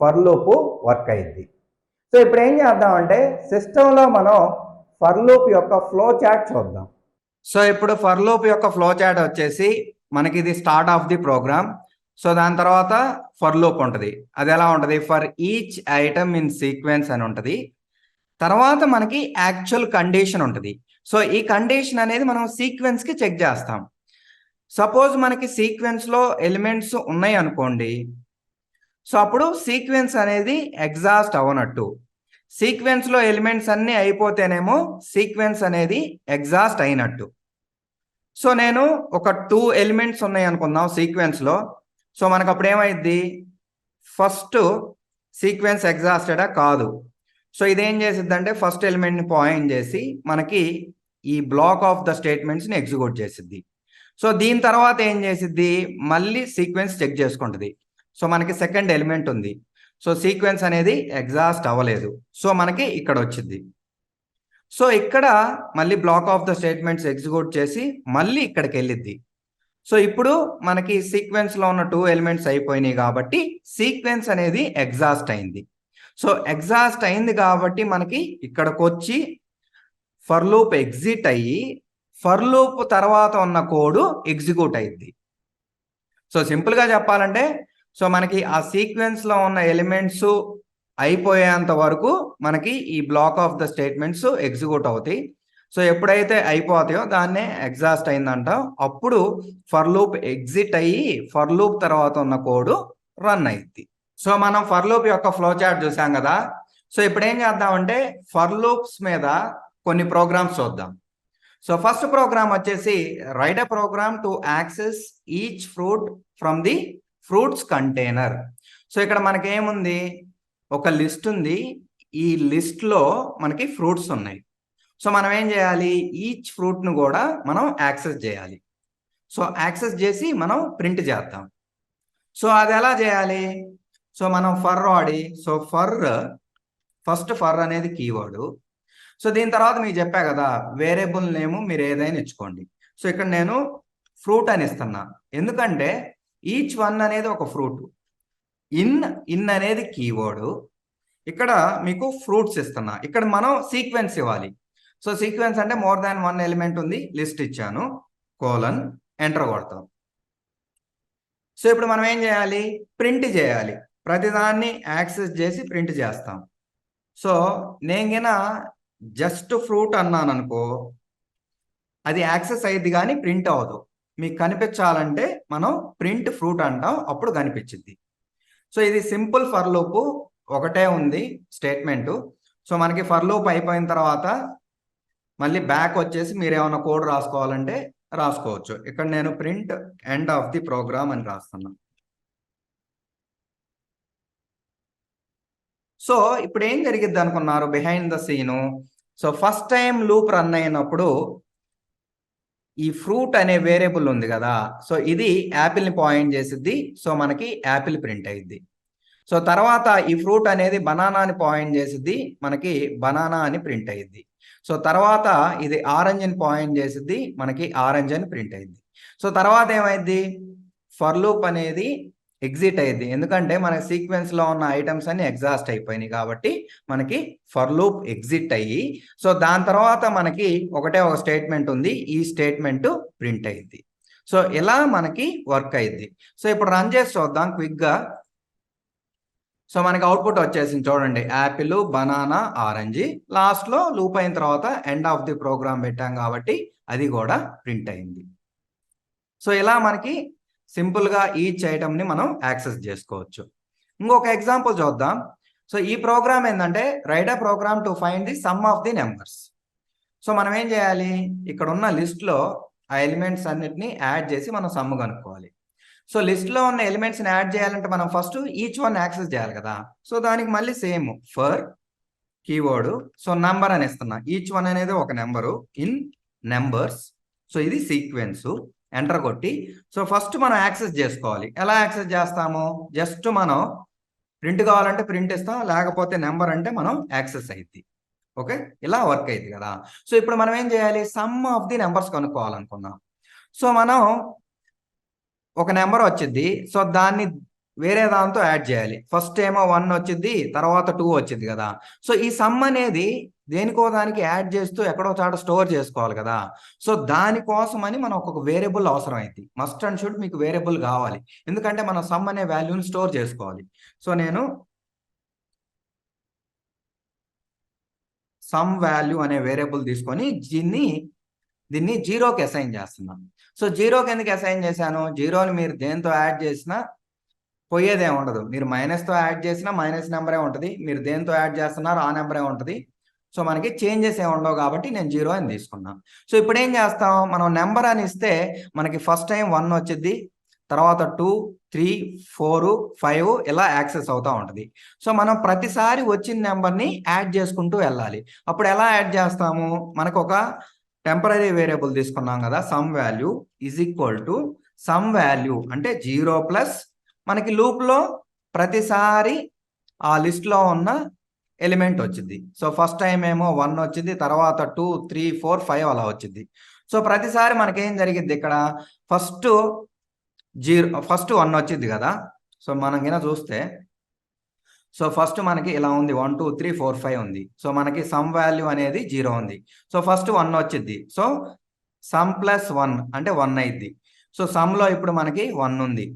ఫర్ లూప్ వర్క్ అయింది. సో ఇప్పుడు ఏం చేద్దామంటే సిస్టంలో మనం ఫర్ లూప్ యొక్క ఫ్లో చార్ట్ చూద్దాం. సో ఇప్పుడు ఫర్ లూప్ యొక్క ఫ్లో చార్ట్ వచ్చేసి మనకి ఇది start of the program. So దాని తర్వాత ఫర్ లూప్ ఉంటుంది. అది ఎలా ఉంటుంది, for each item in sequence అని ఉంటుంది. తర్వాత మనకి యాక్చువల్ కండిషన్ ఉంటుంది. సో ఈ కండిషన్ అనేది మనం సీక్వెన్స్కి చెక్ చేస్తాం. సపోజ్ మనకి సీక్వెన్స్లో ఎలిమెంట్స్ ఉన్నాయి అనుకోండి, సో అప్పుడు సీక్వెన్స్ అనేది ఎగ్జాస్ట్ అవ్వనట్టు. సీక్వెన్స్లో ఎలిమెంట్స్ అన్నీ అయిపోతేనేమో సీక్వెన్స్ అనేది ఎగ్జాస్ట్ అయినట్టు. సో నేను ఒక 2 ఎలిమెంట్స్ ఉన్నాయి అనుకుందాం సీక్వెన్స్లో. సో మనకు అప్పుడు ఏమైంది, ఫస్ట్ సీక్వెన్స్ ఎగ్జాస్టెడా కాదు. సో ఇదేం చేసిద్ది అంటే ఫస్ట్ ఎలిమెంట్ని పాయింట్ చేసి మనకి ఈ బ్లాక్ ఆఫ్ ద స్టేట్మెంట్స్ని ఎగ్జిక్యూట్ చేసిద్ది. సో దీని తర్వాత ఏం చేసిద్ది, మళ్ళీ సీక్వెన్స్ చెక్ చేసుకుంటుంది. సో మనకి సెకండ్ ఎలిమెంట్ ఉంది. సో సీక్వెన్స్ అనేది ఎగ్జాస్ట్ అవ్వలేదు. సో మనకి ఇక్కడ వచ్చింది. సో ఇక్కడ మళ్ళీ block of the statements execute చేసి మళ్ళీ ఇక్కడికి వెళ్ళిద్ది. సో ఇప్పుడు మనకి సీక్వెన్స్లో ఉన్న 2 ఎలిమెంట్స్ అయిపోయినాయి కాబట్టి సీక్వెన్స్ అనేది ఎగ్జాస్ట్ అయింది. సో ఎగ్జాస్ట్ అయింది కాబట్టి మనకి ఇక్కడికి వచ్చి ఫర్ లూప్ ఎగ్జిట్ అయ్యి ఫర్ లూప్ తర్వాత ఉన్న కోడ్ ఎగ్జిక్యూట్ అయింది. సో సింపుల్గా చెప్పాలంటే సో మనకి ఆ సీక్వెన్స్లో ఉన్న ఎలిమెంట్స్ అయిపోయేంత వరకు మనకి ఈ block of the statements execute అవుతాయి. సో ఎప్పుడైతే అయిపోతాయో దాన్నే ఎగ్జాస్ట్ అయిందంటాం. అప్పుడు ఫర్ లూప్ ఎగ్జిట్ అయ్యి ఫర్ లూప్ తర్వాత ఉన్న కోడ్ రన్ అయింది. సో మనం ఫర్ లూప్ యొక్క ఫ్లో చార్ట్ చూసాం కదా. సో ఇప్పుడు ఏం చేద్దామంటే ఫర్ లూప్స్ మీద కొన్ని ప్రోగ్రామ్స్ చూద్దాం. సో ఫస్ట్ ప్రోగ్రామ్ వచ్చేసి write a program to access each fruit from the fruits container. So ఇక్కడ మనకి ఏముంది, ఒక లిస్ట్ ఉంది. ఈ లిస్ట్ లో మనకి ఫ్రూట్స్ ఉన్నాయి. సో మనం ఏం చేయాలి, ఈచ్ ఫ్రూట్ ను కూడా మనం యాక్సెస్ చేయాలి. సో యాక్సెస్ చేసి మనం ప్రింట్ చేద్దాం. సో అది ఎలా చేయాలి, సో మనం ఫర్ వాడి, సో ఫస్ట్ ఫర్ అనేది కీవర్డ్. సో దీని తర్వాత మీకు చెప్పా కదా, వేరియబుల్ నేమ్ మీరు ఏదైనా ఇచ్చుకోండి. సో ఇక్కడ నేను ఫ్రూట్ అని ఇస్తున్నా, ఎందుకంటే ఈచ్ వన్ అనేది ఒక ఫ్రూట్. ఇన్ అనేది కీవర్డ్. ఇక్కడ మీకు ఫ్రూట్స్ ఇస్తున్నా, ఇక్కడ మనం సీక్వెన్స్ ఇవ్వాలి. సో సీక్వెన్స్ అంటే మోర్ దాన్ వన్ ఎలిమెంట్ ఉంది, లిస్ట్ ఇచ్చాను, కోలన్ ఎంటర్ కొడతాం. సో ఇప్పుడు మనం ఏం చేయాలి, ప్రింట్ చేయాలి. ప్రతిదాన్ని యాక్సెస్ చేసి ప్రింట్ చేస్తాం. సో నేను జస్ట్ ఫ్రూట్ అన్నాను అనుకో, అది యాక్సెస్ అయ్యిద్ది కానీ ప్రింట్ అవ్వదు. మీకు కనిపించాలంటే మనం ప్రింట్ ఫ్రూట్ అంటాం, అప్పుడు కనిపించింది. సో ఇది సింపుల్ ఫర్ లూప్, ఒకటే ఉంది స్టేట్మెంట్. సో మనకి ఫర్ లూప్ అయిపోయిన తర్వాత మళ్ళీ బ్యాక్ వచ్చేసి మీరు ఏమైనా కోడ్ రాసుకోవాలంటే రాసుకోవచ్చు. ఇక్కడ నేను print end of the program అని రాస్తున్నాను. సో ఇప్పుడు ఏం జరిగిద్ది అనుకున్నారు behind the scene. So first time loop run అయినప్పుడు ఈ ఫ్రూట్ అనే వేరియబుల్ ఉంది కదా, సో ఇది యాపిల్ని పాయింట్ చేసిద్ది. సో మనకి యాపిల్ ప్రింట్ అయ్యిద్ది. సో తర్వాత ఈ ఫ్రూట్ అనేది బనానాని పాయింట్ చేసిద్ది, మనకి బనానా అని ప్రింట్ అయ్యిద్ది. సో తర్వాత ఇది ఆరెంజ్ అని పాయింట్ చేసిద్ది, మనకి ఆరెంజ్ అని ప్రింట్ అయ్యిద్ది. సో తర్వాత ఏమైద్ది, ఫర్ లూప్ అనేది ఎగ్జిట్ అయ్యిద్ది, ఎందుకంటే మన సీక్వెన్స్ లో ఉన్న ఐటమ్స్ అన్ని ఎగ్జాస్ట్ అయిపోయినాయి కాబట్టి మనకి ఫర్ లూప్ ఎగ్జిట్ అయ్యి, సో దాని తర్వాత మనకి ఒకటే ఒక స్టేట్మెంట్ ఉంది, ఈ స్టేట్మెంట్ ప్రింట్ అయ్యిద్ది. సో ఇలా మనకి వర్క్ అయ్యిద్ది. సో ఇప్పుడు రన్ చేసి చూద్దాం క్విక్ గా. సో మనకి అవుట్పుట్ వచ్చేసింది చూడండి, యాపిల్, బనానా, ఆరెంజ్. లాస్ట్ లో లూప్ అయిన తర్వాత ఎండ్ ఆఫ్ ది ప్రోగ్రామ్ పెట్టాం కాబట్టి అది కూడా ప్రింట్ అయింది. సో ఇలా మనకి సింపుల్ గా ఈచ్ ఐటమ్ ని మనం యాక్సెస్ చేసుకోవచ్చు. ఇంకొక ఎగ్జాంపుల్ చూద్దాం. సో ఈ ప్రోగ్రామ్ ఏంటంటే write a program to find the sum of the numbers. So మనం ఏం చేయాలి, ఇక్కడ ఉన్న లిస్ట్ లో ఆ ఎలిమెంట్స్ అన్నిటిని యాడ్ చేసి మనం సమ్ కనుక్కోవాలి. సో లిస్ట్ లో ఉన్న ఎలిమెంట్స్ ని యాడ్ చేయాలంటే మనం ఫస్ట్ ఈచ్ వన్ యాక్సెస్ చేయాలి కదా. సో దానికి మళ్ళీ same for keyword, so number అని ఇస్తున్నా. ఈచ్ వన్ అనేది ఒక నెంబరు, ఇన్ నెంబర్స్. సో ఇది సీక్వెన్స్, ఎంటర్ కొట్టి సో ఫస్ట్ మనం యాక్సెస్ చేసుకోవాలి. ఎలా యాక్సెస్ చేస్తాము, జస్ట్ మనం ప్రింట్ కావాలంటే ప్రింట్ ఇస్తాం, లేకపోతే నెంబర్ అంటే మనం యాక్సెస్ అయ్యిద్ది. ఓకే, ఇలా వర్క్ అయ్యింది కదా. సో ఇప్పుడు మనం ఏం చేయాలి, సమ్ ఆఫ్ ది నెంబర్స్ కనుక్కోవాలనుకున్నాం. సో మనం ఒక నెంబర్ వచ్చింది, సో దాన్ని వేరే దాంతో యాడ్ చేయాలి. ఫస్ట్ ఏమో 1 వచ్చింది, తర్వాత 2 వచ్చింది కదా. సో ఈ సమ్ అనేది దేనికో దానికి యాడ్ చేస్తూ ఎక్కడో చాట స్టోర్ చేసుకోవాలి కదా. సో దానికోసం అని మనం ఒక వేరియబుల్ అవసరం అయింది. మస్ట్ అండ్ షుడ్ మీకు వేరియబుల్ కావాలి, ఎందుకంటే మనం సమ్ అనే వాల్యూని స్టోర్ చేసుకోవాలి. సో నేను సమ్ వాల్యూ అనే వేరియబుల్ తీసుకొని దీన్ని జీరోకి అసైన్ చేస్తున్నాను. సో జీరోకి ఎందుకు అసైన్ చేశాను, జీరోని మీరు దేంతో యాడ్ చేసినా పోయేదే ఉండదు. మీరు మైనస్తో యాడ్ చేసినా మైనస్ నెంబరే ఉంటుంది, మీరు దేంతో యాడ్ చేస్తున్నారో ఆ నెంబరే ఉంటుంది. సో మనకి చేంజెస్ ఏమి ఉండవు కాబట్టి నేను 0 అని తీసుకున్నాను. సో ఇప్పుడు ఏం చేస్తాం, మనం నెంబర్ అని ఇస్తే మనకి ఫస్ట్ టైం 1 వచ్చింది, తర్వాత 2, 3, 4, 5 ఇలా యాక్సెస్ అవుతూ ఉంటుంది. సో మనం ప్రతిసారి వచ్చిన నెంబర్ని యాడ్ చేసుకుంటూ వెళ్ళాలి. అప్పుడు ఎలా యాడ్ చేస్తాము, మనకు ఒక టెంపరరీ వేరియబుల్ తీసుకున్నాం కదా, some value is equal to some value అంటే 0 ప్లస్ మనకి లూప్ లో ప్రతిసారి ఆ లిస్ట్ లో ఉన్న ఎలిమెంట్ వచ్చింది. సో ఫస్ట్ టైం ఏమో 1 వచ్చింది, తర్వాత 2, 3, 4, 5 అలా వచ్చింది. సో ప్రతిసారి మనకేం జరిగింది, ఇక్కడ ఫస్ట్ 1 వచ్చింది కదా. సో మనం కింద చూస్తే సో ఫస్ట్ మనకి ఇలా ఉంది, 1, 2, 3, 4, 5 ఉంది. సో మనకి సమ్ వాల్యూ అనేది 0 ఉంది. సో ఫస్ట్ 1 వచ్చింది, సో సమ్ ప్లస్ 1 అంటే 1 అయింది. సో సమ్ లో ఇప్పుడు మనకి 1 ఉంది.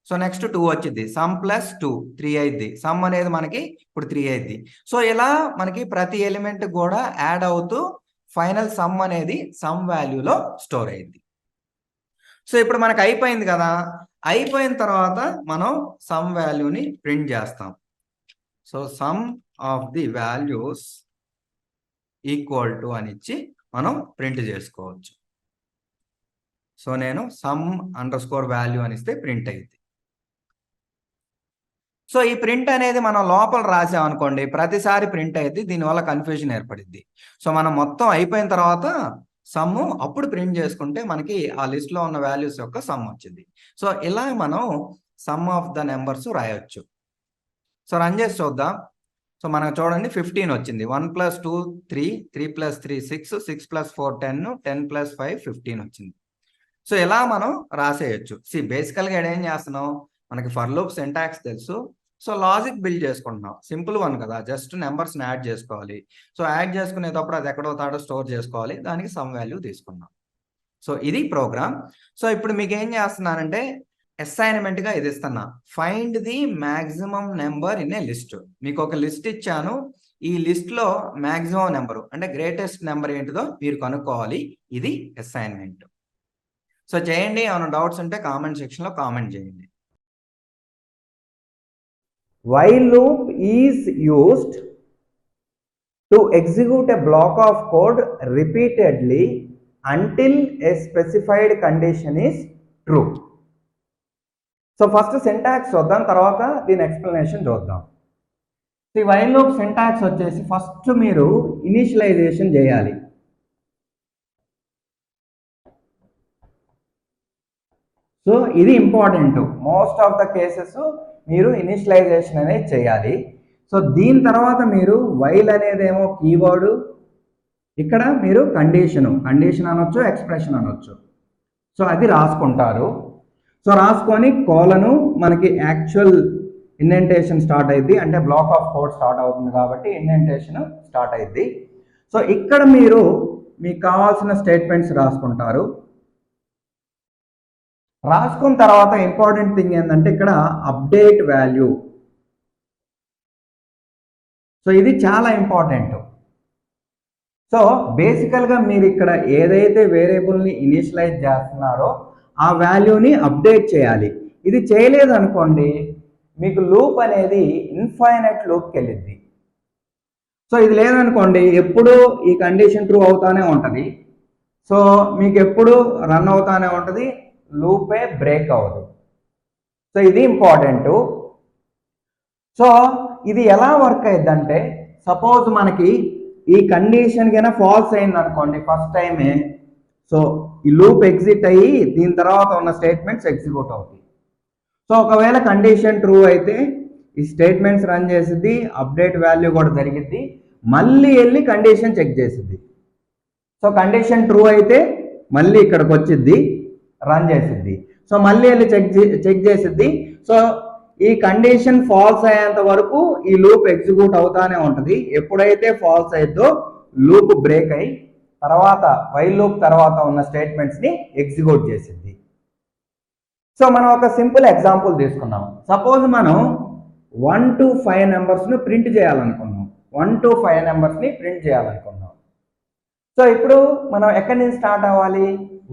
సో నెక్స్ట్ 2 వచ్చింది, సమ్ ప్లస్ 2 3 అయింది. సమ్ అనేది మనకి ఇప్పుడు 3 అయింది. సో ఇలా మనకి ప్రతి ఎలిమెంట్ కూడా యాడ్ అవుతూ ఫైనల్ సమ్ అనేది సమ్ వాల్యూలో స్టోర్ అయింది. సో ఇప్పుడు మనకు అయిపోయింది కదా. అయిపోయిన తర్వాత మనం సమ్ వాల్యూని ప్రింట్ చేస్తాం. So some of the values equal to అని ఇచ్చి మనం ప్రింట్ చేసుకోవచ్చు. సో నేను సమ్ అండర్ స్కోర్ వాల్యూ అని ఇస్తే ప్రింట్ అయింది. సో ఈ ప్రింట్ అనేది మనం లోపల రాసామనుకోండి, ప్రతిసారి ప్రింట్ అయ్యింది, దీనివల్ల కన్ఫ్యూజన్ ఏర్పడింది. సో మనం మొత్తం అయిపోయిన తర్వాత సమ్ము అప్పుడు ప్రింట్ చేసుకుంటే మనకి ఆ లిస్ట్లో ఉన్న వాల్యూస్ యొక్క సమ్ వచ్చింది. సో ఇలా మనం సమ్ ఆఫ్ ద నెంబర్స్ రాయొచ్చు. సో రన్ చేసి చూద్దాం. సో మనకు చూడండి 15 వచ్చింది. 1 + 2 3, 3 + 3 6, 6 + 4 10, 10 + 5 15 వచ్చింది. సో ఇలా మనం రాసేయచ్చు. బేసికల్గా ఏం చేస్తున్నాం, మనకి ఫర్ లూప్ సింటాక్స్ తెలుసు. సో లాజిక్ బిల్డ్ చేసుకుంటున్నాం. సింపుల్ వన్ కదా, జస్ట్ నెంబర్స్ని యాడ్ చేసుకోవాలి. సో యాడ్ చేసుకునేటప్పుడు అది ఎక్కడో తాడో స్టోర్ చేసుకోవాలి, దానికి సమ్ వాల్యూ తీసుకున్నాం. సో ఇది ప్రోగ్రామ్. సో ఇప్పుడు మీకు ఏం చేస్తున్నానంటే అసైన్మెంట్గా ఇది ఇస్తున్నా, find the maximum number in a list. మీకు ఒక లిస్ట్ ఇచ్చాను, ఈ లిస్ట్లో మ్యాక్సిమం నెంబరు అంటే గ్రేటెస్ట్ నెంబర్ ఏంటిదో మీరు కనుక్కోవాలి. ఇది అసైన్మెంట్. సో చేయండి. ఏమైనా డౌట్స్ ఉంటే కామెంట్ సెక్షన్లో కామెంట్ చేయండి. While loop is used to execute a block of code repeatedly until a specified condition is true. So first syntax చూద్దాం, తర్వాత దీని ఎక్స్ప్లెనేషన్ చూద్దాం. ఈ వైల్ లూప్ సింటాక్స్ వచ్చేసి ఫస్ట్ మీరు ఇనిషియలైజేషన్ చేయాలి. సో ఇది important. Most of the cases మీరు ఇనిషియలైజేషన్ అనేది చేయాలి. సో దీని తర్వాత మీరు వైల్ అనేదేమో కీవర్డ్, ఇక్కడ మీరు కండిషన్ అనొచ్చు, ఎక్స్ప్రెషన్ అనొచ్చు. సో అది రాసుకుంటారు. సో రాసుకొని కోలను మనకి యాక్చువల్ ఇండెంటేషన్ స్టార్ట్ అయింది, అంటే బ్లాక్ ఆఫ్ కోడ్ స్టార్ట్ అవుతుంది కాబట్టి ఇండెంటేషన్ స్టార్ట్ అయింది. సో ఇక్కడ మీరు మీకు కావాల్సిన స్టేట్మెంట్స్ రాసుకుంటారు. రాసుకున్న తర్వాత ఇంపార్టెంట్ థింగ్ ఏంటంటే ఇక్కడ అప్డేట్ వాల్యూ. సో ఇది చాలా ఇంపార్టెంట్. సో బేసికల్గా మీరు ఇక్కడ ఏదైతే వేరియబుల్ని ఇనిషియలైజ్ చేస్తున్నారో ఆ వాల్యూని అప్డేట్ చేయాలి. ఇది చేయలేదు అనుకోండి, మీకు లూప్ అనేది ఇన్ఫైనైట్ లూప్కి వెళ్ళింది. సో ఇది లేదనుకోండి, ఎప్పుడు ఈ కండిషన్ ట్రూ అవుతానే ఉంటుంది. సో మీకు ఎప్పుడు రన్ అవుతానే ఉంటుంది, లూపే బ్రేక్ అవ్వదు. సో ఇది ఇంపార్టెంట్. సో ఇది ఎలా వర్క్ అయ్యిద్దంటే, సపోజ్ మనకి ఈ కండిషన్ కన్నా ఫాల్స్ అయింది అనుకోండి ఫస్ట్ టైమే, సో ఈ లూప్ ఎగ్జిట్ అయ్యి దీని తర్వాత ఉన్న స్టేట్మెంట్స్ ఎగ్జిక్యూట్ అవుతాయి. సో ఒకవేళ కండిషన్ ట్రూ అయితే ఈ స్టేట్మెంట్స్ రన్ చేసిద్ది, అప్డేట్ వాల్యూ కూడా జరిగిద్ది, మళ్ళీ వెళ్ళి కండిషన్ చెక్ చేసిద్ది. సో కండిషన్ ట్రూ అయితే మళ్ళీ ఇక్కడికి వచ్చిద్ది, రన్ చేసిద్ది. సో మళ్ళీ వెళ్ళి చెక్ చేసిద్ది. సో ఈ కండిషన్ ఫాల్స్ అయ్యేంత వరకు ఈ లూప్ ఎగ్జిక్యూట్ అవుతానే ఉంటుంది. ఎప్పుడైతే ఫాల్స్ అయిద్దో లూప్ బ్రేక్ అయ్యి తర్వాత వైల్ లూప్ తర్వాత ఉన్న స్టేట్మెంట్స్ని ఎగ్జిక్యూట్ చేసిద్ది. సో మనం ఒక సింపుల్ ఎగ్జాంపుల్ తీసుకున్నాం. సపోజ్ మనం 1 to 5 నెంబర్స్ను ప్రింట్ చేయాలనుకున్నాం. 1 to 5 నెంబర్స్ని ప్రింట్ చేయాలనుకున్నాం. సో ఇప్పుడు మనం ఎక్కడి నుంచి స్టార్ట్ అవ్వాలి,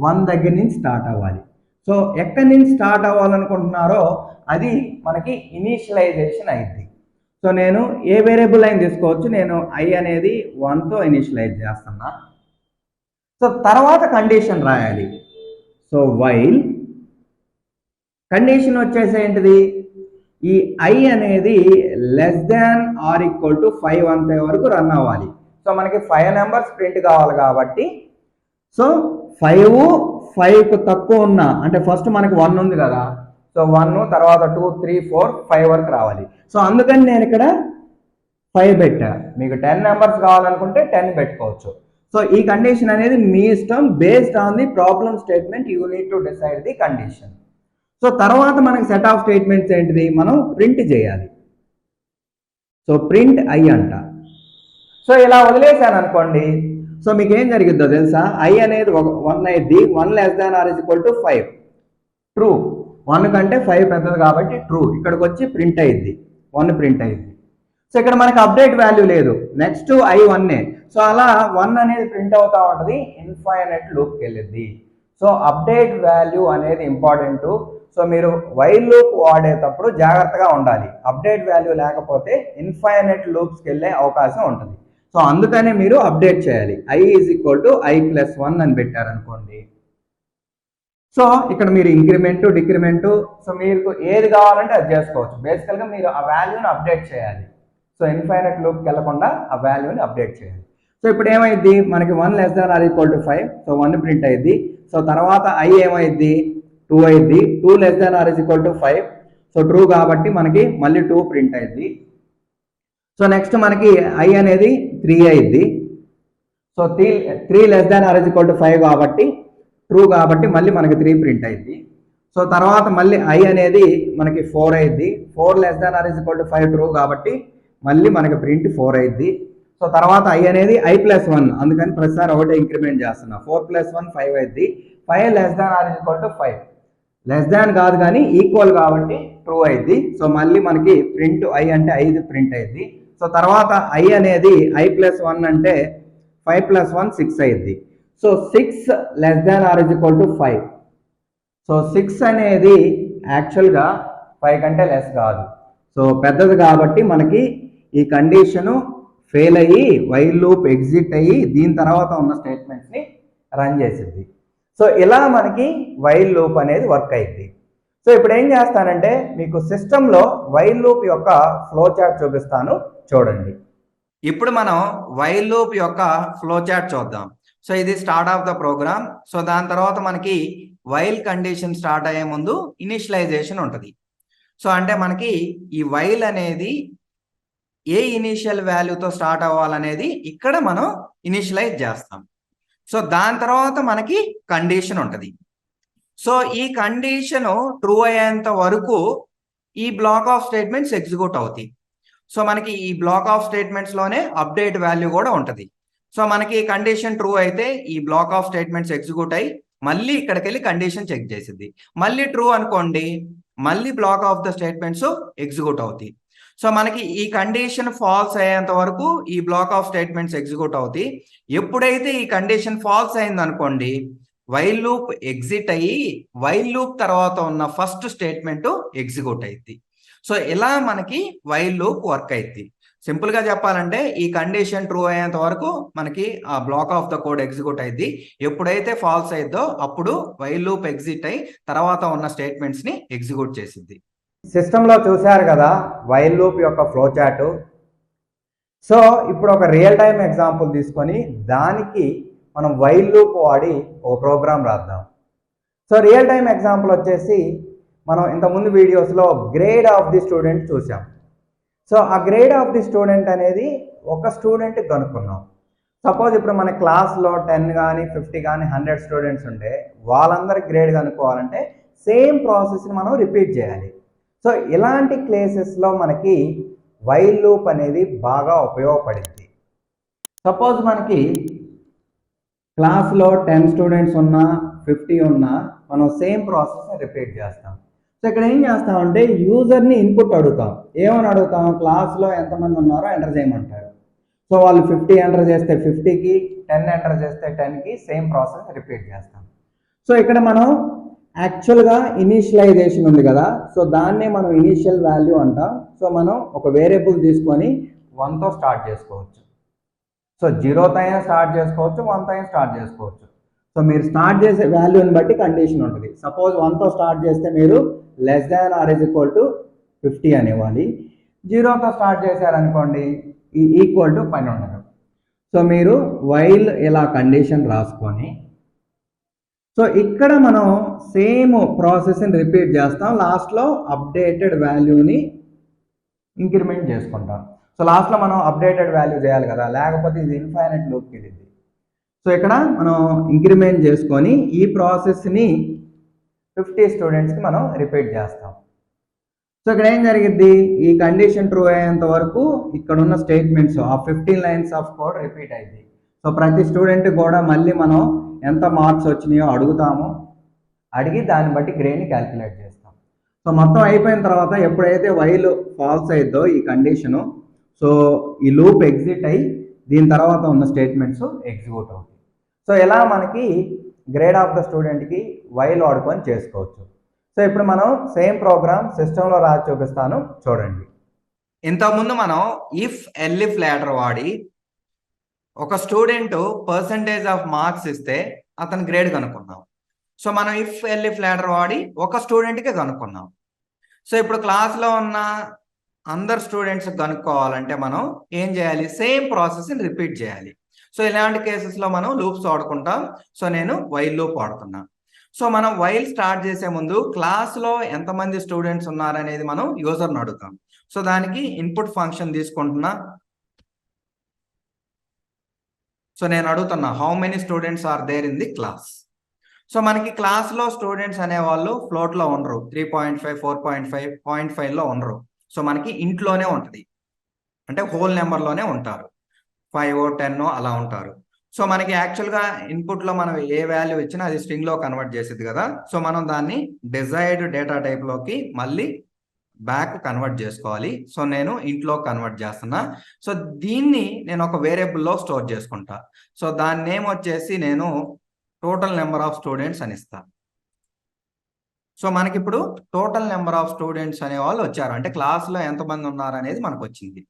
1 దగ్గర నుంచి స్టార్ట్ అవ్వాలి. సో ఎక్కడి నుంచి స్టార్ట్ అవ్వాలనుకుంటున్నారో అది మనకి ఇనిషియలైజేషన్ అయింది. సో నేను ఏ వేరియబుల్ అయినా తీసుకోవచ్చు, నేను i అనేది 1తో ఇనిషియలైజ్ చేస్తున్నా. సో తర్వాత కండిషన్ రాయాలి. సో వైల్ కండిషన్ వచ్చేసి ఏంటిది, ఈ i అనేది <= 5 అంతే వరకు రన్ అవ్వాలి. సో మనకి 5 నెంబర్స్ ప్రింట్ కావాలి కాబట్టి, సో 5కు తక్కువ ఉన్న, అంటే ఫస్ట్ మనకి 1 ఉంది కదా, సో 1 తర్వాత 2 3 4 5 వరకు రావాలి. సో అందుకని నేను ఇక్కడ 5 పెట్టా. మీకు 10 నెంబర్స్ కావాలనుకుంటే 10 పెట్టుకోవచ్చు. సో ఈ కండిషన్ అనేది మీ ఇష్టం, based on the problem statement you need to decide the condition. So తర్వాత మనకి సెట్ ఆఫ్ స్టేట్మెంట్స్ ఏంటిది, మనం ప్రింట్ చేయాలి. సో ప్రింట్ i అంట. సో ఇలా వదిలేసాను అనుకోండి, సో మీకు ఏం జరిగిద్దో తెలుసా, i అనేది 1 అయింది, 1 <= 5 ట్రూ. 1 కంటే 5 పెద్దది కాబట్టి ట్రూ. ఇక్కడికి వచ్చి ప్రింట్ అయ్యిద్ది, 1 ప్రింట్ అయ్యిద్ది. సో ఇక్కడ మనకి అప్డేట్ వాల్యూ లేదు, నెక్స్ట్ i 1. సో అలా 1 అనేది ప్రింట్ అవుతా ఉంటుంది, ఇన్ఫైనైట్ లూప్కి వెళ్ళిద్ది. సో అప్డేట్ వాల్యూ అనేది ఇంపార్టెంట్. సో మీరు వైల్ లూప్ వాడేటప్పుడు జాగ్రత్తగా ఉండాలి. అప్డేట్ వాల్యూ లేకపోతే ఇన్ఫైనైట్ లూప్స్కి వెళ్ళే అవకాశం ఉంటుంది. సో అందుకనే మీరు అప్డేట్ చేయాలి. i = i+1 అని పెట్టారనుకోండి. సో ఇక్కడ మీరు ఇంక్రిమెంట్ డిక్రిమెంట్ సో మీకు ఏది కావాలంటే అది చేసుకోవచ్చు. బేసికల్గా మీరు ఆ వాల్యూని అప్డేట్ చేయాలి. సో ఇన్ఫైనైట్ లూప్కి వెళ్ళకుండా ఆ వాల్యూని అప్డేట్ చేయాలి. సో ఇప్పుడు ఏమైంది, మనకి 1 <= 5, సో 1 ప్రింట్ అయింది. సో తర్వాత i ఏమైంది, 2 అయింది. 2 <= 5, సో ట్రూ కాబట్టి మనకి మళ్ళీ 2 ప్రింట్ అయింది. సో నెక్స్ట్ మనకి i అనేది 3 అయింది. సో 3 <= 5 కాబట్టి ట్రూ కాబట్టి మళ్ళీ మనకి 3 ప్రింట్ అయింది. సో తర్వాత మళ్ళీ i అనేది మనకి 4 అయింది. 4 <= 5 ట్రూ కాబట్టి మళ్ళీ మనకి ప్రింట్ 4 అయింది. సో తర్వాత i అనేది i+1, అందుకని ప్రతిసారి ఒకటే ఇంక్రిమెంట్ చేస్తున్నా. 4 + 1 5 అయింది. 5 <= 5 లెస్ దాన్ కాదు కానీ ఈక్వల్ కాబట్టి ట్రూ అయింది. సో మళ్ళీ మనకి ప్రింట్ i అంటే 5 ప్రింట్ అయింది. సో తర్వాత i అనేది i+1 అంటే 5 + 1 6 అయింది. సో 6 <= 5. సో 6 అనేది యాక్చువల్గా 5 కంటే లెస్ కాదు. సో పెద్దది కాబట్టి మనకి ఈ కండిషను ఫెయిల్ అయ్యి వైల్ లూప్ ఎగ్జిట్ అయ్యి దీని తర్వాత ఉన్న స్టేట్మెంట్స్ని రన్ చేసింది. సో ఇలా మనకి వైల్ లూప్ అనేది వర్క్ అయింది. సో ఇప్పుడు ఏం చేస్తానంటే మీకు సిస్టంలో వైల్ లూప్ యొక్క ఫ్లో చార్ట్ చూపిస్తాను, చూడండి. ఇప్పుడు మనం వైల్ లూప్ యొక్క ఫ్లో చార్ట్ చూద్దాం. సో ఇది start of the program. So దాని తర్వాత మనకి వైల్ కండిషన్ స్టార్ట్ అయ్యే ముందు ఇనిషియలైజేషన్ ఉంటుంది. సో అంటే మనకి ఈ వైల్ అనేది ఏ ఇనిషియల్ వాల్యూతో స్టార్ట్ అవ్వాలనేది ఇక్కడ మనం ఇనిషియలైజ్ చేస్తాం. సో దాని తర్వాత మనకి కండిషన్ ఉంటుంది. సో ఈ కండిషన్ ట్రూ అయ్యేంత వరకు ఈ బ్లాక్ ఆఫ్ స్టేట్మెంట్స్ ఎగ్జిక్యూట్ అవుతాయి. సో మనకి ఈ బ్లాక్ ఆఫ్ స్టేట్మెంట్స్ లోనే అప్డేట్ వాల్యూ కూడా ఉంటుంది. సో మనకి కండిషన్ ట్రూ అయితే ఈ బ్లాక్ ఆఫ్ స్టేట్మెంట్స్ ఎగ్జిక్యూట్ అయ్యి మళ్ళీ ఇక్కడికి వెళ్ళి కండిషన్ చెక్ చేసింది. మళ్ళీ ట్రూ అనుకోండి, మళ్ళీ block of the statements execute అవుతాయి. సో మనకి ఈ కండిషన్ ఫాల్స్ అయ్యేంత వరకు ఈ బ్లాక్ ఆఫ్ స్టేట్మెంట్స్ ఎగ్జిక్యూట్ అవుతాయి. ఎప్పుడైతే ఈ కండిషన్ ఫాల్స్ అయింది అనుకోండి, వైల్ లూప్ ఎగ్జిట్ అయ్యి వైల్ లూప్ తర్వాత ఉన్న ఫస్ట్ స్టేట్మెంట్ ఎగ్జిక్యూట్ అయింది. సో ఇలా మనకి వైల్ లూప్ వర్క్ అయింది. సింపుల్ గా చెప్పాలంటే ఈ కండిషన్ ట్రూ అయ్యేంత వరకు మనకి ఆ black of the code execute అయింది. ఎప్పుడైతే ఫాల్స్ అయిద్దో అప్పుడు వైల్ లూప్ ఎగ్జిట్ అయ్యి తర్వాత ఉన్న స్టేట్మెంట్స్ ని ఎగ్జిక్యూట్ చేసింది. సిస్టంలో చూశారు కదా వైల్ లూప్ యొక్క ఫ్లో చార్ట్. సో ఇప్పుడు ఒక రియల్ టైం ఎగ్జాంపుల్ తీసుకొని దానికి మనం వైల్ లూప్ వాడి ఒక ప్రోగ్రామ్ రాద్దాం. సో రియల్ టైం ఎగ్జాంపుల్ వచ్చేసి మనం ఇంతకుముందు వీడియోస్లో గ్రేడ్ ఆఫ్ ది స్టూడెంట్ చూసాం. సో ఆ గ్రేడ్ ఆఫ్ ది స్టూడెంట్ అనేది ఒక స్టూడెంట్కి కనుక్కున్నాం. సపోజ్ ఇప్పుడు మన క్లాస్లో 10 కానీ 50 కానీ 100 స్టూడెంట్స్ ఉంటే వాళ్ళందరి గ్రేడ్ కనుక్కోవాలంటే సేమ్ ప్రాసెస్ని మనం రిపీట్ చేయాలి. సో ఇలాంటి కేసెస్లో మనకి వైల్ లూప్ అనేది బాగా ఉపయోగపడింది. సపోజ్ మనకి క్లాస్లో 10 స్టూడెంట్స్ ఉన్నా 50 ఉన్నా మనం సేమ్ ప్రాసెస్ని రిపీట్ చేస్తాం. సో ఇక్కడ ఏం చేస్తామంటే యూజర్ని ఇన్పుట్ అడుగుతాం. ఏమని అడుగుతాం, క్లాస్లో ఎంతమంది ఉన్నారో ఎంటర్ చేయమంటారు. సో వాళ్ళు 50 ఎంటర్ చేస్తే 50కి, 10 ఎంటర్ చేస్తే 10కి సేమ్ ప్రాసెస్ రిపీట్ చేస్తాం. సో ఇక్కడ మనం యాక్చువల్గా ఇనిషియలైజేషన్ ఉంది కదా, సో దాన్నే మనం ఇనిషియల్ వాల్యూ అంటాం. సో మనం ఒక వేరియబుల్ తీసుకొని 1తో స్టార్ట్ చేసుకోవచ్చు. సో 0తో అయినా స్టార్ట్ చేసుకోవచ్చు, 1తో అయినా స్టార్ట్ చేసుకోవచ్చు. సో మీరు స్టార్ట్ చేసే వాల్యూని బట్టి కండిషన్ ఉంటుంది. సపోజ్ 1తో స్టార్ట్ చేస్తే మీరు <= 50 అనేవాలి. 0తో స్టార్ట్ చేశారనుకోండి ఈక్వల్ టు పని ఉండదు. సో మీరు వైల్ ఇలా కండిషన్ రాసుకొని సో ఇక్కడ మనం సేమ్ ప్రాసెస్ని రిపీట్ చేస్తాం. లాస్ట్లో అప్డేటెడ్ వాల్యూని ఇంక్రిమెంట్ చేసుకుంటాం. సో లాస్ట్లో మనం అప్డేటెడ్ వాల్యూ చేయాలి కదా, లేకపోతే ఇది ఇన్ఫైనైట్ లూప్కి వెళ్ళింది. సో ఇక్కడ మనం ఇంక్రిమెంట్ చేసుకొని ఈ ప్రాసెస్ని 50 స్టూడెంట్స్కి మనం రిపీట్ చేస్తాం. సో ఇక్కడ ఏం జరిగింది, ఈ కండిషన్ ట్రూ అయ్యేంత వరకు ఇక్కడ ఉన్న స్టేట్మెంట్స్ ఆ 15 లైన్స్ ఆఫ్ కోడ్ రిపీట్ అయింది. సో ప్రతి స్టూడెంట్ కూడా మళ్ళీ మనం ఎంత మార్క్స్ వచ్చినాయో అడుగుతాము. అడిగి దాన్ని బట్టి గ్రేడ్ని క్యాలిక్యులేట్ చేస్తాం. సో మొత్తం అయిపోయిన తర్వాత ఎప్పుడైతే వైల్ ఫాల్స్ అయిద్దో ఈ కండిషను, సో ఈ లూప్ ఎగ్జిట్ అయ్యి దీని తర్వాత ఉన్న స్టేట్మెంట్స్ ఎగ్జిక్యూట్ అవుతాయి. సో ఇలా మనకి గ్రేడ్ ఆఫ్ ద స్టూడెంట్కి వైల్ వాడుకొని చేసుకోవచ్చు. సో ఇప్పుడు మనం సేమ్ ప్రోగ్రామ్ సిస్టంలో రాసి చూపిస్తాను, చూడండి. ఇంతకుముందు మనం ఇఫ్ ఎల్ఇఫ్ లాడర్ వాడి ఒక స్టూడెంట్ పర్సంటేజ్ ఆఫ్ మార్క్స్ ఇస్తే అతని గ్రేడ్ కనుక్కున్నాం. సో మనం ఇఫ్ ఎల్ఇఫ్ లాడర్ వాడి ఒక స్టూడెంట్కి కనుక్కున్నాం. సో ఇప్పుడు క్లాస్లో ఉన్న అందరు స్టూడెంట్స్ కనుక్కోవాలంటే మనం ఏం చేయాలి? సేమ్ ప్రాసెస్ని రిపీట్ చేయాలి. సో ఇలాంటి కేసెస్లో మనం లూప్స్ వాడుకుంటాం. సో నేను వైల్ లూప్ వాడుతున్నా. సో మనం వైల్ స్టార్ట్ చేసే ముందు క్లాస్లో ఎంతమంది స్టూడెంట్స్ ఉన్నారనేది మనం యూజర్ని అడుగుతాం. సో దానికి ఇన్పుట్ ఫంక్షన్ తీసుకుంటున్నా. సో నేను అడుగుతున్నా how many students are there in the class. So మనకి క్లాస్లో స్టూడెంట్స్ అనేవాళ్ళు ఫ్లోట్లో ఉండరు, 3.5, 4.5, 0.5లో ఉండరు. సో మనకి ఇంట్లోనే ఉంటుంది, అంటే హోల్ నెంబర్లోనే ఉంటారు, 5, 10 అలా ఉంటారు. సో మనకి యాక్చువల్గా ఇన్పుట్లో మనం ఏ వాల్యూ ఇచ్చినా అది స్ట్రింగ్లో కన్వర్ట్ చేసేది కదా. సో మనం దాన్ని డిజైర్డ్ డేటా టైప్లోకి మళ్ళీ బ్యాక్ కన్వర్ట్ చేసుకోవాలి. సో నేను ఇంట్లో కన్వర్ట్ చేస్తున్నా. సో దీన్ని నేను ఒక వేరియబుల్లో స్టోర్ చేసుకుంటా. సో దాని నేమ్ వచ్చేసి నేను టోటల్ నెంబర్ ఆఫ్ స్టూడెంట్స్ అని ఇస్తా. సో మనకి ఇప్పుడు టోటల్ నెంబర్ ఆఫ్ స్టూడెంట్స్ అనే వాళ్ళు వచ్చారు, అంటే క్లాస్లో ఎంతమంది ఉన్నారు అనేది మనకు వచ్చింది.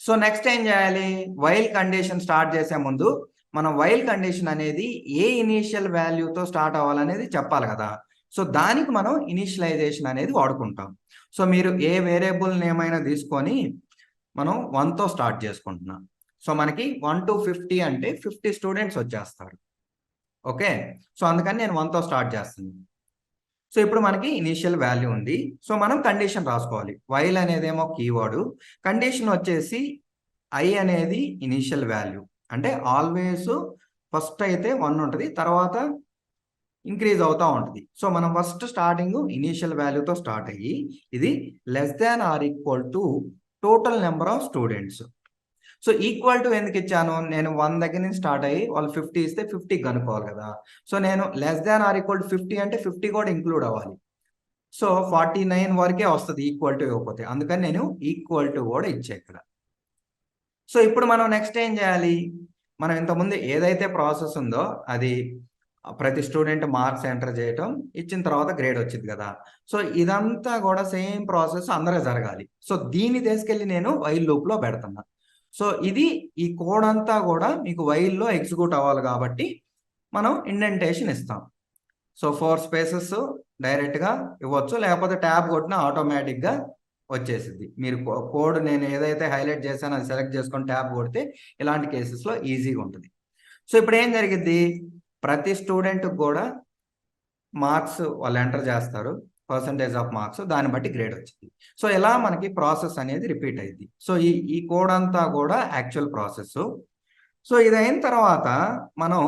సో నెక్స్ట్ ఏం చేయాలి? వైల్ కండిషన్ స్టార్ట్ చేసే ముందు మనం వైల్ కండిషన్ అనేది ఏ ఇనీషియల్ వాల్యూతో స్టార్ట్ అవ్వాలనేది చెప్పాలి కదా. సో దానికి మనం ఇనిషియలైజేషన్ అనేది వాడుకుంటాం. సో మీరు ఏ వేరియబుల్ నేమైనా తీసుకొని మనం 1తో స్టార్ట్ చేసుకుంటున్నాం. సో మనకి 1 to 50 అంటే 50 స్టూడెంట్స్ వచ్చేస్తారు. ఓకే, సో అందుకని నేను 1తో స్టార్ట్ చేస్తున్నాను. సో ఇప్పుడు మనకి ఇనీషియల్ వాల్యూ ఉంది. సో మనం కండిషన్ రాసుకోవాలి. వైల్ అనేదేమో కీవర్డ్, కండిషన్ వచ్చేసి ఐ అనేది ఇనీషియల్ వాల్యూ, అంటే ఆల్వేస్ ఫస్ట్ అయితే 1 ఉంటుంది, తర్వాత ఇంక్రీజ్ అవుతూ ఉంటుంది. సో మనం ఫస్ట్ స్టార్టింగ్ ఇనీషియల్ వాల్యూతో స్టార్ట్ అయ్యి ఇది less than or equal to total number of students. So equal to ఎందుకు ఇచ్చాను? నేను 1 దగ్గర నుంచి స్టార్ట్ అయ్యి వాళ్ళు 50 ఇస్తే 50 కనుక్కోవాలి కదా. సో నేను less than or equal to 50 అంటే 50 కూడా ఇంక్లూడ్ అవ్వాలి. సో 49 వరకే వస్తుంది ఈక్వల్ టు ఇవ్వకపోతే, అందుకని నేను ఈక్వల్ టు కూడా ఇచ్చా ఇక్కడ. సో ఇప్పుడు మనం నెక్స్ట్ ఏం చేయాలి? మనం ఇంతకుముందు ఏదైతే ప్రాసెస్ ఉందో అది ప్రతి స్టూడెంట్ మార్క్స్ ఎంటర్ చేయటం, ఇచ్చిన తర్వాత గ్రేడ్ వచ్చింది కదా. సో ఇదంతా కూడా సేమ్ ప్రాసెస్ అందరూ జరగాలి. సో దీన్ని తీసుకెళ్ళి నేను వైల్ లూప్లో పెడుతున్నా. సో ఇది ఈ కోడ్ అంతా కూడా మీకు వైల్లో ఎగ్జిక్యూట్ అవ్వాలి కాబట్టి మనం ఇండెంటేషన్ ఇస్తాం. సో 4 స్పేసెస్ డైరెక్ట్గా ఇవ్వచ్చు, లేకపోతే ట్యాబ్ కొట్టినా ఆటోమేటిక్గా వచ్చేసింది. మీరు కోడ్ నేను ఏదైతే హైలైట్ చేశానో అది సెలెక్ట్ చేసుకొని ట్యాబ్ కొడితే ఇలాంటి కేసెస్లో ఈజీగా ఉంటుంది. సో ఇప్పుడు ఏం జరిగిద్ది? ప్రతి స్టూడెంట్కి కూడా మార్క్స్ వాళ్ళు ఎంటర్ చేస్తారు, పర్సంటేజ్ ఆఫ్ మార్క్స్, దాన్ని బట్టి గ్రేడ్ వచ్చింది. సో ఇలా మనకి ప్రాసెస్ అనేది రిపీట్ అయింది. సో ఈ కోడ్ అంతా కూడా యాక్చువల్ ప్రాసెస్. సో ఇది అయిన తర్వాత మనం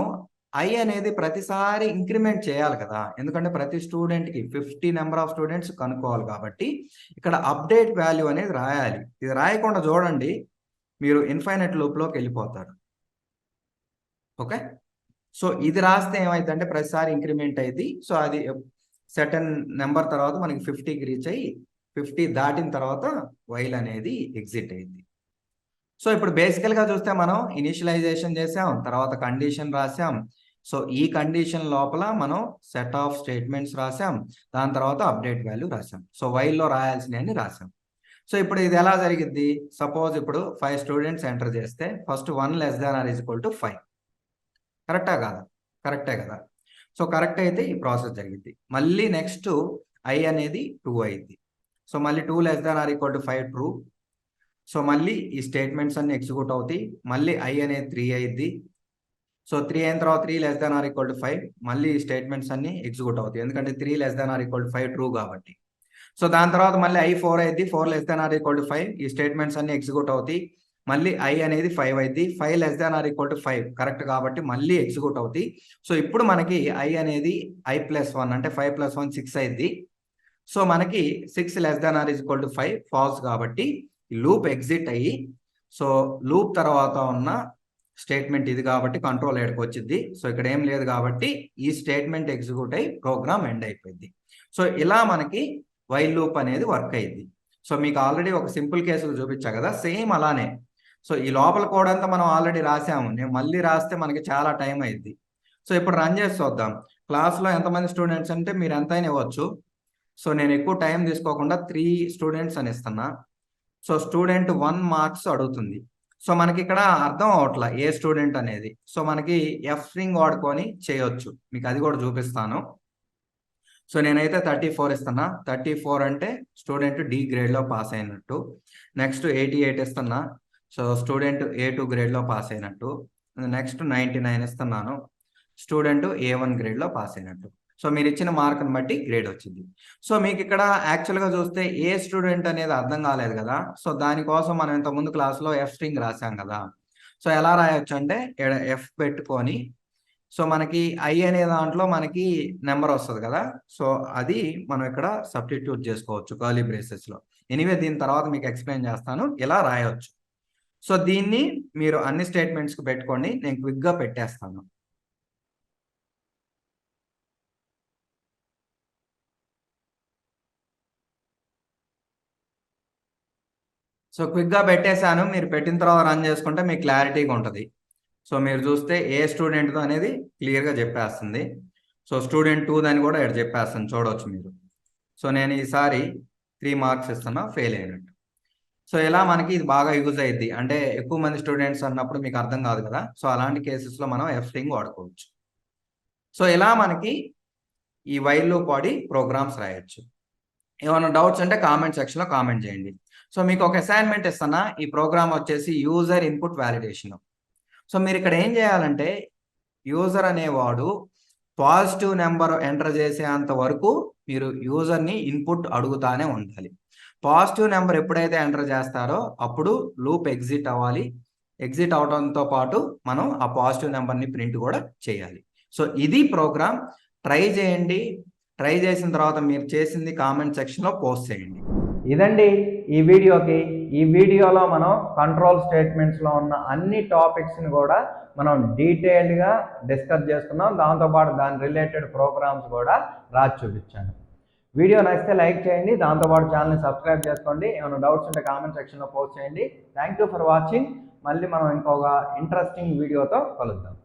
ఐ అనేది ప్రతిసారి ఇంక్రిమెంట్ చేయాలి కదా, ఎందుకంటే ప్రతి స్టూడెంట్కి 50 నెంబర్ ఆఫ్ స్టూడెంట్స్ కనుక్కోవాలి కాబట్టి ఇక్కడ అప్డేట్ వాల్యూ అనేది రాయాలి. ఇది రాయకుండా చూడండి మీరు ఇన్ఫైనైట్ లూప్లోకి వెళ్ళిపోతారు. ఓకే, సో ఇది రాస్తే ఏమైందంటే ప్రతిసారి ఇంక్రిమెంట్ అయింది. సో అది సర్టన్ నెంబర్ తర్వాత మనకి 50కి రీచ్ అయ్యి 50 దాటిన తర్వాత వైల్ అనేది ఎగ్జిట్ అయింది. సో ఇప్పుడు బేసికల్గా చూస్తే మనం ఇనిషియలైజేషన్ చేసాం, తర్వాత కండిషన్ రాసాం. సో ఈ కండిషన్ లోపల మనం సెట్ ఆఫ్ స్టేట్మెంట్స్ రాసాం, దాని తర్వాత అప్డేట్ వాల్యూ రాసాం. సో వైల్లో రాయాల్సినవి రాసాం. సో ఇప్పుడు ఇది ఎలా జరిగిద్ది? సపోజ్ ఇప్పుడు 5 స్టూడెంట్స్ ఎంటర్ చేస్తే first 1 less than or is equal to 5. కరెక్టా కాదా? కరెక్టే కదా. సో కరెక్ట్ అయితే ఈ ప్రాసెస్ జరిగింది. మళ్ళీ నెక్స్ట్ ఐ అనేది 2 అయింది. సో మళ్ళీ 2 less than or equal to 5 true. So మళ్ళీ ఈ స్టేట్మెంట్స్ అన్ని ఎగ్జిక్యూట్ అవుతాయి. మళ్ళీ ఐ అనేది 3 అయింది. సో 3 అయిన తర్వాత 3 less than or equal to 5, మళ్ళీ ఈ స్టేట్మెంట్స్ అన్ని ఎగ్జిక్యూట్ అవుతాయి, ఎందుకంటే 3 less than or equal to 5 true కాబట్టి. సో దాని తర్వాత మళ్ళీ ఐ 4 అయింది. 4 less than or equal to 5, ఈ స్టేట్మెంట్స్ అన్ని ఎగ్జిక్యూట్ అవుతాయి. మళ్ళీ ఐ అనేది 5 అయింది. 5 less than or equal to 5 correct కాబట్టి మళ్ళీ ఎగ్జిక్యూట్ అవుతాయి. సో ఇప్పుడు మనకి ఐ అనేది i+1 అంటే 5 + 1 6 అయింది. సో మనకి 6 less than or is equal to 5 false కాబట్టి లూప్ ఎగ్జిట్ అయ్యి, సో లూప్ తర్వాత ఉన్న స్టేట్మెంట్ ఇది కాబట్టి కంట్రోల్ ఎక్కడికి వచ్చింది. సో ఇక్కడ ఏం లేదు కాబట్టి ఈ స్టేట్మెంట్ ఎగ్జిక్యూట్ అయ్యి ప్రోగ్రామ్ ఎండ్ అయిపోయింది. సో ఇలా మనకి వైల్ లూప్ అనేది వర్క్ అయింది. సో మీకు ఆల్రెడీ ఒక సింపుల్ కేసులు చూపించా కదా, సేమ్ అలానే. సో ఈ లోపల కోడ్ అంతా మనం ఆల్రెడీ రాసాము, నేను మళ్ళీ రాస్తే మనకి చాలా టైం అయింది. సో ఇప్పుడు రన్ చేసి చూద్దాం. క్లాస్లో ఎంతమంది స్టూడెంట్స్ అంటే మీరు ఎంతైనా ఇవ్వచ్చు. సో నేను ఎక్కువ టైం తీసుకోకుండా 3 స్టూడెంట్స్ అని ఇస్తున్నా. సో స్టూడెంట్ 1 మార్క్స్ అడుగుతుంది. సో మనకి ఇక్కడ అర్థం అవట్లా ఏ స్టూడెంట్ అనేది. సో మనకి ఎఫ్ స్ట్రింగ్ వాడుకొని చేయొచ్చు. మీకు అది కూడా చూపిస్తాను. సో నేనైతే 34 ఇస్తున్నా. 34 అంటే స్టూడెంట్ డి గ్రేడ్లో పాస్ అయినట్టు. నెక్స్ట్ 88 ఇస్తున్నా. సో స్టూడెంట్ A2 గ్రేడ్లో పాస్ అయినట్టు. నెక్స్ట్ 99 ఇస్తున్నాను. స్టూడెంట్ A1 గ్రేడ్లో పాస్ అయినట్టు. సో మీరు ఇచ్చిన మార్కుని బట్టి గ్రేడ్ వచ్చింది. సో మీకు ఇక్కడ యాక్చువల్గా చూస్తే ఏ స్టూడెంట్ అనేది అర్థం కాలేదు కదా. సో దానికోసం మనం ఇంతకుముందు క్లాస్లో ఎఫ్ స్ట్రింగ్ రాసాం కదా. సో ఎలా రాయొచ్చు అంటే ఎఫ్ పెట్టుకొని సో మనకి ఐ అనే దాంట్లో మనకి నెంబర్ వస్తుంది కదా. సో అది మనం ఇక్కడ సబ్స్టిట్యూట్ చేసుకోవచ్చు కర్లీ బ్రేసెస్లో. ఎనీవే దీని తర్వాత మీకు ఎక్స్ప్లెయిన్ చేస్తాను. ఇలా రాయొచ్చు. సో దీన్ని మీరు అన్ని స్టేట్మెంట్స్కి పెట్టుకోండి. నేను క్విక్గా పెట్టేస్తాను. సో క్విక్గా పెట్టేశాను. మీరు పెట్టిన తర్వాత రన్ చేసుకుంటే మీకు క్లారిటీగా ఉంటుంది. సో మీరు చూస్తే ఏ స్టూడెంట్తో అనేది క్లియర్గా చెప్పేస్తుంది. సో స్టూడెంట్ 2 అని కూడా ఇక్కడ చెప్పేస్తాను, చూడవచ్చు మీరు. సో నేను ఈసారి 3 మార్క్స్ ఇస్తున్నా, ఫెయిల్ అయినట్టు. సో ఇలా మనకి ఇది బాగా యూజ్ అయ్యిద్ది. అంటే ఎక్కువ మంది స్టూడెంట్స్ అన్నప్పుడు మీకు అర్థం కాదు కదా. సో అలాంటి కేసెస్లో మనం ఎఫ్ స్ట్రింగ్ వాడుకోవచ్చు. సో ఇలా మనకి ఈ వైల్ లూప్ వాడి ప్రోగ్రామ్స్ రాయొచ్చు. ఏమైనా డౌట్స్ అంటే కామెంట్ సెక్షన్లో కామెంట్ చేయండి. సో మీకు ఒక అసైన్మెంట్ ఇస్తున్నా. ఈ ప్రోగ్రామ్ వచ్చేసి యూజర్ ఇన్పుట్ వ్యాలిడేషన్. సో మీరు ఇక్కడ ఏం చేయాలంటే యూజర్ అనేవాడు పాజిటివ్ నెంబర్ ఎంటర్ చేసేంత వరకు మీరు యూజర్ని ఇన్పుట్ అడుగుతానే ఉండాలి. పాజిటివ్ నెంబర్ ఎప్పుడైతే ఎంటర్ చేస్తారో అప్పుడు లూప్ ఎగ్జిట్ అవ్వాలి. ఎగ్జిట్ అవడంతో పాటు మనం ఆ పాజిటివ్ నెంబర్ని ప్రింట్ కూడా చేయాలి. సో ఇది ప్రోగ్రామ్. ట్రై చేయండి. ట్రై చేసిన తర్వాత మీరు చేసింది కామెంట్ సెక్షన్లో పోస్ట్ చేయండి. ఇదండి ఈ వీడియోకి. ఈ వీడియోలో మనం కంట్రోల్ స్టేట్మెంట్స్లో ఉన్న అన్ని టాపిక్స్ని కూడా మనం డీటెయిల్డ్గా డిస్కస్ చేసుకున్నాం. దాంతోపాటు దాని రిలేటెడ్ ప్రోగ్రామ్స్ కూడా రాసి చూపించాను. వీడియో నచ్చితే లైక్ చేయండి. దాంతోపాటు ఛానల్ని సబ్స్క్రైబ్ చేసుకోండి. ఏమైనా డౌట్స్ ఉంటే కామెంట్ సెక్షన్లో పోస్ట్ చేయండి. Thank you for watching. మళ్ళీ మనం ఇంకొక ఇంట్రెస్టింగ్ వీడియోతో కలుద్దాం.